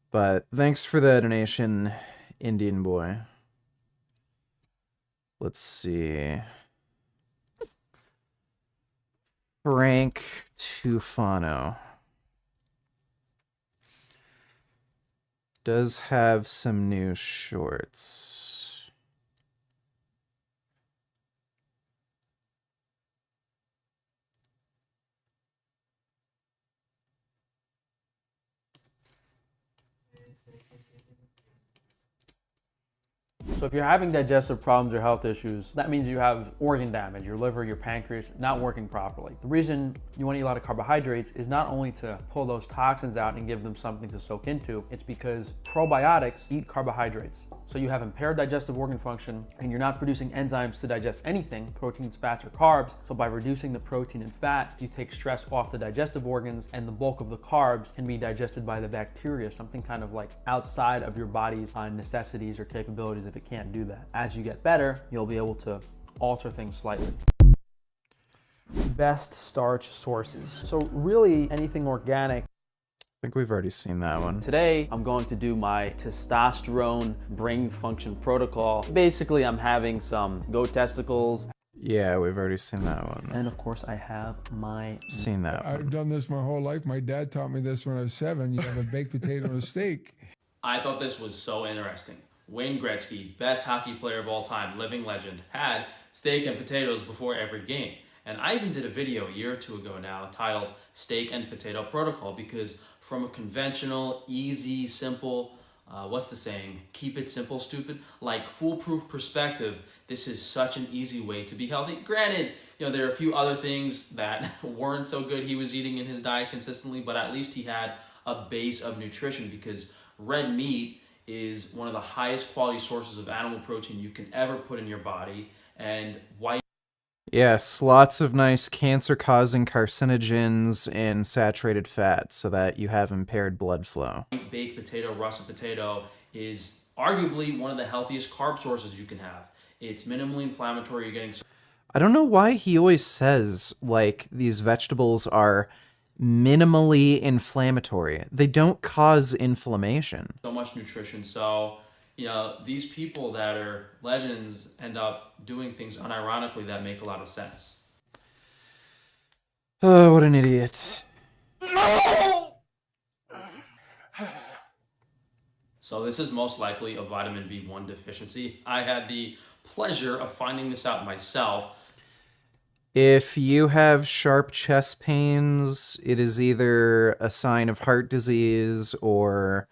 But thanks for the donation, Indian boy. Let's see. Frank Tufano does have some new shorts. So if you're having digestive problems or health issues, that means you have organ damage, your liver, your pancreas not working properly. The reason you want to eat a lot of carbohydrates is not only to pull those toxins out and give them something to soak into, it's because probiotics eat carbohydrates. So you have impaired digestive organ function and you're not producing enzymes to digest anything, proteins, fats, or carbs. So by reducing the protein and fat, you take stress off the digestive organs and the bulk of the carbs can be digested by the bacteria, something kind of like outside of your body's necessities or capabilities if it can't do that. As you get better, you'll be able to alter things slightly. Best starch sources. So really anything organic. I think we've already seen that one. Today, I'm going to do my testosterone brain function protocol. Basically, I'm having some goat testicles. Yeah, we've already seen that one. And of course, I have my… Seen that one. I've done this my whole life. My dad taught me this when I was 7. You have a baked potato and a steak. I thought this was so interesting. Wayne Gretzky, best hockey player of all time, living legend, had steak and potatoes before every game. And I even did a video a year or 2 ago now titled Steak and Potato Protocol because from a conventional, easy, simple, what's the saying? Keep it simple, stupid. Like foolproof perspective, this is such an easy way to be healthy. Granted, you know, there are a few other things that weren't so good he was eating in his diet consistently, but at least he had a base of nutrition because red meat is one of the highest quality sources of animal protein you can ever put in your body, and white… Yes, lots of nice cancer-causing carcinogens and saturated fats so that you have impaired blood flow. Baked potato, russet potato is arguably one of the healthiest carb sources you can have. It's minimally inflammatory. You're getting... I don't know why he always says, like, these vegetables are minimally inflammatory. They don't cause inflammation. so much nutrition. So, you know, these people that are legends end up doing things unironically that make a lot of sense. Oh, what an idiot. So this is most likely a vitamin B1 deficiency. I had the pleasure of finding this out myself. If you have sharp chest pains, it is either a sign of heart disease or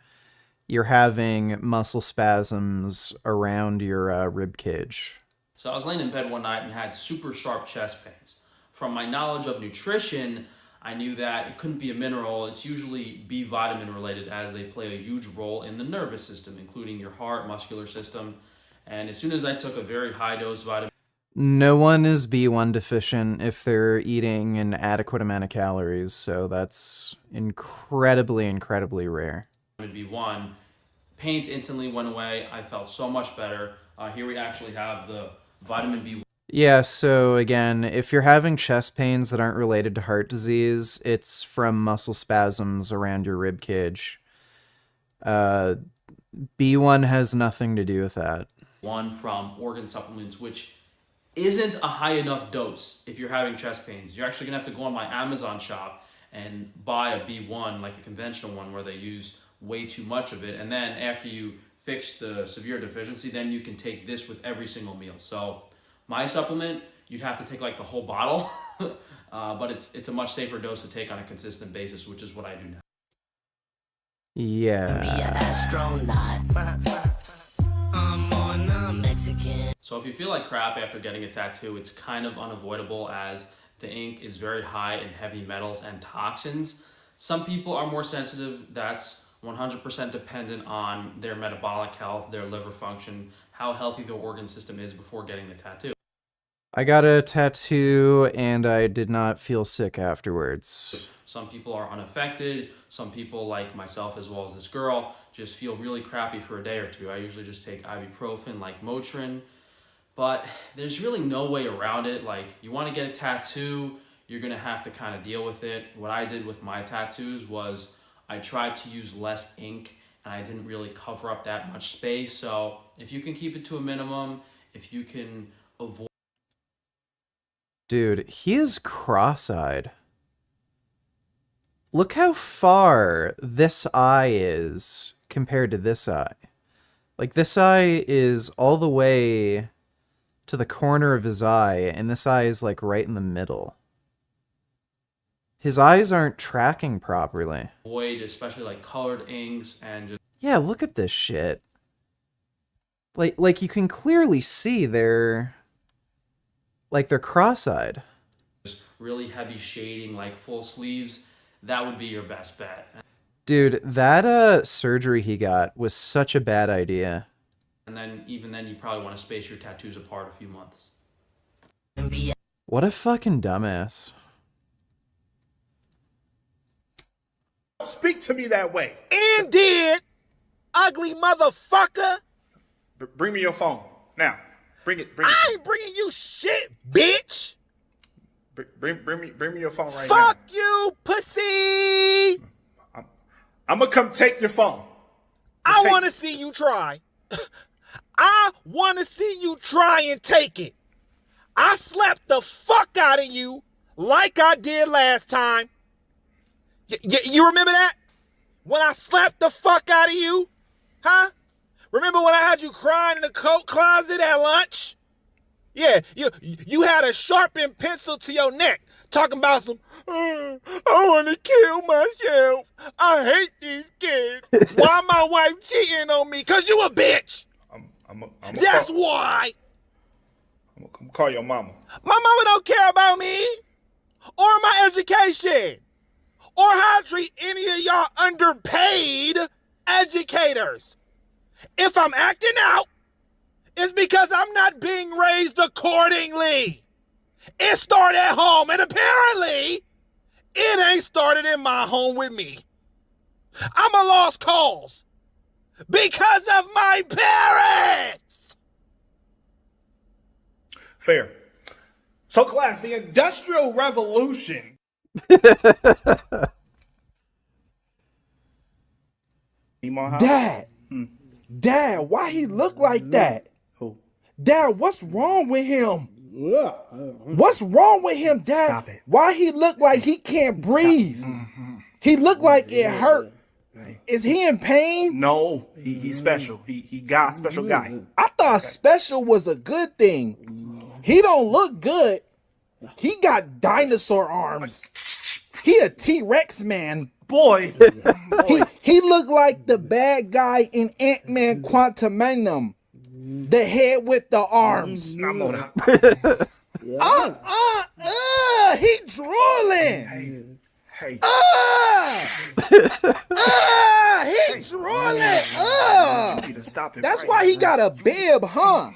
you're having muscle spasms around your rib cage. So I was laying in bed one night and had super sharp chest pains. From my knowledge of nutrition, I knew that it couldn't be a mineral. It's usually B vitamin related, as they play a huge role in the nervous system, including your heart, muscular system. And as soon as I took a very high dose vitamin, No one is B1 deficient if they're eating an adequate amount of calories, so that's incredibly rare. B1, pains instantly went away. I felt so much better. Here we actually have the vitamin B1. Yeah, so again, if you're having chest pains that aren't related to heart disease, it's from muscle spasms around your rib cage. B1 has nothing to do with that. One from organ supplements, which isn't a high enough dose if you're having chest pains. You're actually gonna have to go on my Amazon shop and buy a B1, like a conventional one where they use way too much of it. And then after you fix the severe deficiency, then you can take this with every single meal. So my supplement, you'd have to take like the whole bottle, but it's a much safer dose to take on a consistent basis, which is what I do now. Yeah. So if you feel like crap after getting a tattoo, it's kind of unavoidable as the ink is very high in heavy metals and toxins. Some people are more sensitive. That's 100% dependent on their metabolic health, their liver function, how healthy their organ system is before getting the tattoo. I got a tattoo and I did not feel sick afterwards. Some people are unaffected. Some people, like myself as well as this girl, just feel really crappy for a day or two. I usually just take ibuprofen like Motrin, but there's really no way around it. Like, you want to get a tattoo, you're going to have to kind of deal with it. What I did with my tattoos was I tried to use less ink and I didn't really cover up that much space. So if you can keep it to a minimum, if you can avoid... Dude, he is cross-eyed. Look how far this eye is compared to this eye. Like, this eye is all the way to the corner of his eye, and this eye is, like, right in the middle. His eyes aren't tracking properly. Avoid, especially, like, colored inks and just... Yeah, look at this shit. Like you can clearly see they're cross-eyed. Just really heavy shading, like full sleeves. That would be your best bet. Dude, that surgery he got was such a bad idea. And then, even then, you probably want to space your tattoos apart a few months. What a fucking dumbass. Speak to me that way. And did, ugly motherfucker. Bring me your phone now. Bring it. I ain't bringing you shit, bitch. Bring me your phone right now. Fuck you, pussy. I'm gonna come take your phone. I want to see you try. I want to see you try and take it. I slapped the fuck out of you like I did last time. You remember that? When I slapped the fuck out of you? Huh? Remember when I had you crying in the coat closet at lunch? Yeah, you had a sharpened pencil to your neck, talking about some, I want to kill myself. I hate these kids. Why my wife cheating on me? Because you a bitch. That's why. I'm gonna call your mama. My mama don't care about me or my education or how I treat any of y'all underpaid educators. If I'm acting out, it's because I'm not being raised accordingly. It started at home, and apparently, it ain't started in my home with me. I'm a lost cause because of my parents. Fair. So, class, the Industrial Revolution. Dad, why he look like that? Who? Dad, what's wrong with him? What's wrong with him, Dad? Stop it. Why he look like he can't breathe? He look like it hurt. Is he in pain? No, he's special. He got a special guy. I thought special was a good thing. He don't look good. He got dinosaur arms. He a T-Rex man. Boy. He looked like the bad guy in Ant-Man Quantumanium. The head with the arms. No, I'm not. He drooling. Hey. He drooling. You need to stop him. That's why he got a bib, huh?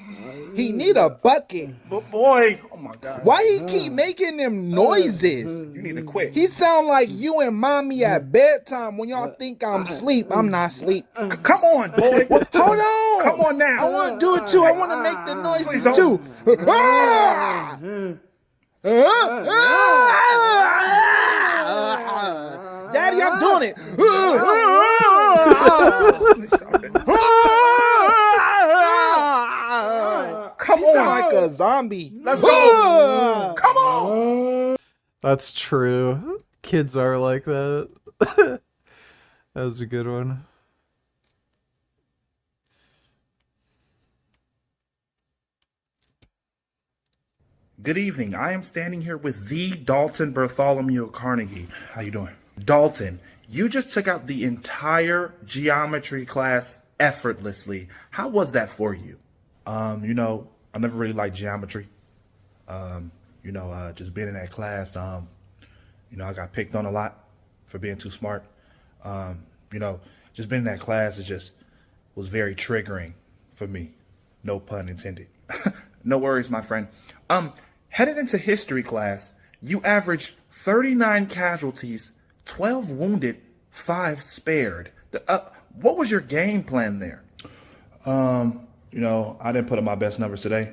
He need a bucket. But boy, oh my God. Why he keep making them noises? You need to quit. He sound like you and mommy at bedtime when y'all think I'm asleep. I'm not asleep. Come on, boy. Hold on. Come on now. I want to do it too. I want to make the noises too. Daddy, I'm doing it. Come He sound on. like a zombie. Let's go. Come on. That's true. Kids are like that. That was a good one. Good evening. I am standing here with the Dalton Bartholomew Carnegie. How you doing? Dalton, you just took out the entire geometry class effortlessly. How was that for you? I never really liked geometry. Just being in that class, I got picked on a lot for being too smart. Just being in that class, it just was very triggering for me. No pun intended. No worries, my friend. Headed into history class, you averaged 39 casualties, 12 wounded, 5 spared. What was your game plan there? I didn't put in my best numbers today.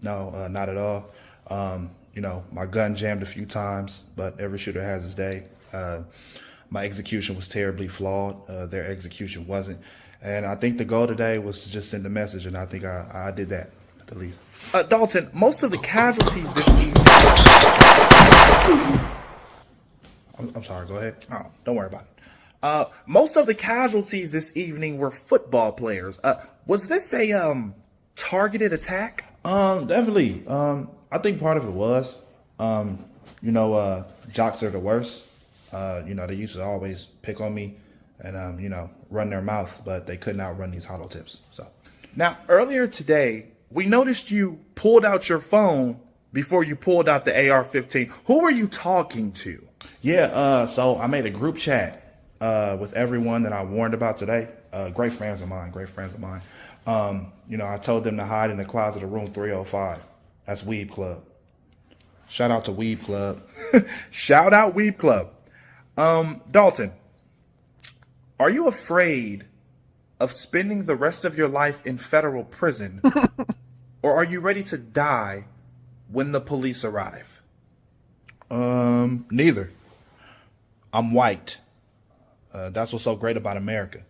No, not at all. My gun jammed a few times, but every shooter has his day. My execution was terribly flawed. Their execution wasn't. And I think the goal today was to just send a message, and I think I did that, at least. Dalton, most of the casualties this evening... I'm sorry, go ahead. Oh, don't worry about it. Most of the casualties this evening were football players. Was this a targeted attack? Definitely. I think part of it was, jocks are the worst. They used to always pick on me and, run their mouth, but they couldn't outrun these hollow tips. So now, earlier today, we noticed you pulled out your phone before you pulled out the AR-15. Who were you talking to? Yeah, so I made a group chat with everyone that I warned about today. Great friends of mine. I told them to hide in the closet of room 305. That's Weeb Club. Shout out to Weeb Club. Shout out Weeb Club. Dalton, are you afraid of spending the rest of your life in federal prison? Or are you ready to die when the police arrive? Neither. I'm white. That's what's so great about America.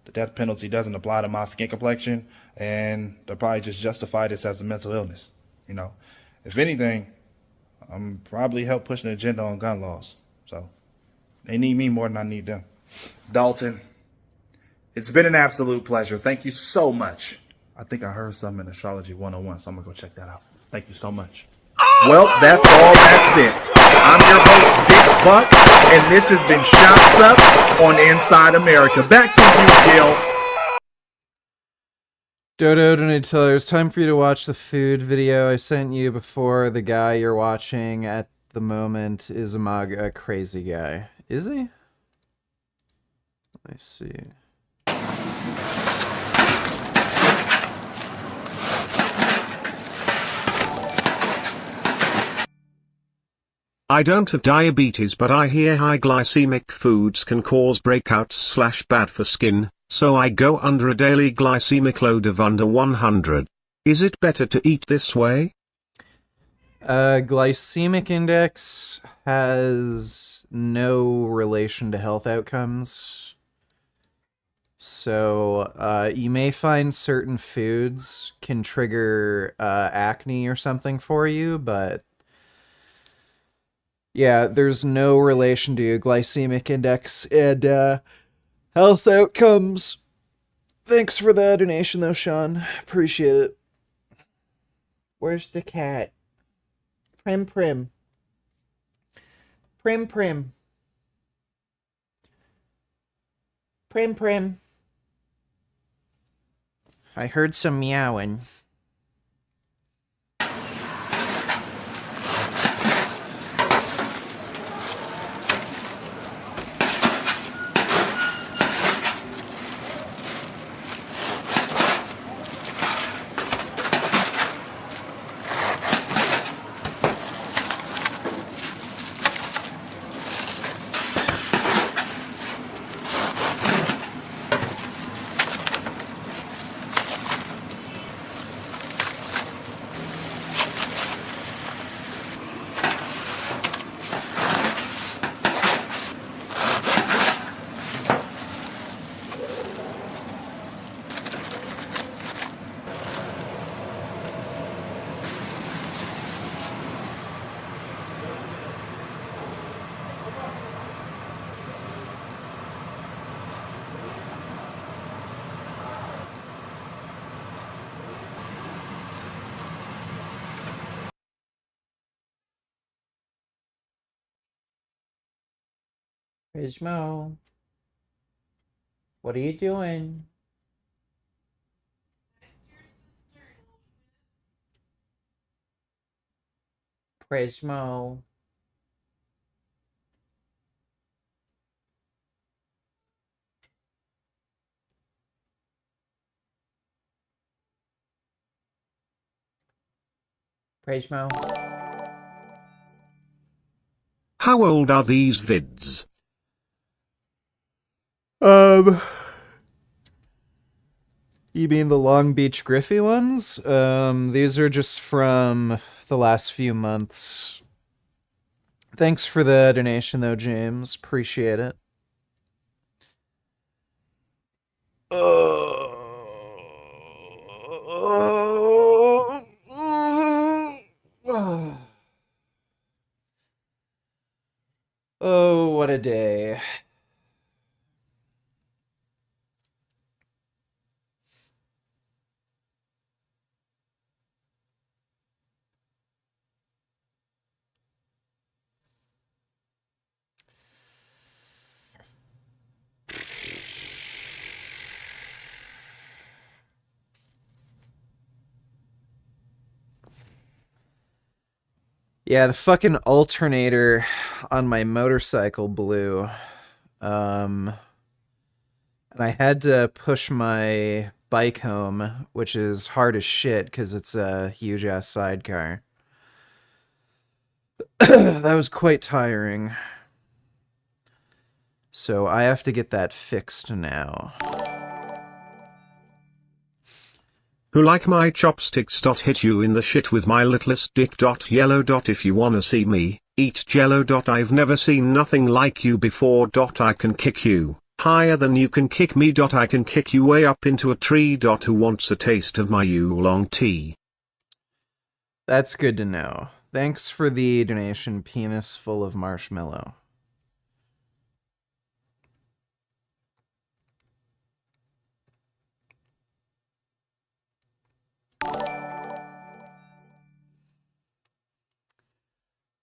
The death penalty doesn't apply to my skin complexion, and they'll probably just justify this as a mental illness. If anything, I'm probably help pushing an agenda on gun laws. So they need me more than I need them. Dalton, it's been an absolute pleasure. Thank you so much. I think I heard something in Astrology 101, so I'm going to go check that out. Thank you so much. Well, that's all. That's it. I'm your host, Dick Buck, and this has been Shots Up on Inside America. Back to you, Gil. Dodo Donatello, it's time for you to watch the food video I sent you before. The guy you're watching at the moment is a crazy guy. Is he? Let me see. I don't have diabetes, but I hear high glycemic foods can cause breakouts / bad for skin, so I go under a daily glycemic load of under 100. Is it better to eat this way? Glycemic index has no relation to health outcomes. So, you may find certain foods can trigger acne or something for you, but yeah, there's no relation to glycemic index and health outcomes. Thanks for the donation, though, Sean. Appreciate it. Where's the cat? Prim. Prim. Prim. I heard some meowing. Prismo, what are you doing? Prismo. Prismo. How old are these vids? You mean the Long Beach Griffey ones? These are just from the last few months. Thanks for the donation, though, James. Appreciate it. Oh, what a day. Yeah, the fucking alternator on my motorcycle blew. And I had to push my bike home, which is hard as shit because it's a huge ass sidecar. That was quite tiring. So I have to get that fixed now. Who like my chopsticks? Hit you in the shit with my littlest dick. Yellow. If you wanna see me, eat jello. I've never seen nothing like you before. I can kick you higher than you can kick me. I can kick you way up into a tree. Who wants a taste of my oolong tea? That's good to know. Thanks for the donation, penis full of marshmallow.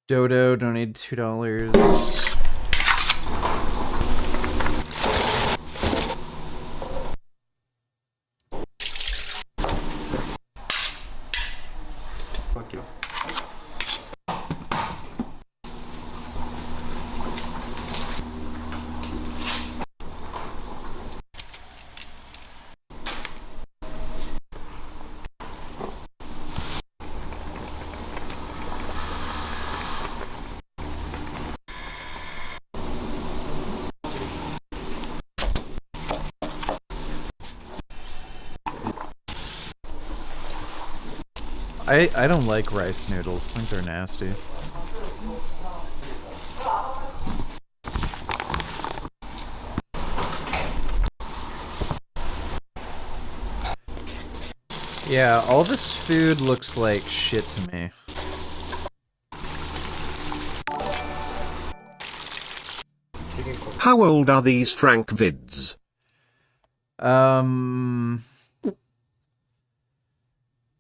Dodo donated $2. Fuck you. I don't like rice noodles. I think they're nasty. Yeah, all this food looks like shit to me. How old are these Frank vids?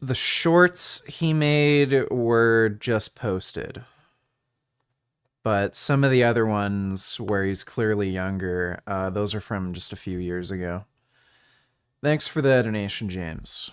The shorts he made were just posted. But some of the other ones where he's clearly younger, those are from just a few years ago. Thanks for the donation, James.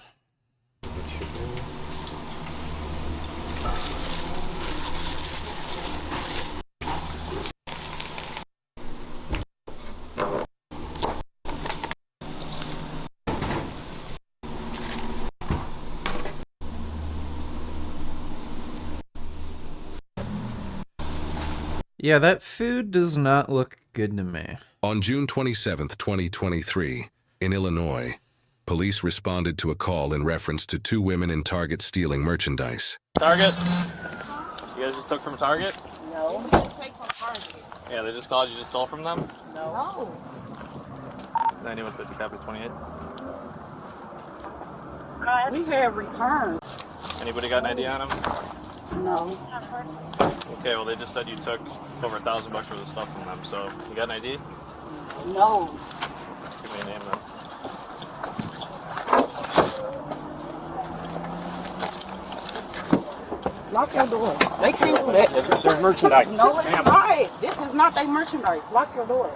Yeah, that food does not look good to me. On June 27th, 2023, in Illinois, police responded to a call in reference to 2 women in Target stealing merchandise. Target? You guys just took from Target? No, we didn't take from Target. Yeah, they just called you just stole from them? No. 9150 copy 28. We had returns. Anybody got an ID on them? No. Okay, well they just said you took over $1,000 worth of stuff from them, so you got an ID? No. Give me a name then. Lock your doors. They can't do that. There's merchandise. No, it's not. This is not their merchandise. Lock your doors.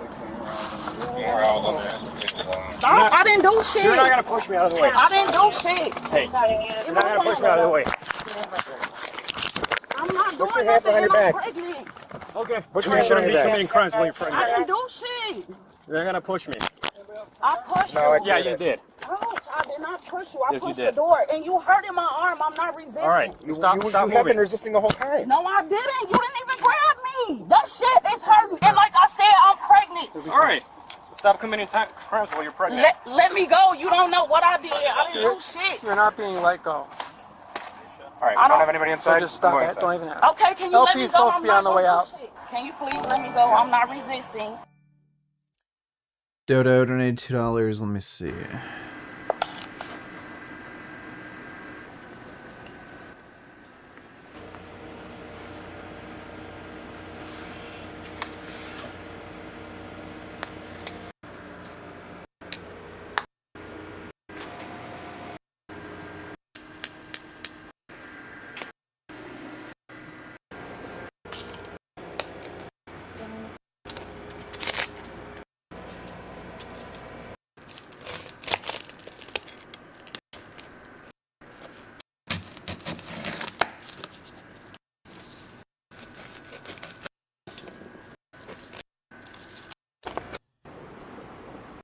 Stop. I didn't do shit. You're not going to push me out of the way. I didn't do shit. Hey, you're not going to push me out of the way. I'm not doing Put your hand behind your nothing. I'm back. pregnant. Okay, Put your hand behind your back. Committing crimes while you're pregnant. I didn't do shit. You're going to push me. I pushed No, you. yeah, you did. No, I did not push you. I Yes, you pushed did. the door, and you hurting my arm. I'm not resisting. All right, stop You moving. have been resisting the whole time. No, I didn't. You didn't even grab me. That shit is hurting. And like I said, I'm pregnant. All right, stop committing crimes while you're pregnant. Let me go. You don't know what I did. I didn't do shit. You're not being let go. All right, I we don't- don't have anybody inside. So just stop that. Don't even ask. Okay, can you let me LP is go? supposed I'm to be not on the way gonna out. do shit. Can you please let me go? I'm not resisting. Dodo donated $2. Let me see.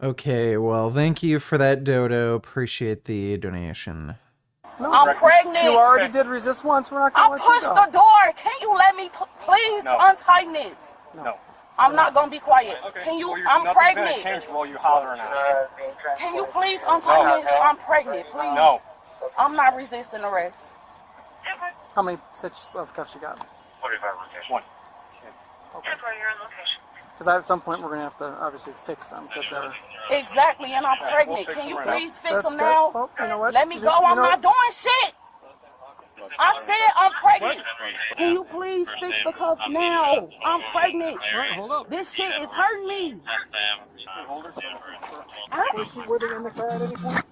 Okay, well, thank you for that, Dodo. Appreciate the donation. I'm pregnant. You already did resist once. We're not I going to let you pushed go. the door. Can you let me please No. untighten this? No. I'm not gonna be quiet. Okay. Can you? Well, I'm nothing's pregnant. gonna change while you hollering at me. Can you please untighten No. this? I'm pregnant. Please. No. I'm not resisting arrest. How many sets of cuffs you got? 45 location. One. Temporary location. Because at some point we're gonna have to obviously fix them because they're. Exactly, and I'm Yeah, pregnant. we'll fix Can you them right please now. fix That's them good. now? Well, you know what? Let me You go. know I'm what? not doing shit. I said I'm pregnant. Can you please fix the cuffs now? I'm pregnant. Hold up. This shit is hurting me. Were they in the car at any point?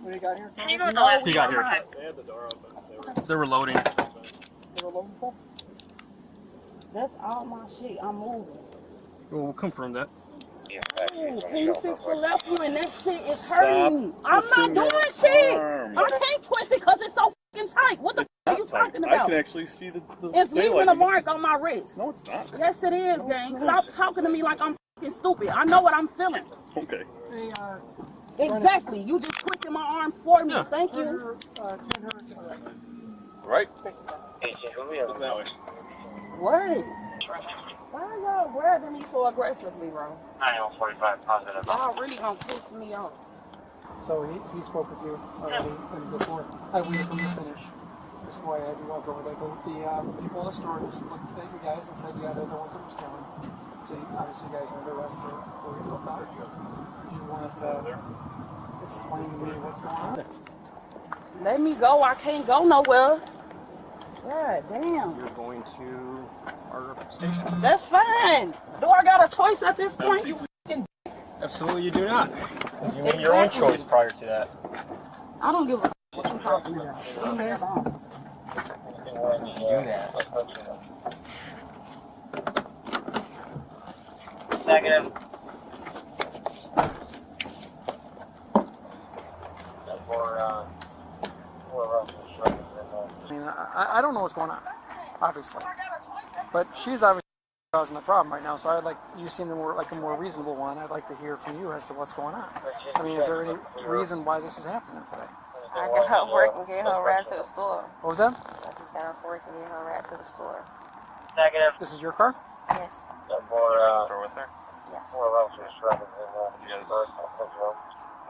When you got here? No, He got here. not. They had the door open. They were loading. They were loading stuff? That's all my shit. I'm moving. We'll confirm that. Ooh, can you fix the left one? That shit is hurting me. I'm not doing shit. I can't twist it because it's so fucking tight. What the f are you talking about? I can actually see the It's leaving daylight a again. mark on my wrist. No, it's not. Yes, it is, gang. Stop talking to me like I'm fucking stupid. I know what I'm feeling. Okay. Hey, Exactly. You just twisted my arm for me. Thank you. Right? Wait. Why are y'all grabbing me so aggressively, bro? 9145 positive. Y'all really gonna piss me off. So he spoke with you already and before. I waited for him to finish. This is why I had to walk over there. The people in the store just looked at you guys and said, yeah, they're the ones that were stealing. So obviously you guys are under arrest for your filth out. Do you want to explain to me what's going on? Let me go. I can't go nowhere. God damn. You're going to our station. That's fine. Do I got a choice at this point? You fucking Absolutely, you do not. Because you made your own choice prior to that. I don't give a what you talking about. Leave me alone. Do that. Negative. I mean, I don't know what's going on, obviously. But she's obviously causing the problem right now, so I'd like, you seem like a more reasonable one. I'd like to hear from you as to what's going on. I mean, is there any reason why this is happening today? I got her work and get her right to the store. What was that? I just got her work and get her right to the store. Negative. This is your car? Yes. Store with her? Yes. What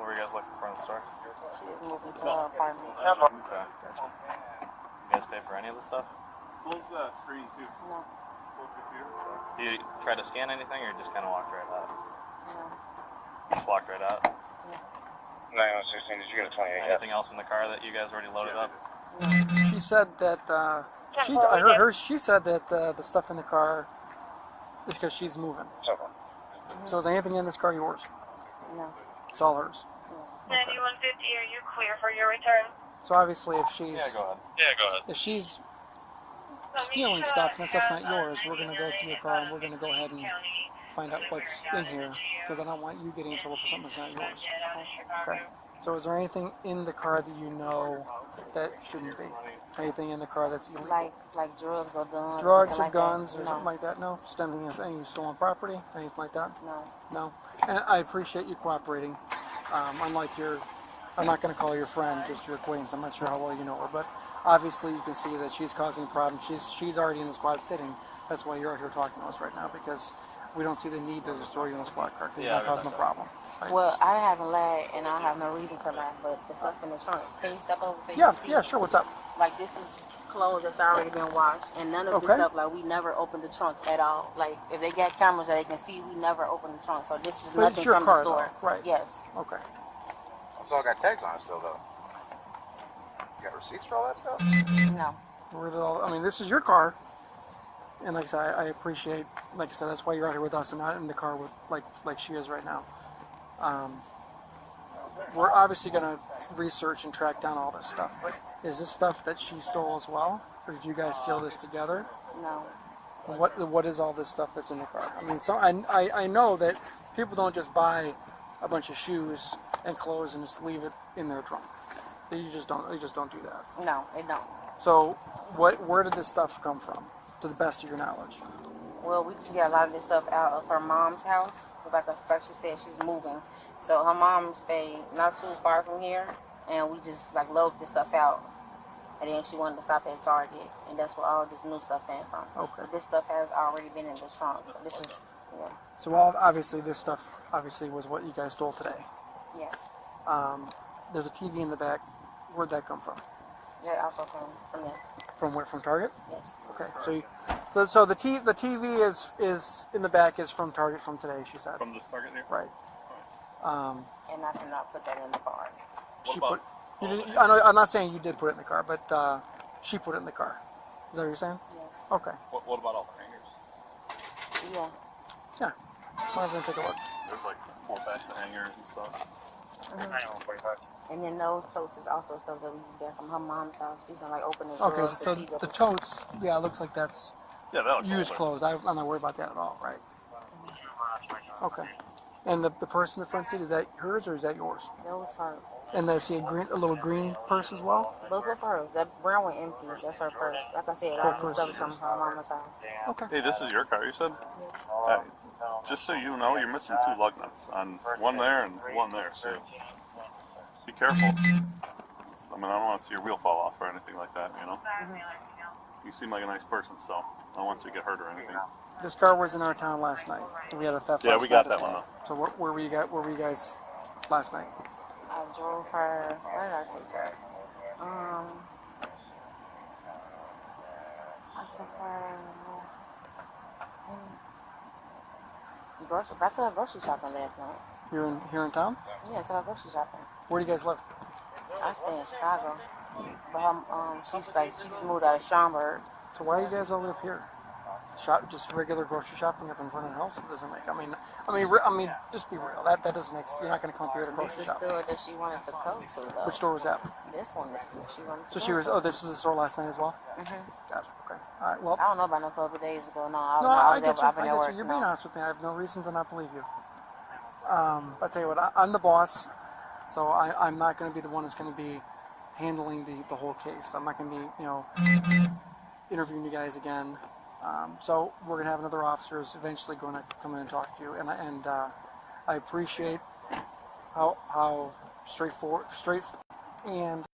were you guys looking for in the store? She is moving to her apartment. Okay, gotcha. You guys pay for any of the stuff? Close the screen too. No. You try to scan anything, or you just kind of walked right out? No. Just walked right out? Yeah. 9116, did you get a 28? Anything else in the car that you guys already loaded up? She said that, she said that the stuff in the car is because she's moving. So is anything in this car yours? No. It's all hers. 9150, are you clear for your return? So obviously if she's... Yeah, go ahead. If she's stealing stuff and that stuff's not yours, we're going to go to your car and we're going to go ahead and find out what's in here, because I don't want you getting in trouble for something that's not yours. Okay. So is there anything in the car that you know that shouldn't be? Anything in the car that's illegal? Like drugs or guns? Drugs or like guns that? or something like that? No? Just any stolen property? Anything like that? No. No? And I appreciate you cooperating. Unlike I'm not going to call her your friend, just your acquaintance. I'm not sure how well you know her, but obviously you can see that she's causing problems. She's already in the squad sitting. That's why you're out here talking to us right now, because we don't see the need to just throw you in the squad car, because you're not causing a problem. Right? Well, I haven't lied, and I have no reason to lie, but the stuff in the trunk. Can you step over so you Yeah, can see? yeah, sure. What's up? Like, this is clothes that's already been washed, and none of this stuff, like, we never opened the trunk at all. Like, if they got cameras that they can see, we never opened the trunk. So this is But nothing it's your from car, the store. though, right? Yes. Okay. It's all got tags on it still, though. You got receipts for all that stuff? No. I mean, this is your car, and like I said, I appreciate, like I said, that's why you're out here with us and not in the car with like she is right now. We're obviously going to research and track down all this stuff, but is this stuff that she stole as well, or did you guys steal this together? No. What is all this stuff that's in the car? I mean, I know that people don't just buy a bunch of shoes and clothes and just leave it in their trunk. They just don't do that. No, they don't. So, where did this stuff come from, to the best of your knowledge? Well, we just get a lot of this stuff out of her mom's house. Like she said, she's moving. So her mom stayed not too far from here, and we just load this stuff out. And then she wanted to stop at Target, and that's where all this new stuff came from. Okay. But this stuff has already been in the trunk. This is, yeah. So obviously this stuff was what you guys stole today. Yes. There's a TV in the back. Where'd that come from? That also came from there. From where? From Target? Yes. Okay. So the TV is in the back is from Target from today. She said. From this Target here? Right. And I cannot put that in the car. I'm not saying you did put it in the car, but she put it in the car. Is that what you're saying? Yes. Okay. What about all the hangers? Yeah. Yeah. Why don't we take a look? There's like 4 packs of hangers and stuff. And then those totes is also stuff that we just got from her mom's house. You can open it. Okay, so the totes, yeah, it looks like that's used clothes. I'm not worried about that at all, right? Okay. And the purse in the front seat, is that hers or is that yours? That was hers. And I see a little green purse as well? Both of hers. That brown one empty. That's her purse. Like I said, all the stuff from her mama's house. Okay. Hey, this is your car, you said? Yes. Just so you know, you're missing 2 lug nuts. On one there and one there, so be careful. I mean, I don't want to see your wheel fall off or anything like that, you know? You seem like a nice person, so I don't want you to get hurt or anything. This car was in our town last night. We had a theft. Yeah, we got that one though. So where were you guys last night? I drove her. Where did I take her? I saw grocery shopping last night. You're here in town? Yeah, I saw grocery shopping. Where do you guys live? I stay in Chicago. But she's moved out of Schaumburg. So why are you guys all up here? Just regular grocery shopping up in front of the house? It doesn't make. I mean, just be real. That doesn't make. You're not going to come up here to grocery shop. This is the store that she wanted to go to, though. Which store was that? This one. This is what she wanted to So go she was. to. Oh, this is the store last night as well. Mhm. Got it. Okay. All right. Well, I don't know about no couple of days ago. No, I get you. I've been I at get work. you. You're being honest with me. I have no reason to not believe you. I tell you what. I'm the boss, so I'm not going to be the one that's going to be handling the whole case. I'm not going to be, interviewing you guys again. So we're going to have another officer who's eventually going to come in and talk to you. And I appreciate how straightforward, and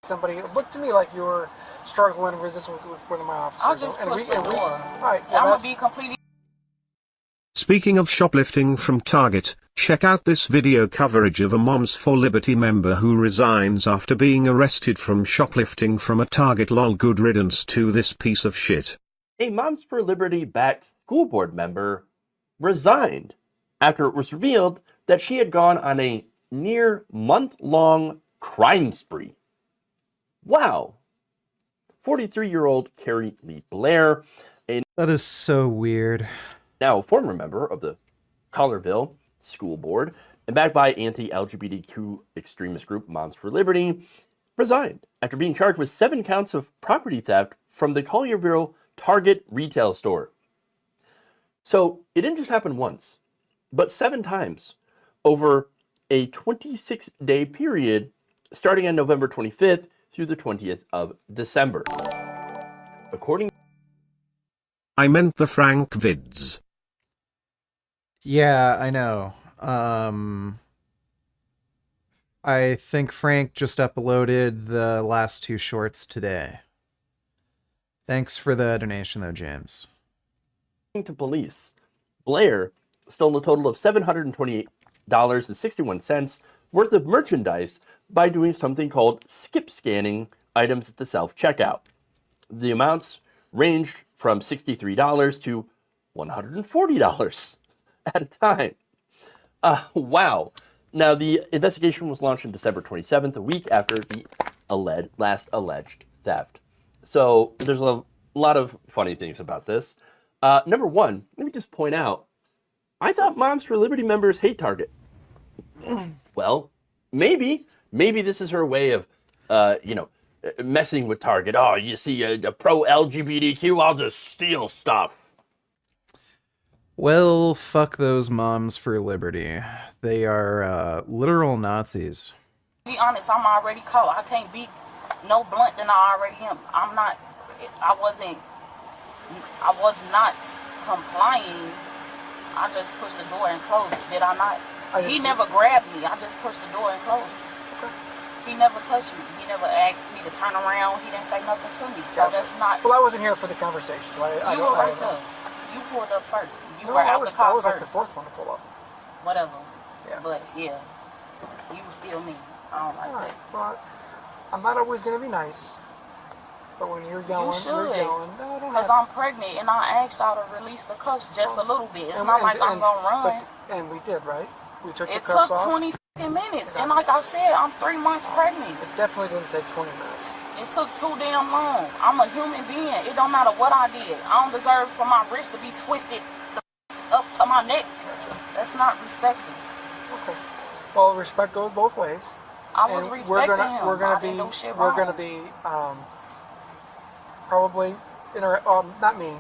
somebody looked to me like you were struggling and resisting with one of my officers. I'll just push the door. All right. I'm going to be completely... Speaking of shoplifting from Target, check out this video coverage of a Moms for Liberty member who resigns after being arrested from shoplifting from a Target. Lol, good riddance to this piece of shit. A Moms for Liberty backed school board member resigned after it was revealed that she had gone on a near month-long crime spree. Wow. 43-year-old Carrie Lee Blair, that is so weird. Now a former member of the Collierville School Board and backed by anti-LGBTQ extremist group Moms for Liberty, resigned after being charged with 7 counts of property theft from the Collierville Target retail store. So it didn't just happen once, but 7 times over a 26-day period starting on November 25th through the 20th of December. According I meant the Frank vids. Yeah, I know. I think Frank just uploaded the last 2 shorts today. Thanks for the donation, though, James. to police, Blair stole a total of $728.61 worth of merchandise by doing something called skip scanning items at the self-checkout. The amounts ranged from $63 to $140 at a time. Wow. Now, the investigation was launched on December 27th, a week after the last alleged theft. So there's a lot of funny things about this. Number one, let me just point out, I thought Moms for Liberty members hate Target. Well, maybe this is her way of, messing with Target. Oh, you see a pro-LGBTQ, I'll just steal stuff. Well, fuck those Moms for Liberty. They are literal Nazis. To be honest, I'm already caught. I can't be no blunt than I already am. I was not complying. I just pushed the door and closed it. Did I not? He never grabbed me. I just pushed the door and closed it. Okay. He never touched me. He never asked me to turn around. He didn't say nothing to me. So Gotcha. That's not... Well, I wasn't here for the conversation. So you were right there. You pulled up first. You were out the I car was like first. the fourth one to pull up. Whatever. Yeah. But, yeah. You were still me. I don't like All right. that. Well, I'm not always going to be nice. But when you're yelling, You should. you're yelling. No, I don't Because have I'm pregnant and I asked y'all to release the cuffs just a little bit. It's not like I'm going to run. And we did, right? We took the It cuffs took off. 20 fucking minutes. And like I said, I'm 3 months pregnant. It definitely didn't take 20 minutes. It took too damn long. I'm a human being. It don't matter what I did. I don't deserve for my wrist to be twisted up to my neck. That's not respectful. Okay. Well, respect goes both ways. I was And respecting him. We're gonna I didn't do shit we're wrong. gonna be probably not me.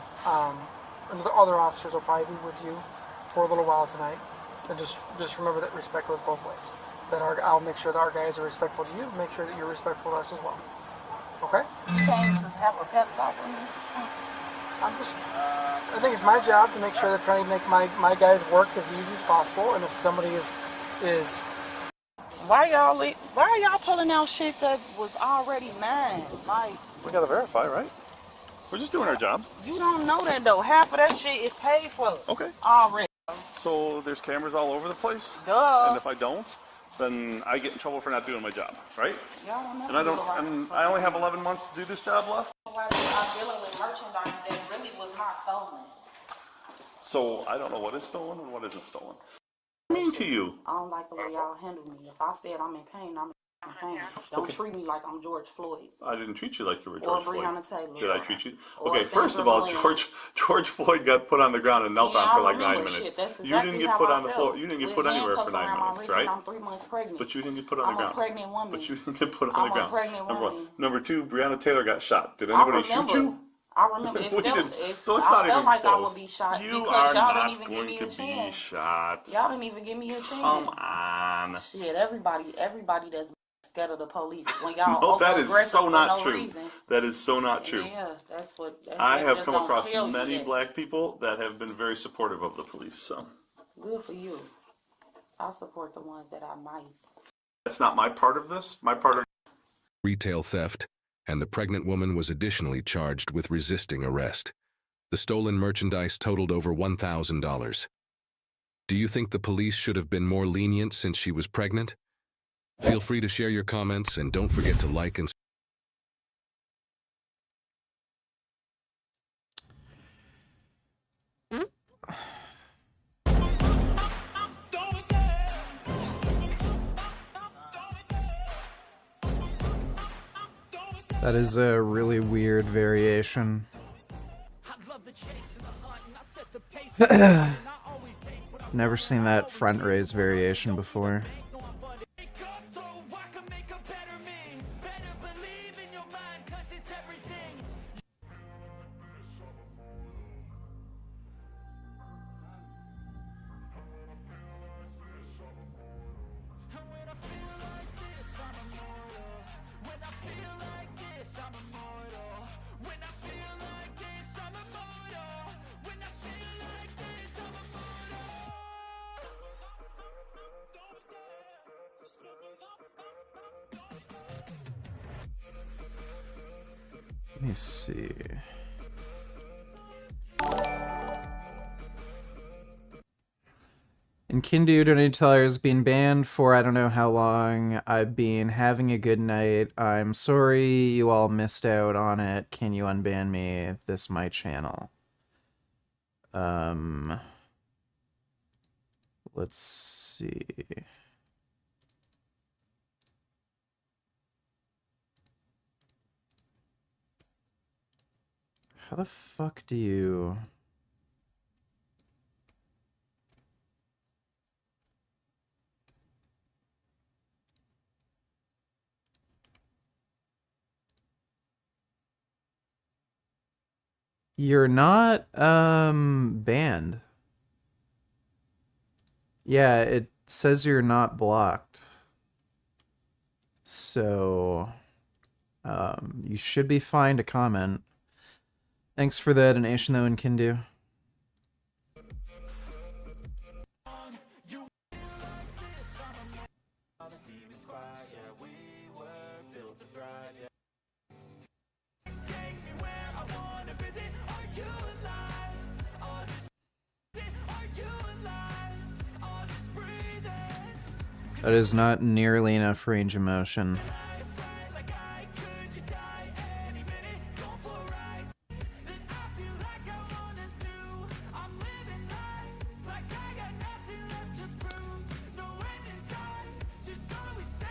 The other officers will probably be with you for a little while tonight. And just remember that respect goes both ways. That I'll make sure that our guys are respectful to you. Make sure that you're respectful to us as well. Okay? You can't just have a pep talk with me. I think it's my job to make sure that trying to make my guys work as easy as possible. And if somebody is Why are y'all pulling out shit that was already mine? Like, We gotta verify, right? We're just doing our job. you don't know that though. Half of that shit is paid for. Okay. Already. So there's cameras all over the place? Duh. And if I don't, then I get in trouble for not doing my job, right? Y'all don't know And I who don't, the right and fuck I only is. have 11 months to do this job left. Why I'm dealing with merchandise that really was not stolen. So I don't know what is stolen and what isn't stolen. What does it mean to you? I don't like the way y'all handle me. If I said I'm in pain, I'm in pain. Don't treat me like I'm George Floyd. I didn't treat you like you were Or George Floyd. Breonna Taylor. Did I treat you? Or Okay, first of all, Sandra George Floyd got put on the ground and knelt Yeah, on for I like 9 remember minutes. shit. That's You exactly didn't get how put I on the felt. floor. You didn't get With put anywhere for handcuffs 9 around my minutes, wrist right? and I'm 3 months pregnant. But you didn't get put on I'm the ground. a pregnant woman. But you didn't get put on I'm the a ground. pregnant Number one. woman. Number two, Breonna Taylor got shot. Did I anybody shoot remember. you? I remember. It We felt. didn't- It, so it's I not felt even like I close. would be shot You because are y'all not didn't even give going me to a be chance. shot. Y'all didn't even give me a chance. Come on. Shit, everybody that's scared of the police when y'all No, that is over-aggressive so for not no true. reason. That is so not true. Yeah, that's what. I that have just come don't across tell you many that. black people that have been very supportive of the police, so Good for you. I support the ones that are nice. that's not my part of this. My part of Retail theft, and the pregnant woman was additionally charged with resisting arrest. The stolen merchandise totaled over $1,000. Do you think the police should have been more lenient since she was pregnant? Feel free to share your comments and don't forget to like and That is a really weird variation. Never seen that front raise variation before. Let me see. In Kindu, Donate Teller has been banned for I don't know how long. I've been having a good night. I'm sorry you all missed out on it. Can you unban me? This my channel. Let's see. How the fuck do you... You're not, banned. Yeah, it says you're not blocked. So, you should be fine to comment. Thanks for the donation, though, in Kindu. That is not nearly enough range of motion.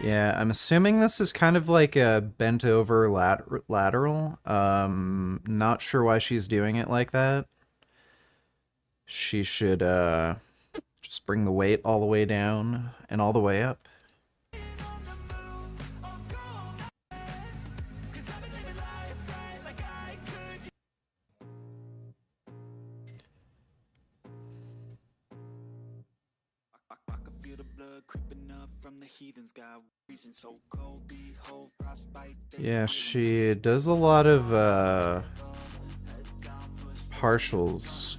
Yeah, I'm assuming this is kind of like a bent over lateral. Not sure why she's doing it like that. She should just bring the weight all the way down and all the way up. Yeah, she does a lot of partials.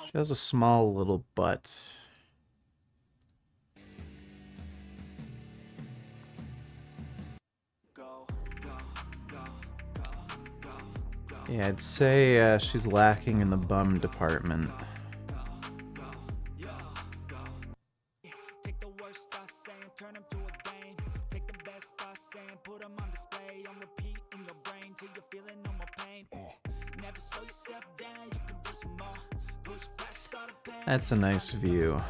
She has a small little butt. Yeah, I'd say she's lacking in the bum department. That's a nice view.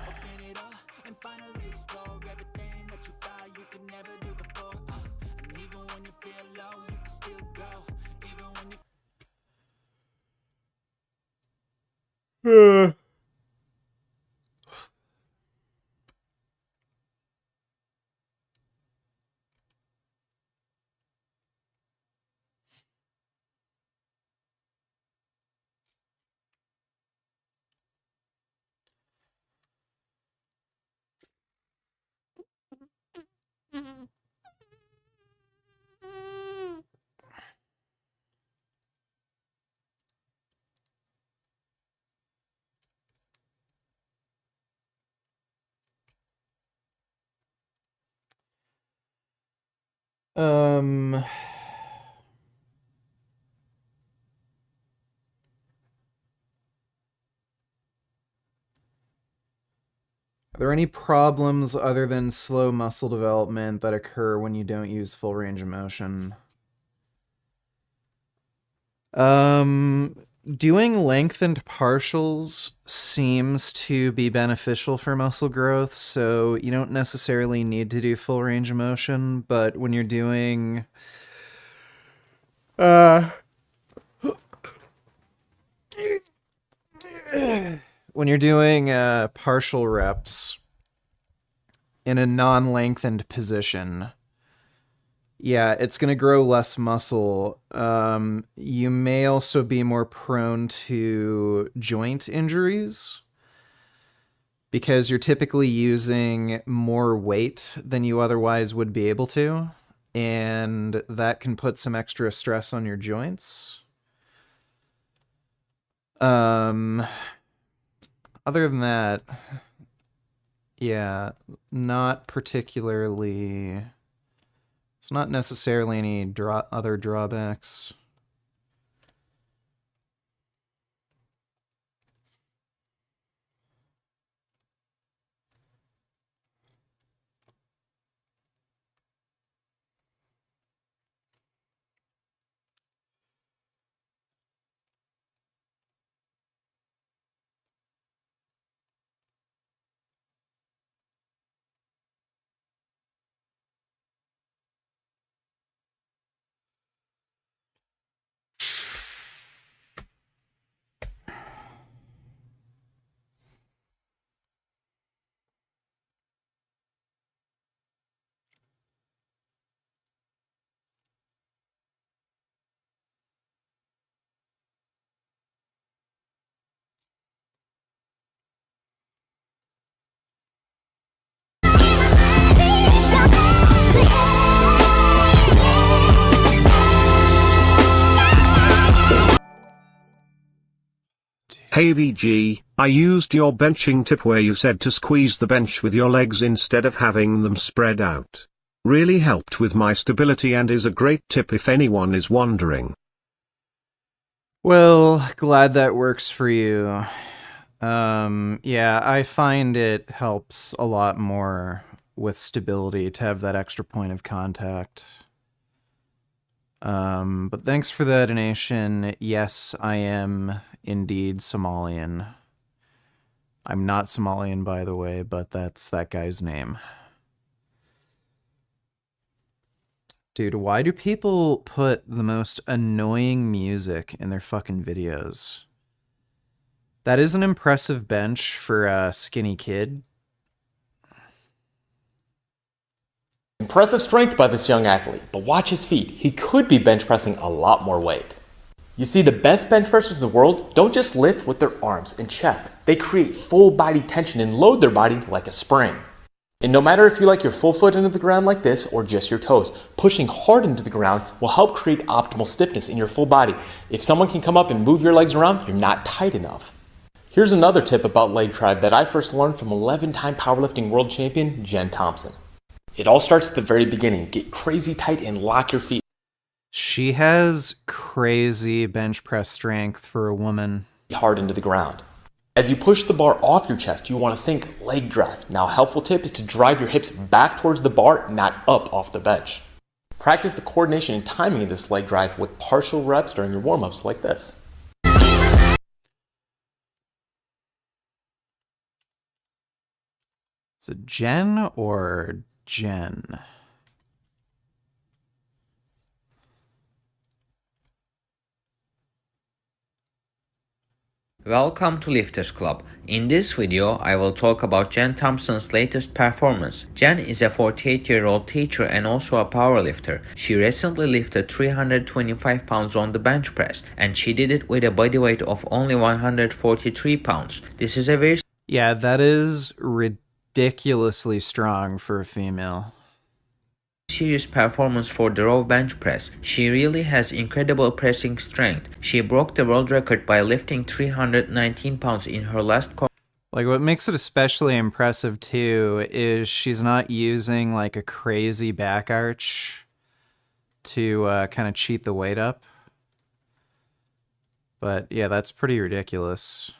Are there any problems other than slow muscle development that occur when you don't use full range of motion? Doing lengthened partials seems to be beneficial for muscle growth, so you don't necessarily need to do full range of motion, but when you're doing partial reps in a non-lengthened position, yeah, it's going to grow less muscle. You may also be more prone to joint injuries because you're typically using more weight than you otherwise would be able to, and that can put some extra stress on your joints. Other than that, yeah, not particularly. It's not necessarily any other drawbacks. Hey VG, I used your benching tip where you said to squeeze the bench with your legs instead of having them spread out. Really helped with my stability and is a great tip if anyone is wondering. Well, glad that works for you. Yeah, I find it helps a lot more with stability to have that extra point of contact. But thanks for the donation. Yes, I am indeed Somalian. I'm not Somalian, by the way, but that's that guy's name. Dude, why do people put the most annoying music in their fucking videos? That is an impressive bench for a skinny kid. Impressive strength by this young athlete, but watch his feet. He could be bench pressing a lot more weight. You see, the best bench pressers in the world don't just lift with their arms and chest. They create full body tension and load their body like a spring. And no matter if you like your full foot into the ground like this or just your toes, pushing hard into the ground will help create optimal stiffness in your full body. If someone can come up and move your legs around, you're not tight enough. Here's another tip about leg drive that I first learned from 11-time powerlifting world champion Jen Thompson. It all starts at the very beginning. Get crazy tight and lock your feet. She has crazy bench press strength for a woman. Hard into the ground. As you push the bar off your chest, you want to think leg drive. Now, a helpful tip is to drive your hips back towards the bar, not up off the bench. Practice the coordination and timing of this leg drive with partial reps during your warm-ups like this. Is it Jen or Jen? Welcome to Lifters Club. In this video, I will talk about Jen Thompson's latest performance. Jen is a 48-year-old teacher and also a powerlifter. She recently lifted 325 pounds on the bench press, and she did it with a body weight of only 143 pounds. This is a very... Yeah, that is ridiculously strong for a female. Serious performance for the row bench press. She really has incredible pressing strength. She broke the world record by lifting 319 pounds in her last Like, what makes it especially impressive too is she's not using like a crazy back arch to kind of cheat the weight up. But yeah, that's pretty ridiculous.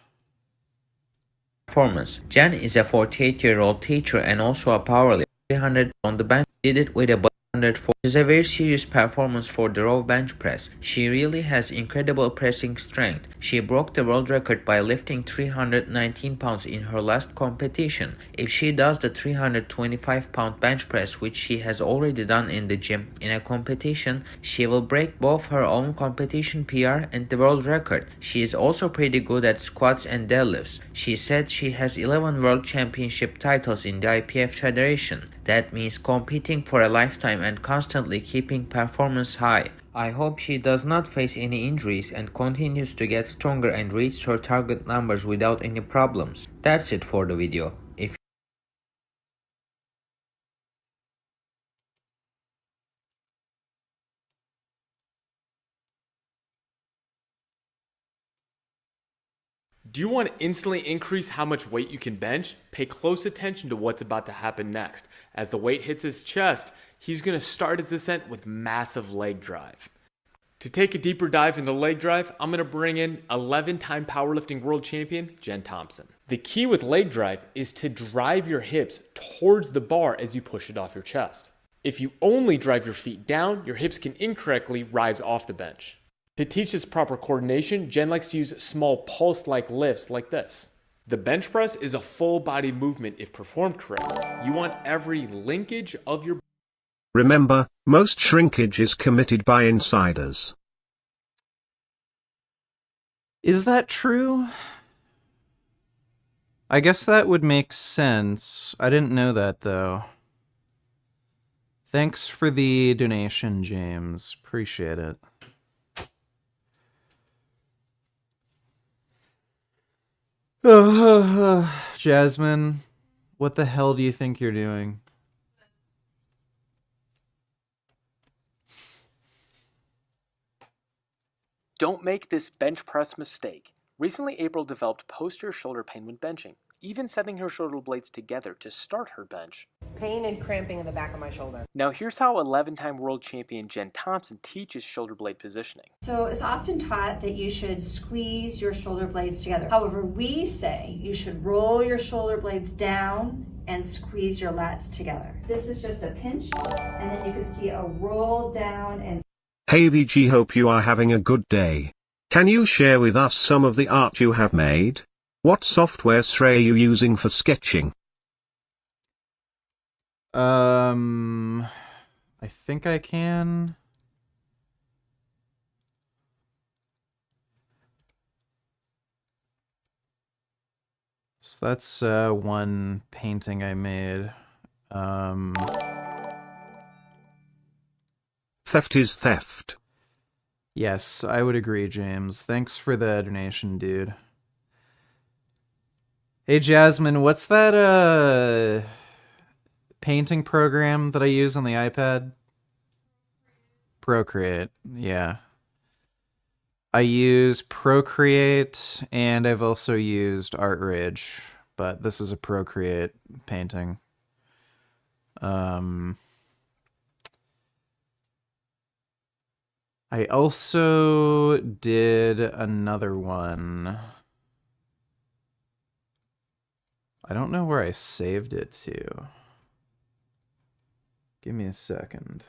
performance. Jen is a 48-year-old teacher and also a powerlifter. 300 on the bench, did it with a 104. This is a very serious performance for the row bench press. She really has incredible pressing strength. She broke the world record by lifting 319 pounds in her last competition. If she does the 325 pound bench press, which she has already done in the gym in a competition, she will break both her own competition PR and the world record. She is also pretty good at squats and deadlifts. She said she has 11 world championship titles in the IPF Federation. That means competing for a lifetime and constantly keeping performance high. I hope she does not face any injuries and continues to get stronger and reach her target numbers without any problems. That's it for the video. Do you want to instantly increase how much weight you can bench? Pay close attention to what's about to happen next. As the weight hits his chest, he's going to start his descent with massive leg drive. To take a deeper dive into leg drive, I'm going to bring in 11-time powerlifting world champion Jen Thompson. The key with leg drive is to drive your hips towards the bar as you push it off your chest. If you only drive your feet down, your hips can incorrectly rise off the bench. To teach this proper coordination, Jen likes to use small pulse-like lifts like this. The bench press is a full body movement if performed correctly. You want every linkage of your... Remember, most shrinkage is committed by insiders. Is that true? I guess that would make sense. I didn't know that though. Thanks for the donation, James. Appreciate it. Jasmine, what the hell do you think you're doing? Don't make this bench press mistake. Recently, April developed posterior shoulder pain when benching, even setting her shoulder blades together to start her bench. Pain and cramping in the back of my shoulder. Now here's how 11-time world champion Jen Thompson teaches shoulder blade positioning. So it's often taught that you should squeeze your shoulder blades together. However, we say you should roll your shoulder blades down and squeeze your lats together. This is just a pinch, and then you can see a roll down and... Hey VG, hope you are having a good day. Can you share with us some of the art you have made? What software are you using for sketching? I think I can. So that's one painting I made. Theft is theft. Yes, I would agree, James. Thanks for the donation, dude. Hey, Jasmine, what's that painting program that I use on the iPad? Procreate, yeah. I use Procreate, and I've also used ArtRage, but this is a Procreate painting. I also did another one. I don't know where I saved it to. Give me a second.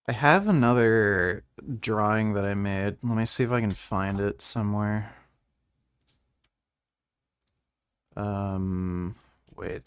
I have another drawing that I made. Let me see if I can find it somewhere. Wait.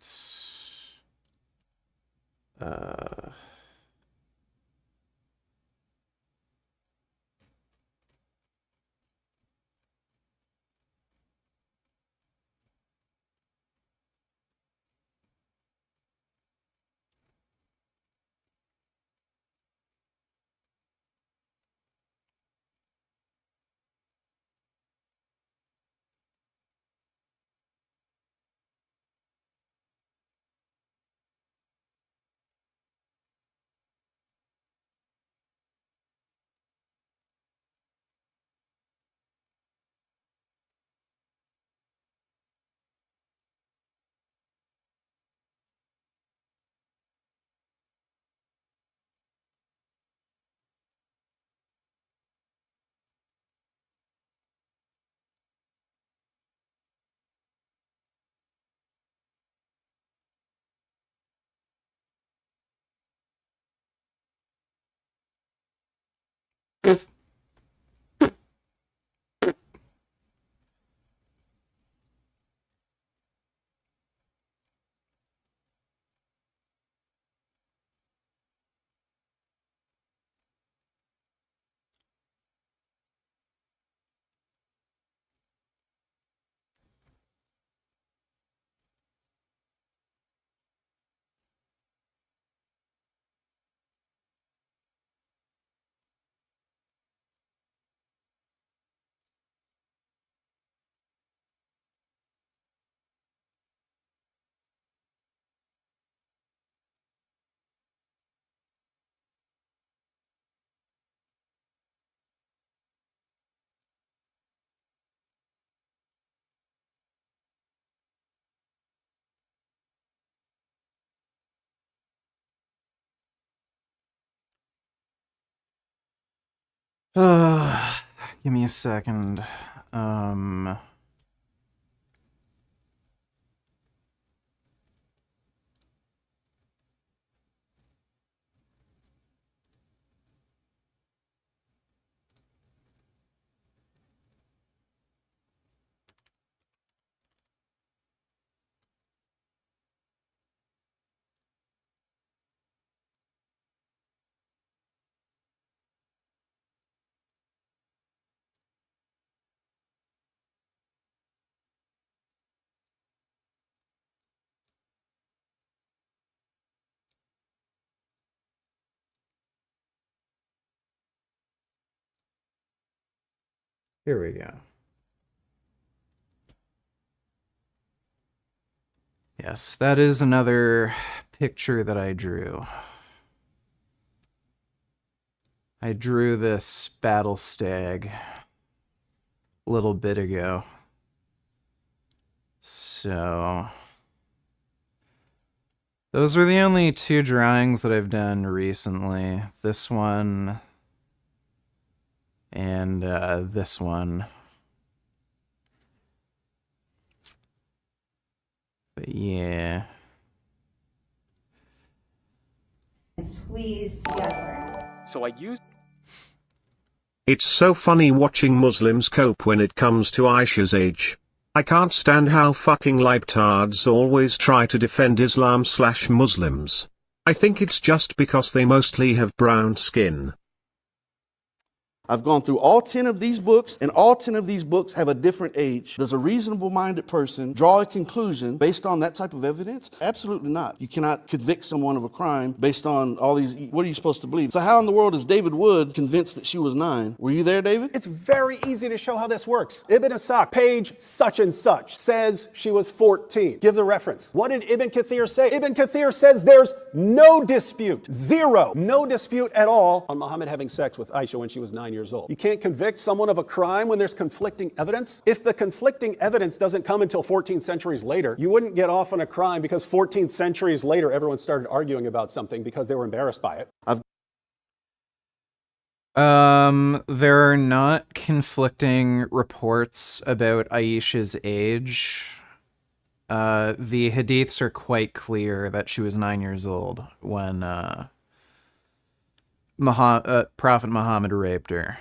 Give me a second. Here we go. Yes, that is another picture that I drew. I drew this battle stag a little bit ago. So those are the only two drawings that I've done recently. This one and this one. But yeah. Squeeze together. So I used. It's so funny watching Muslims cope when it comes to Aisha's age. I can't stand how fucking libtards always try to defend Islam/Muslims. I think it's just because they mostly have brown skin. I've gone through all 10 of these books, and all 10 of these books have a different age. Does a reasonable-minded person draw a conclusion based on that type of evidence? Absolutely not. You cannot convict someone of a crime based on all these. What are you supposed to believe? So how in the world is David Wood convinced that she was 9? Were you there, David? It's very easy to show how this works. Ibn Ishaq, page such and such, says she was 14. Give the reference. What did Ibn Kathir say? Ibn Kathir says there's no dispute, zero, no dispute at all on Muhammad having sex with Aisha when she was 9 years old. You can't convict someone of a crime when there's conflicting evidence. If the conflicting evidence doesn't come until 14 centuries later, you wouldn't get off on a crime because 14 centuries later everyone started arguing about something because they were embarrassed by it. There are not conflicting reports about Aisha's age. The hadiths are quite clear that she was 9 years old when Prophet Muhammad raped her.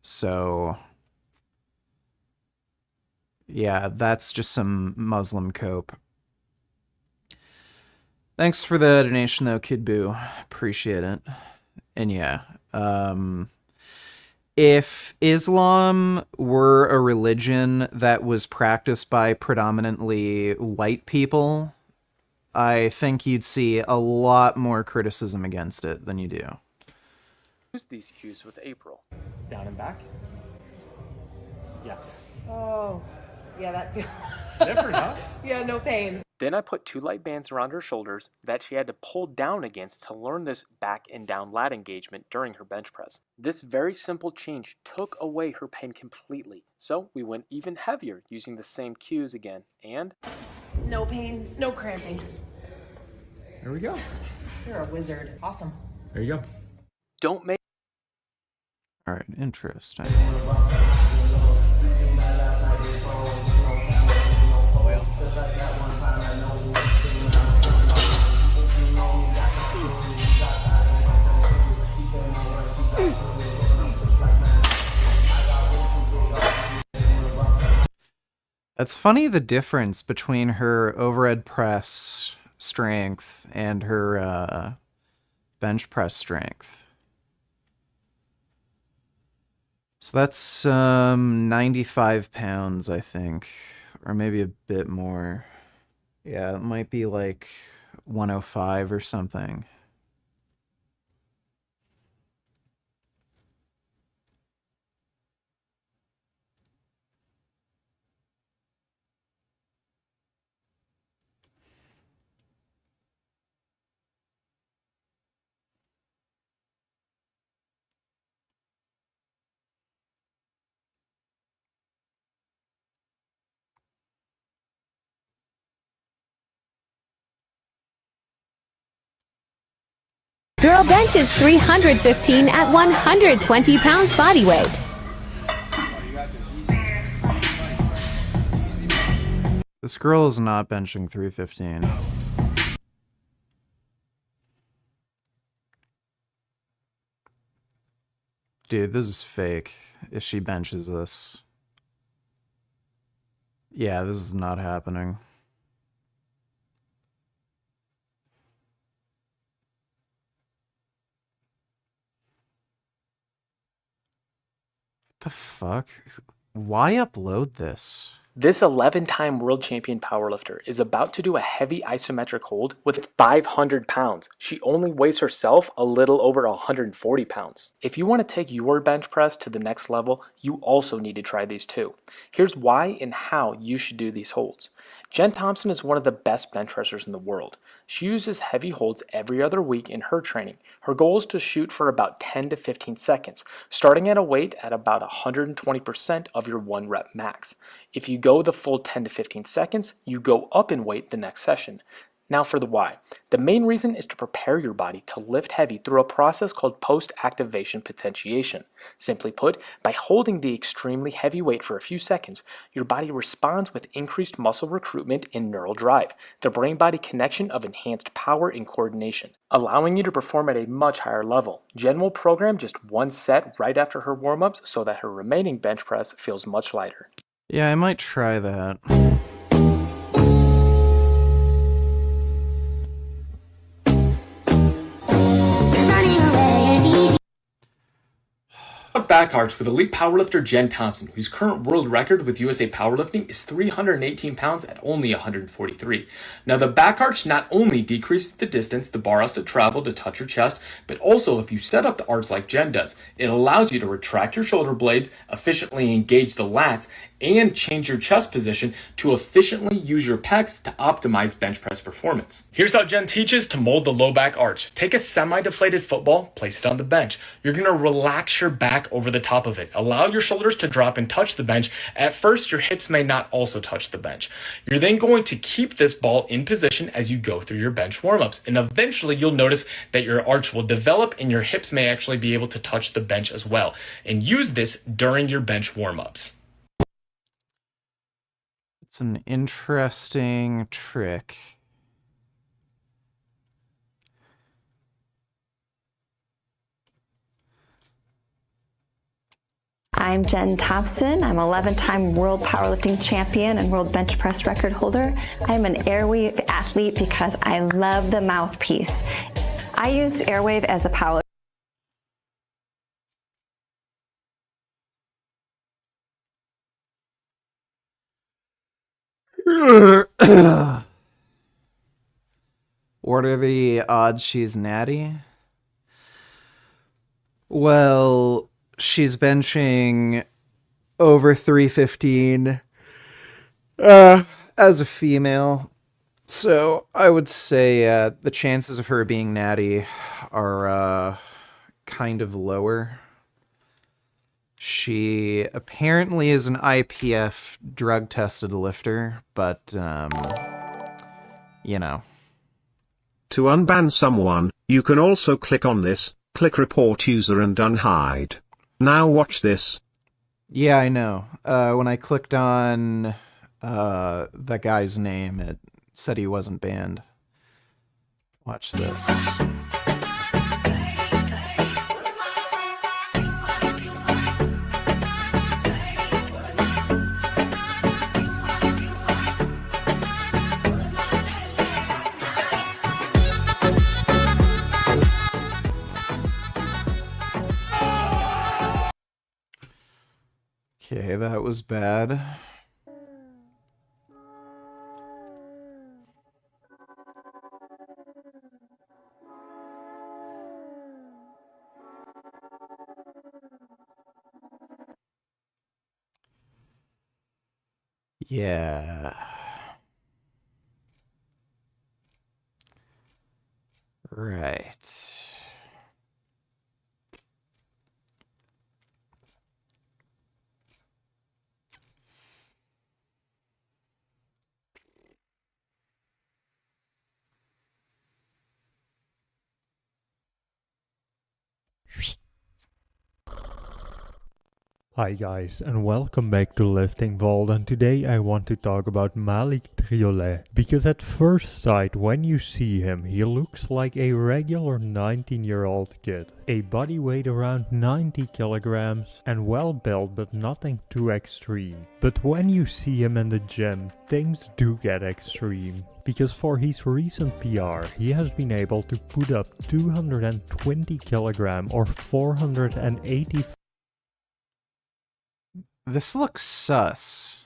So, yeah, that's just some Muslim cope. Thanks for the donation, though, Kid Boo. Appreciate it. And yeah, if Islam were a religion that was practiced by predominantly white people, I think you'd see a lot more criticism against it than you do. Use these cues with April. Down and back. Yes. Oh, yeah, that feels Different, huh? Yeah, no pain. Then I put 2 light bands around her shoulders that she had to pull down against to learn this back and down lat engagement during her bench press. This very simple change took away her pain completely, so we went even heavier using the same cues again, and... No pain, no cramping. There we go. You're a wizard. Awesome. There you go. Don't make... Alright, interesting. It's funny the difference between her overhead press strength and her bench press strength. So that's 95 pounds, I think, or maybe a bit more. Yeah, it might be like 105 or something. Girl benches 315 at 120 pounds body weight. This girl is not benching 315. Dude, this is fake. If she benches this. Yeah, this is not happening. The fuck? Why upload this? This 11-time world champion powerlifter is about to do a heavy isometric hold with 500 pounds. She only weighs herself a little over 140 pounds. If you want to take your bench press to the next level, you also need to try these too. Here's why and how you should do these holds. Jen Thompson is one of the best bench pressers in the world. She uses heavy holds every other week in her training. Her goal is to shoot for about 10 to 15 seconds, starting at a weight at about 120% of your 1 rep max. If you go the full 10 to 15 seconds, you go up in weight the next session. Now for the why. The main reason is to prepare your body to lift heavy through a process called post-activation potentiation. Simply put, by holding the extremely heavy weight for a few seconds, your body responds with increased muscle recruitment and neural drive, the brain-body connection of enhanced power and coordination, allowing you to perform at a much higher level. Jen will program just 1 set right after her warm-ups so that her remaining bench press feels much lighter. Yeah, I might try that. back arch with elite powerlifter Jen Thompson, whose current world record with USA powerlifting is 318 pounds at only 143. Now, the back arch not only decreases the distance the bar has to travel to touch your chest, but also if you set up the arch like Jen does, it allows you to retract your shoulder blades, efficiently engage the lats, and change your chest position to efficiently use your pecs to optimize bench press performance. Here's how Jen teaches to mold the low back arch. Take a semi-deflated football, place it on the bench. You're going to relax your back over the top of it. Allow your shoulders to drop and touch the bench. At first, your hips may not also touch the bench. You're then going to keep this ball in position as you go through your bench warm-ups. And eventually, you'll notice that your arch will develop and your hips may actually be able to touch the bench as well. And use this during your bench warm-ups. It's an interesting trick. I'm Jen Thompson. I'm 11-time world powerlifting champion and world bench press record holder. I'm an Airwave athlete because I love the mouthpiece. I used Airwave as a power. What are the odds she's natty? Well, she's benching over 315 as a female. So I would say the chances of her being natty are kind of lower. She apparently is an IPF drug-tested lifter, but, you know. To unban someone, you can also click on this, click report user and unhide. Now watch this. Yeah, I know. When I clicked on that guy's name, it said he wasn't banned. Watch this. Okay, that was bad. Yeah. Right. Hi guys and welcome back to Lifting Vault, and today I want to talk about Malik Triolet, because at first sight when you see him he looks like a regular 19-year-old kid. A body weight around 90 kilograms and well built but nothing too extreme. But when you see him in the gym, things do get extreme. Because for his recent PR, he has been able to put up 220 kilogram or 480. This looks sus.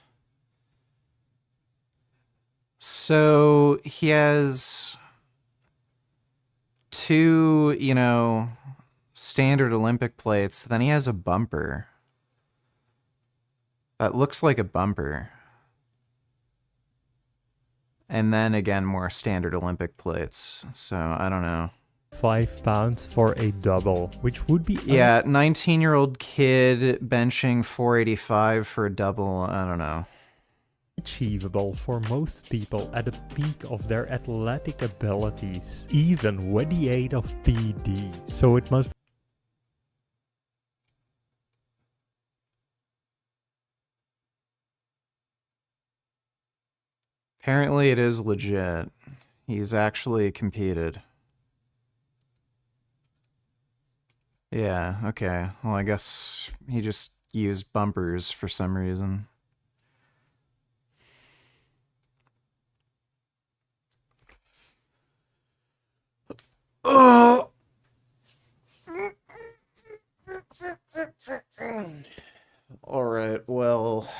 So he has two, standard Olympic plates. Then he has a bumper. That looks like a bumper. And then again, more standard Olympic plates. So I don't know. 5 pounds for a double, which would be... Yeah, 19-year-old kid benching 485 for a double, I don't know. Achievable for most people at the peak of their athletic abilities, even with the aid of PD. So it must... Apparently it is legit. He's actually competed. Yeah, okay. Well, I guess he just used bumpers for some reason. Oh! All right, well.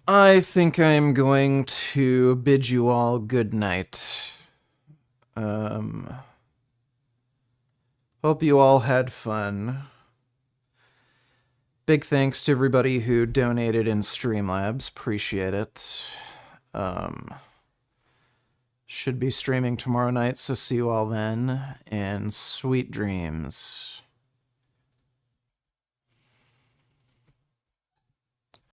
I think I'm going to bid you all good night. Hope you all had fun. Big thanks to everybody who donated in Streamlabs. Appreciate it. Should be streaming tomorrow night, so see you all then. And sweet dreams.